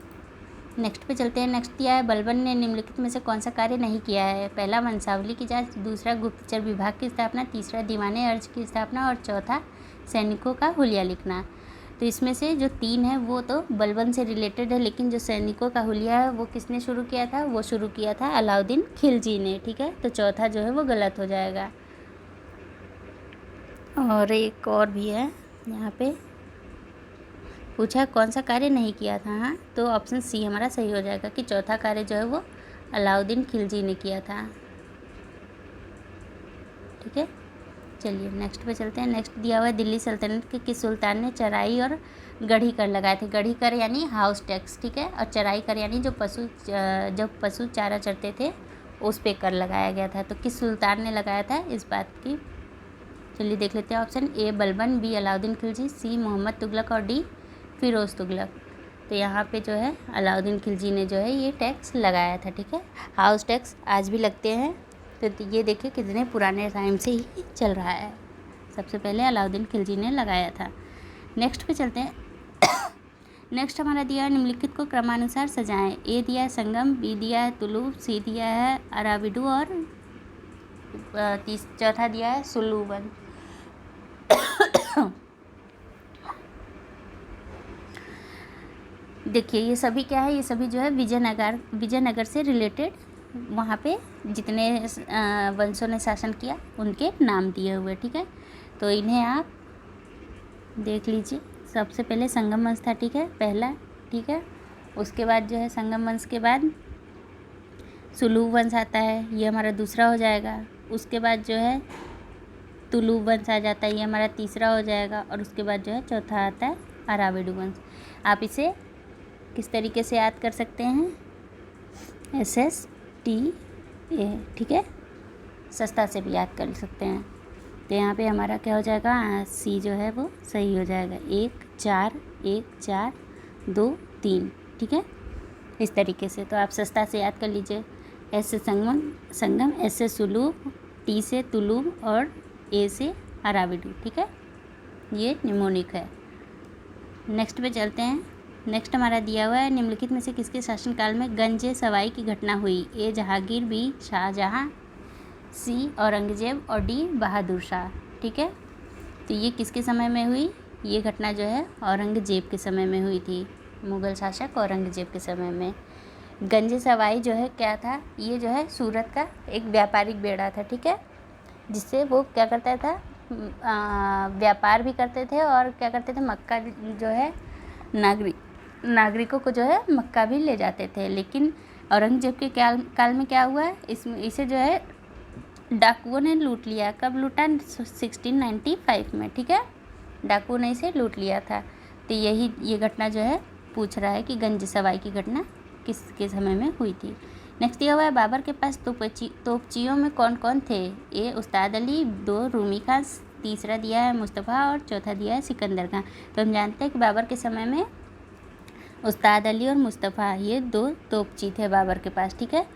नेक्स्ट पे चलते हैं। नेक्स्ट दिया है बलबन ने निम्नलिखित में से कौन सा कार्य नहीं किया है? पहला वंशावली की जांच, दूसरा गुप्तचर विभाग की स्थापना, तीसरा दीवाने अर्ज की स्थापना और चौथा सैनिकों का हुलिया लिखना। तो इसमें से जो 3 है वो तो बलबन से रिलेटेड है, लेकिन जो सैनिकों का हुलिया है वो किसने शुरू किया था? वो शुरू किया था अलाउद्दीन खिलजी ने, ठीक है। तो चौथा जो है वो गलत हो जाएगा। और एक और भी है यहाँ पे पूछा कौन सा कार्य नहीं किया था। हाँ, तो ऑप्शन सी हमारा सही हो जाएगा कि चौथा कार्य जो है वो अलाउद्दीन खिलजी ने किया था, ठीक है। चलिए नेक्स्ट पे चलते हैं। नेक्स्ट दिया हुआ है दिल्ली सल्तनत के किस सुल्तान ने चराई और गढ़ी कर लगाए थे? गढ़ी कर यानी हाउस टैक्स, ठीक है, और चराई कर यानी जो पशु चारा चरते थे उस पे कर लगाया गया था। तो किस सुल्तान ने लगाया था? इस बात की चलिए देख लेते हैं option A Balban, B Alauddin Khilji, C Mohammad Tughlaq और डी फिरोज़ तुगलक। तो यहाँ पे जो है अलाउद्दीन खिलजी ने जो है ये टैक्स लगाया था, ठीक है। हाउस टैक्स आज भी लगते हैं, तो ये देखिए कितने पुराने टाइम से ही चल रहा है। सबसे पहले अलाउद्दीन खिलजी ने लगाया था। नेक्स्ट पे चलते हैं। नेक्स्ट हमारा दिया है निम्नलिखित को क्रमानुसार सजाएं। ए दिया है संगम, बी दिया है तुलुब, सी दिया है अराविडू और चौथा दिया है सुल्लूबन। देखिए ये सभी क्या है, ये सभी जो है विजयनगर से रिलेटेड वहाँ पे जितने वंशों ने शासन किया उनके नाम दिए हुए, ठीक है। तो इन्हें आप देख लीजिए। सबसे पहले संगम वंश था, ठीक है, पहला, ठीक है। उसके बाद जो है संगम वंश के बाद सुलूब वंश आता है, ये हमारा दूसरा हो जाएगा। उसके बाद जो है तुलुब वंश आ जाता है, ये हमारा तीसरा हो जाएगा। और उसके बाद जो है चौथा आता है अराविडू वंश। आप इसे किस तरीके से याद कर सकते हैं, SSTA, ठीक है, सस्ता से भी याद कर सकते हैं। तो यहाँ पे हमारा क्या हो जाएगा, सी जो है वो सही हो जाएगा। 1 4 1 4 2 3, ठीक है, इस तरीके से। तो आप सस्ता से याद कर लीजिए। एस से संगम, एस से सुलूब, टी से तुलुब और ए से अराविडू, ठीक है, ये निमोनिक है। नेक्स्ट पे चलते हैं। नेक्स्ट हमारा दिया हुआ है निम्नलिखित में से किसके शासनकाल में गंजे सवाई की घटना हुई। ए जहांगीर, बी शाहजहां, सी औरंगजेब और डी बहादुर शाह, ठीक है। तो ये किसके समय में हुई, ये घटना जो है औरंगजेब के समय में हुई थी, मुग़ल शासक औरंगजेब के समय में। गंजे सवाई जो है क्या था, ये जो है सूरत का एक व्यापारिक बेड़ा था, ठीक है, जिससे वो क्या करता था, व्यापार भी करते थे और क्या करते थे, मक्का जो है नागरिकों को जो है मक्का भी ले जाते थे। लेकिन औरंगजेब के काल में क्या हुआ, इसे जो है डाकुओं ने लूट लिया। कब लूटा, 1695 में, ठीक है, डाकुओं ने इसे लूट लिया था। तो ये घटना जो है पूछ रहा है कि गंज सवाई की घटना किसके समय में हुई थी। नेक्स्ट दिया हुआ है बाबर के पास तोपचियों में कौन कौन थे। ए उस्ताद अली, 2 रूमी खां, तीसरा दिया है मुस्तफ़ा और चौथा दिया है सिकंदर खां। तो हम जानते हैं कि बाबर के समय में उस्ताद अली और मुस्तफ़ा ये 2 तोपची थे बाबर के पास, ठीक है।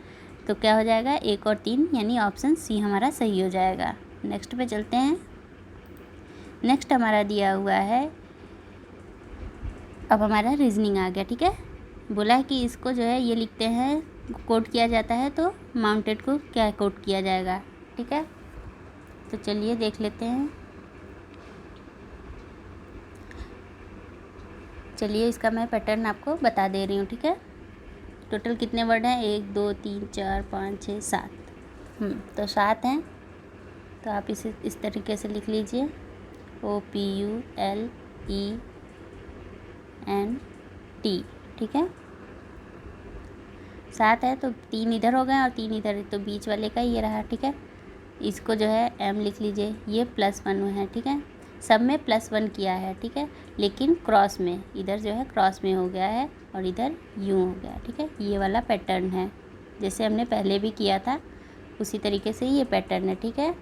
तो क्या हो जाएगा, 1 और 3, यानी ऑप्शन सी हमारा सही हो जाएगा। नेक्स्ट पे चलते हैं। नेक्स्ट हमारा दिया हुआ है, अब हमारा रीजनिंग आ गया, ठीक है। बोला है कि इसको जो है ये लिखते हैं, कोड किया जाता है, तो माउंटेड को क्या कोड किया जाएगा, ठीक है। तो चलिए देख लेते हैं। चलिए इसका मैं पैटर्न आपको बता दे रही हूँ, ठीक है। टोटल कितने वर्ड हैं, 1 2 3 4 5 6 7, तो 7 हैं। तो आप इसे इस तरीके से लिख लीजिए, OPULENT, ठीक है। 7 है तो 3 इधर हो गए और 3 इधर, तो बीच वाले का ये रहा, ठीक है। इसको जो है M लिख लीजिए, ये +1 है, ठीक है। सब में +1 किया है, ठीक है, लेकिन क्रॉस में, इधर जो है क्रॉस में हो गया है और इधर यूँ हो गया, ठीक है। ये वाला पैटर्न है, जैसे हमने पहले भी किया था उसी तरीके से ये पैटर्न है, ठीक है।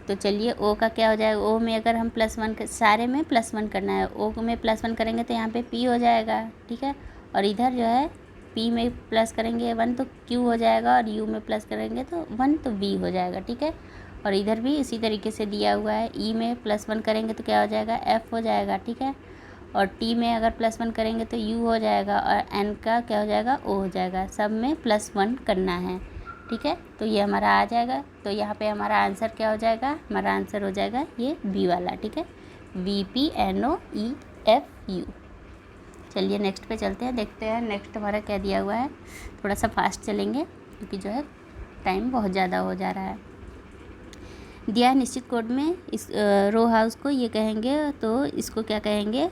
तो चलिए O का क्या हो जाएगा, O में अगर हम +1 सारे में +1 करना है, O में +1 करेंगे तो यहाँ पे P हो जाएगा, ठीक है। और इधर जो है P में प्लस करेंगे 1 तो Q हो जाएगा, और U में प्लस करेंगे तो 1 तो V हो जाएगा, ठीक है। और इधर भी इसी तरीके से दिया हुआ है, E में +1 करेंगे तो क्या हो जाएगा, F हो जाएगा, ठीक है। और T में अगर +1 करेंगे तो U हो जाएगा, और N का क्या हो जाएगा, O हो जाएगा। सब में +1 करना है, ठीक है। तो ये हमारा आ जाएगा। तो यहाँ पे हमारा आंसर क्या हो जाएगा, हमारा आंसर हो जाएगा ये B वाला, ठीक है, VPNOEFU। चलिए नेक्स्ट पे चलते हैं, देखते हैं नेक्स्ट हमारा क्या दिया हुआ है। थोड़ा सा फास्ट चलेंगे क्योंकि जो है टाइम बहुत ज़्यादा हो जा रहा है। दिया है निश्चित कोड में इस रो हाउस को ये कहेंगे, तो इसको क्या कहेंगे,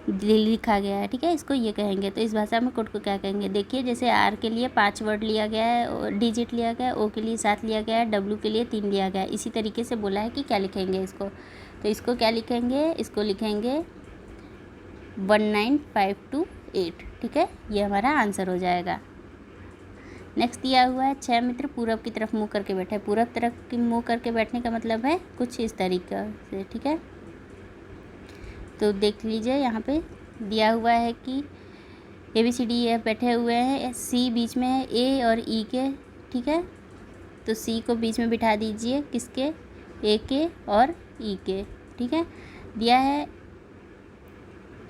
लिखा गया है, ठीक है, इसको ये कहेंगे। तो इस भाषा में कोड को क्या कहेंगे, देखिए जैसे R के लिए 5 वर्ड लिया गया है, डिजिट लिया गया है, O के लिए 7 लिया गया है, W के लिए 3 लिया गया है। इसी तरीके से बोला है कि क्या लिखेंगे इसको, तो इसको क्या लिखेंगे, इसको लिखेंगे 19528, ठीक है, ये हमारा आंसर हो जाएगा। नेक्स्ट दिया हुआ है 6 मित्र पूरब की तरफ मुँह करके बैठे। पूरब तरफ की मुँह करके बैठने का मतलब है कुछ इस तरीके से, ठीक है। तो देख लीजिए यहाँ पे दिया हुआ है कि ABCD बैठे हुए हैं, C बीच में है A और E के, ठीक है। तो C को बीच में बिठा दीजिए, किसके, A के और E के, ठीक है। दिया है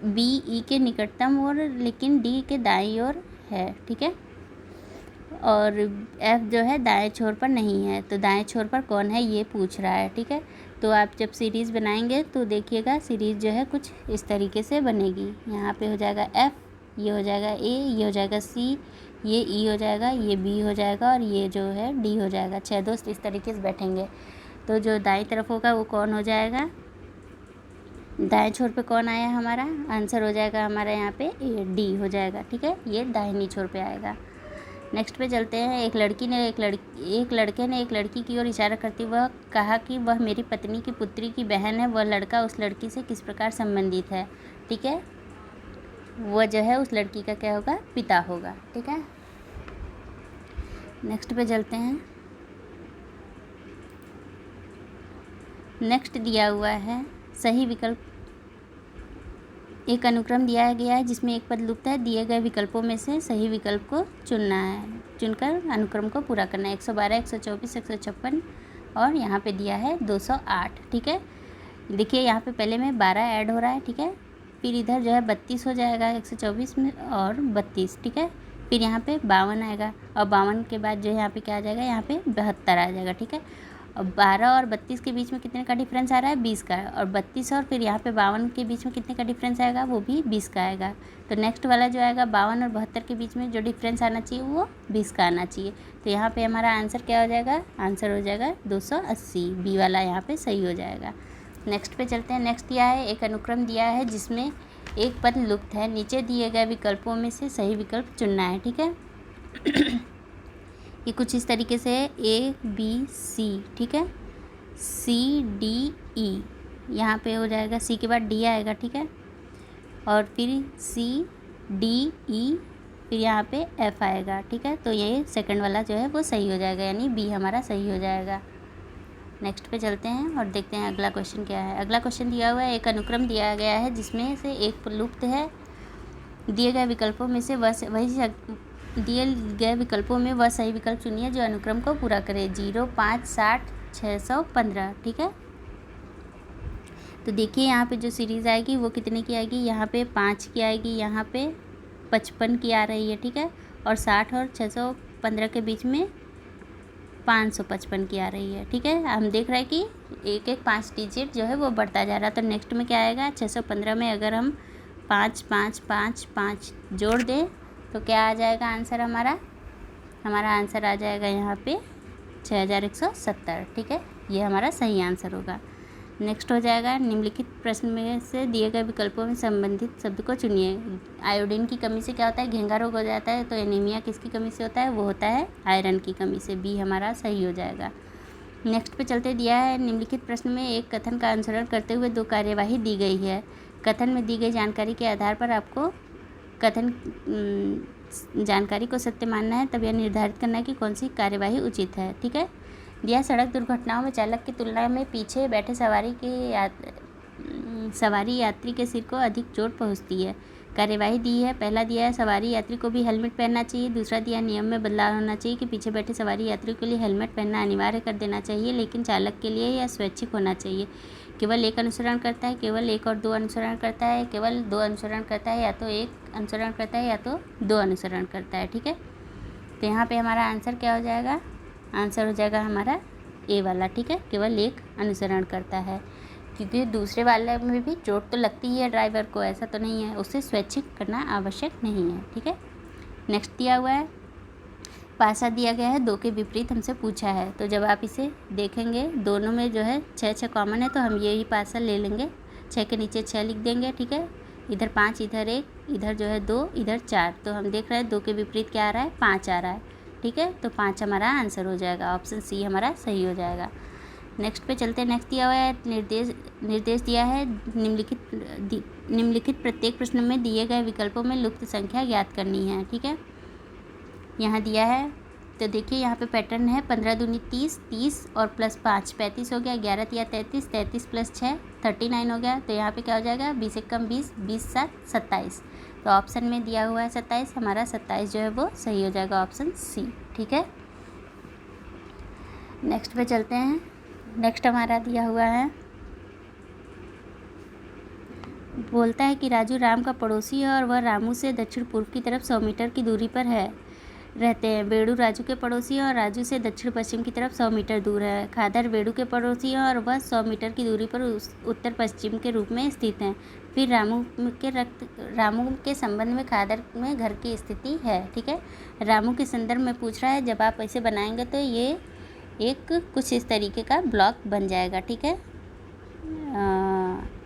B E के निकटतम और लेकिन D के दाईं ओर है, ठीक है। और F जो है दाएं छोर पर नहीं है, तो दाएं छोर पर कौन है ये पूछ रहा है, ठीक है। तो आप जब सीरीज़ बनाएंगे तो देखिएगा सीरीज़ जो है कुछ इस तरीके से बनेगी। यहाँ पे हो जाएगा F, ये हो जाएगा A, ये हो जाएगा C, ये E हो जाएगा, ये B हो जाएगा और ये जो है D हो जाएगा। 6 दोस्त इस तरीके से बैठेंगे। तो जो दाईं तरफ होगा वो कौन हो जाएगा, दाएं छोर पे कौन आया, हमारा आंसर हो जाएगा हमारा यहाँ पे D हो जाएगा, ठीक है। ये दाहिनी छोर पे आएगा। नेक्स्ट पे चलते हैं। एक लड़के ने एक लड़की की ओर इशारा करते हुए कहा कि वह मेरी पत्नी की पुत्री की बहन है। वह लड़का उस लड़की से किस प्रकार संबंधित है, ठीक है। वह जो है उस लड़की का क्या होगा, पिता होगा, ठीक है। नेक्स्ट पे चलते हैं। नेक्स्ट दिया हुआ है सही विकल्प। एक अनुक्रम दिया गया है जिसमें एक पद लुप्त है। दिए गए विकल्पों में से सही विकल्प को चुनना है, चुनकर अनुक्रम को पूरा करना है। 112, 124, 156 और यहाँ पे दिया है 208, ठीक है। देखिए यहाँ पे पहले में 12 ऐड हो रहा है, ठीक है। फिर इधर जो है 32 हो जाएगा 124 में और 32, ठीक है। फिर यहाँ पे 52 आएगा और 52 के बाद जो है यहाँ पे क्या आ जाएगा, यहाँ पे 72 आ जाएगा, ठीक है। और 12 और 32 के बीच में कितने का डिफरेंस आ रहा है, 20 का। और 32 और फिर यहाँ पे 52 के बीच में कितने का डिफरेंस आएगा, वो भी 20 का आएगा। तो नेक्स्ट वाला जो आएगा 52 और 72 के बीच में जो डिफरेंस आना चाहिए वो 20 का आना चाहिए। तो यहाँ पे हमारा आंसर क्या हो जाएगा, आंसर हो जाएगा 280। बी वाला यहाँ पे सही हो जाएगा। नेक्स्ट पे चलते हैं। नेक्स्ट दिया है एक अनुक्रम दिया है जिसमें एक पद लुप्त है। नीचे दिए गए विकल्पों में से सही विकल्प चुनना है, ठीक है। ये कुछ इस तरीके से है ABC, ठीक है। CDE यहाँ पे हो जाएगा, C के बाद D आएगा, ठीक है। और फिर CDE फिर यहाँ पे F आएगा, ठीक है। तो ये सेकंड वाला जो है वो सही हो जाएगा, यानी B हमारा सही हो जाएगा। नेक्स्ट पे चलते हैं और देखते हैं अगला क्वेश्चन क्या है। अगला क्वेश्चन दिया हुआ है एक अनुक्रम दिया गया है जिसमें से एक लुप्त है। दिए गए विकल्पों में से दिए गए विकल्पों में वह सही विकल्प चुनिए जो अनुक्रम को पूरा करे। 0, 5, 60, 615, ठीक है। तो देखिए यहाँ पे जो सीरीज़ आएगी वो कितने की आएगी, यहाँ पे 5 की आएगी, यहाँ पे 55 की आ रही है, ठीक है। और 60 और 615 के बीच में 555 की आ रही है, ठीक है। हम देख रहे हैं कि एक एक 5 डिजिट जो है वो बढ़ता जा रहा है। तो नेक्स्ट में क्या आएगा, 615 में अगर हम 5 5 5 5 जोड़ दें तो क्या आ जाएगा आंसर हमारा आंसर आ जाएगा यहाँ पे 6170, ठीक है। ये हमारा सही आंसर होगा। नेक्स्ट हो जाएगा निम्नलिखित प्रश्न में से दिए गए विकल्पों में संबंधित शब्द को चुनिए। आयोडीन की कमी से क्या होता है, घेंघा रोग हो जाता है। तो एनीमिया किसकी कमी से होता है, वो होता है आयरन की कमी से। बी हमारा सही हो जाएगा। नेक्स्ट पे चलते दिया है निम्नलिखित प्रश्न में एक कथन का अनुसरण करते हुए 2 कार्यवाही दी गई है। कथन में दी गई जानकारी के आधार पर आपको कथन जानकारी को सत्य मानना है, तब यह निर्धारित करना है कि कौन सी कार्यवाही उचित है, ठीक है। यह सड़क दुर्घटनाओं में चालक की तुलना में पीछे बैठे सवारी यात्री के सिर को अधिक चोट पहुंचती है। कार्यवाही दी है, पहला दिया है सवारी यात्री को भी हेलमेट पहनना चाहिए। दूसरा दिया नियम में बदलाव होना चाहिए कि पीछे बैठे सवारी यात्रियों के लिए हेलमेट पहनना अनिवार्य कर देना चाहिए, लेकिन चालक के लिए यह स्वैच्छिक होना चाहिए। केवल एक अनुसरण करता है, केवल 1 और 2 अनुसरण करता है, केवल 2 अनुसरण करता है, या तो 1 अनुसरण करता है या तो 2 अनुसरण करता है, ठीक है। तो यहाँ पे हमारा आंसर क्या हो जाएगा, आंसर हो जाएगा हमारा ए वाला, ठीक है। केवल 1 अनुसरण करता है, क्योंकि दूसरे वाले में भी चोट तो लगती ही है ड्राइवर को, ऐसा तो नहीं है, उसे स्वैच्छिक करना आवश्यक नहीं है, ठीक है। नेक्स्ट दिया हुआ है पासा दिया गया है, 2 के विपरीत हमसे पूछा है। तो जब आप इसे देखेंगे दोनों में जो है 6 कॉमन है, तो हम यही पासा ले लेंगे। 6 के नीचे 6 लिख देंगे, ठीक है। इधर 5, इधर 1, इधर जो है 2, इधर 4। तो हम देख रहे हैं 2 के विपरीत क्या आ रहा है, 5 आ रहा है, ठीक है। तो 5 हमारा आंसर हो जाएगा, ऑप्शन सी हमारा सही हो जाएगा। नेक्स्ट पे चलते हैं। नेक्स्ट दिया हुआ है निर्देश दिया है निम्नलिखित प्रत्येक प्रश्न में दिए गए विकल्पों में लुप्त संख्या ज्ञात करनी है, ठीक है। यहाँ दिया है तो देखिए यहाँ पे पैटर्न है 15 दूनी 30, 30 और प्लस 5 35 हो गया, 11 तिया 33, 33 प्लस 6 39 हो गया। तो यहाँ पे क्या हो जाएगा, 20 एक कम 20, 20 7 27। तो ऑप्शन में दिया हुआ है 27, हमारा 27 जो है वो सही हो जाएगा, ऑप्शन सी। ठीक है, नेक्स्ट पे चलते हैं। नेक्स्ट हमारा दिया हुआ है, बोलता है कि राजू राम का पड़ोसी है और वह रामू से दक्षिण पूर्व की तरफ 100 मीटर की दूरी पर रहते हैं। बेड़ू राजू के पड़ोसी है और राजू से दक्षिण पश्चिम की तरफ 100 मीटर दूर है। खादर बेड़ू के पड़ोसी है और वह 100 मीटर की दूरी पर उत्तर पश्चिम के रूप में स्थित हैं। फिर रामू के संबंध में खादर में घर की स्थिति है। ठीक है, रामू के संदर्भ में पूछ रहा है, जब आप ऐसे बनाएंगे तो ये एक कुछ इस तरीके का ब्लॉक बन जाएगा। ठीक है,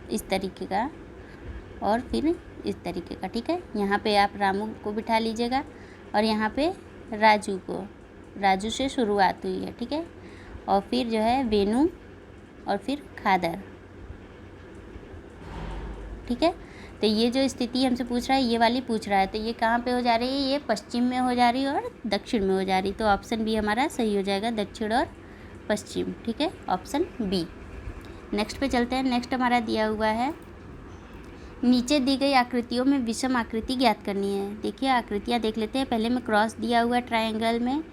इस तरीके का और फिर इस तरीके का। ठीक है, यहाँ पे आप रामू को बिठा लीजिएगा और यहाँ पे राजू को, राजू से शुरुआत हुई है। ठीक है, और फिर जो है वेणु और फिर खादर। ठीक है, तो ये जो स्थिति हमसे पूछ रहा है, ये वाली पूछ रहा है, तो ये कहाँ पे हो जा रही है, ये पश्चिम में हो जा रही है और दक्षिण में हो जा रही है। तो ऑप्शन बी हमारा सही हो जाएगा, दक्षिण और पश्चिम। ठीक है, ऑप्शन बी। नेक्स्ट पे चलते हैं। नेक्स्ट हमारा दिया हुआ है, नीचे दी गई आकृतियों में विषम आकृति ज्ञात करनी है। देखिए आकृतियाँ देख लेते हैं। पहले में क्रॉस दिया हुआ है ट्रायंगल में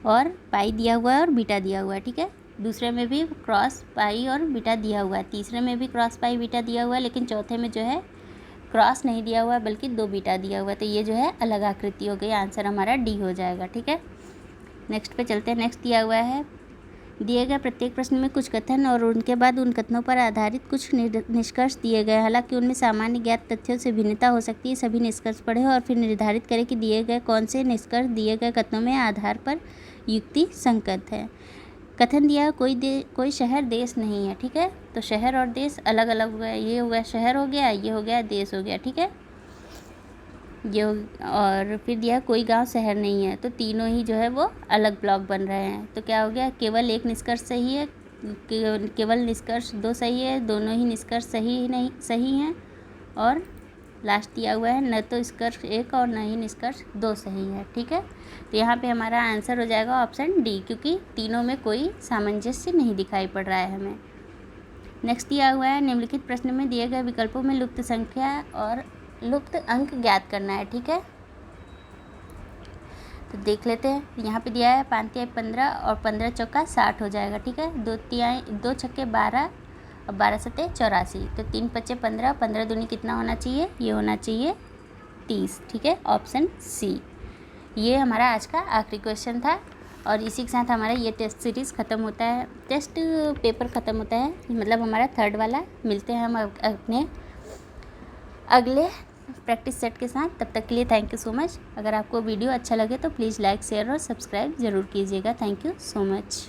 और पाई दिया हुआ है और बीटा दिया हुआ है। ठीक है, दूसरे में भी क्रॉस पाई और बीटा दिया हुआ है, तीसरे में भी क्रॉस पाई बीटा दिया हुआ है, लेकिन चौथे में जो है क्रॉस नहीं दिया हुआ है बल्कि 2 बीटा दिया हुआ है। तो ये जो है अलग आकृति हो गई, आंसर हमारा डी हो जाएगा। ठीक है, नेक्स्ट पे चलते हैं। नेक्स्ट दिया हुआ है, दिए गए प्रत्येक प्रश्न में कुछ कथन और उनके बाद उन कथनों पर आधारित कुछ निष्कर्ष दिए गए। हालांकि उनमें सामान्य ज्ञात तथ्यों से भिन्नता हो सकती है। सभी निष्कर्ष पढ़ें और फिर निर्धारित करें कि दिए गए कौन से निष्कर्ष दिए गए कथनों में आधार पर युक्ति संगत है। कथन दिया कोई शहर देश नहीं है। ठीक है, तो शहर और देश अलग अलग हुआ है। ये हो गया शहर हो गया, ये हो गया देश हो गया। ठीक है, ये और फिर दिया कोई गांव शहर नहीं है, तो तीनों ही जो है वो अलग ब्लॉक बन रहे हैं। तो क्या हो गया, केवल एक निष्कर्ष सही है, केवल निष्कर्ष 2 सही है, दोनों ही निष्कर्ष सही हैं। और लास्ट दिया हुआ है, न तो निष्कर्ष 1 और न ही निष्कर्ष 2 सही है। ठीक है, तो यहाँ पे हमारा आंसर हो जाएगा ऑप्शन डी, क्योंकि तीनों में कोई सामंजस्य नहीं दिखाई पड़ रहा है हमें। नेक्स्ट दिया हुआ है, निम्नलिखित प्रश्न में दिए गए विकल्पों में लुप्त संख्या और लुप्त अंक ज्ञात करना है। ठीक है, तो देख लेते हैं। यहाँ पे दिया है 5 तिहाई 15 और 15 चौका 60 हो जाएगा। ठीक है, 2 छक्के 12 और 12 सत्ते 84। तो 3 पच्चे 15, 15 दूनी कितना होना चाहिए, ये होना चाहिए 30। ठीक है, ऑप्शन सी। ये हमारा आज का आखिरी क्वेश्चन था और इसी के साथ हमारा ये टेस्ट सीरीज़ ख़त्म होता है, टेस्ट पेपर ख़त्म होता है, मतलब हमारा 3rd वाला। मिलते हैं हम अपने अगले प्रैक्टिस सेट के साथ। तब तक के लिए थैंक यू सो मच। अगर आपको वीडियो अच्छा लगे तो प्लीज़ लाइक शेयर और सब्सक्राइब ज़रूर कीजिएगा। Thank you so much.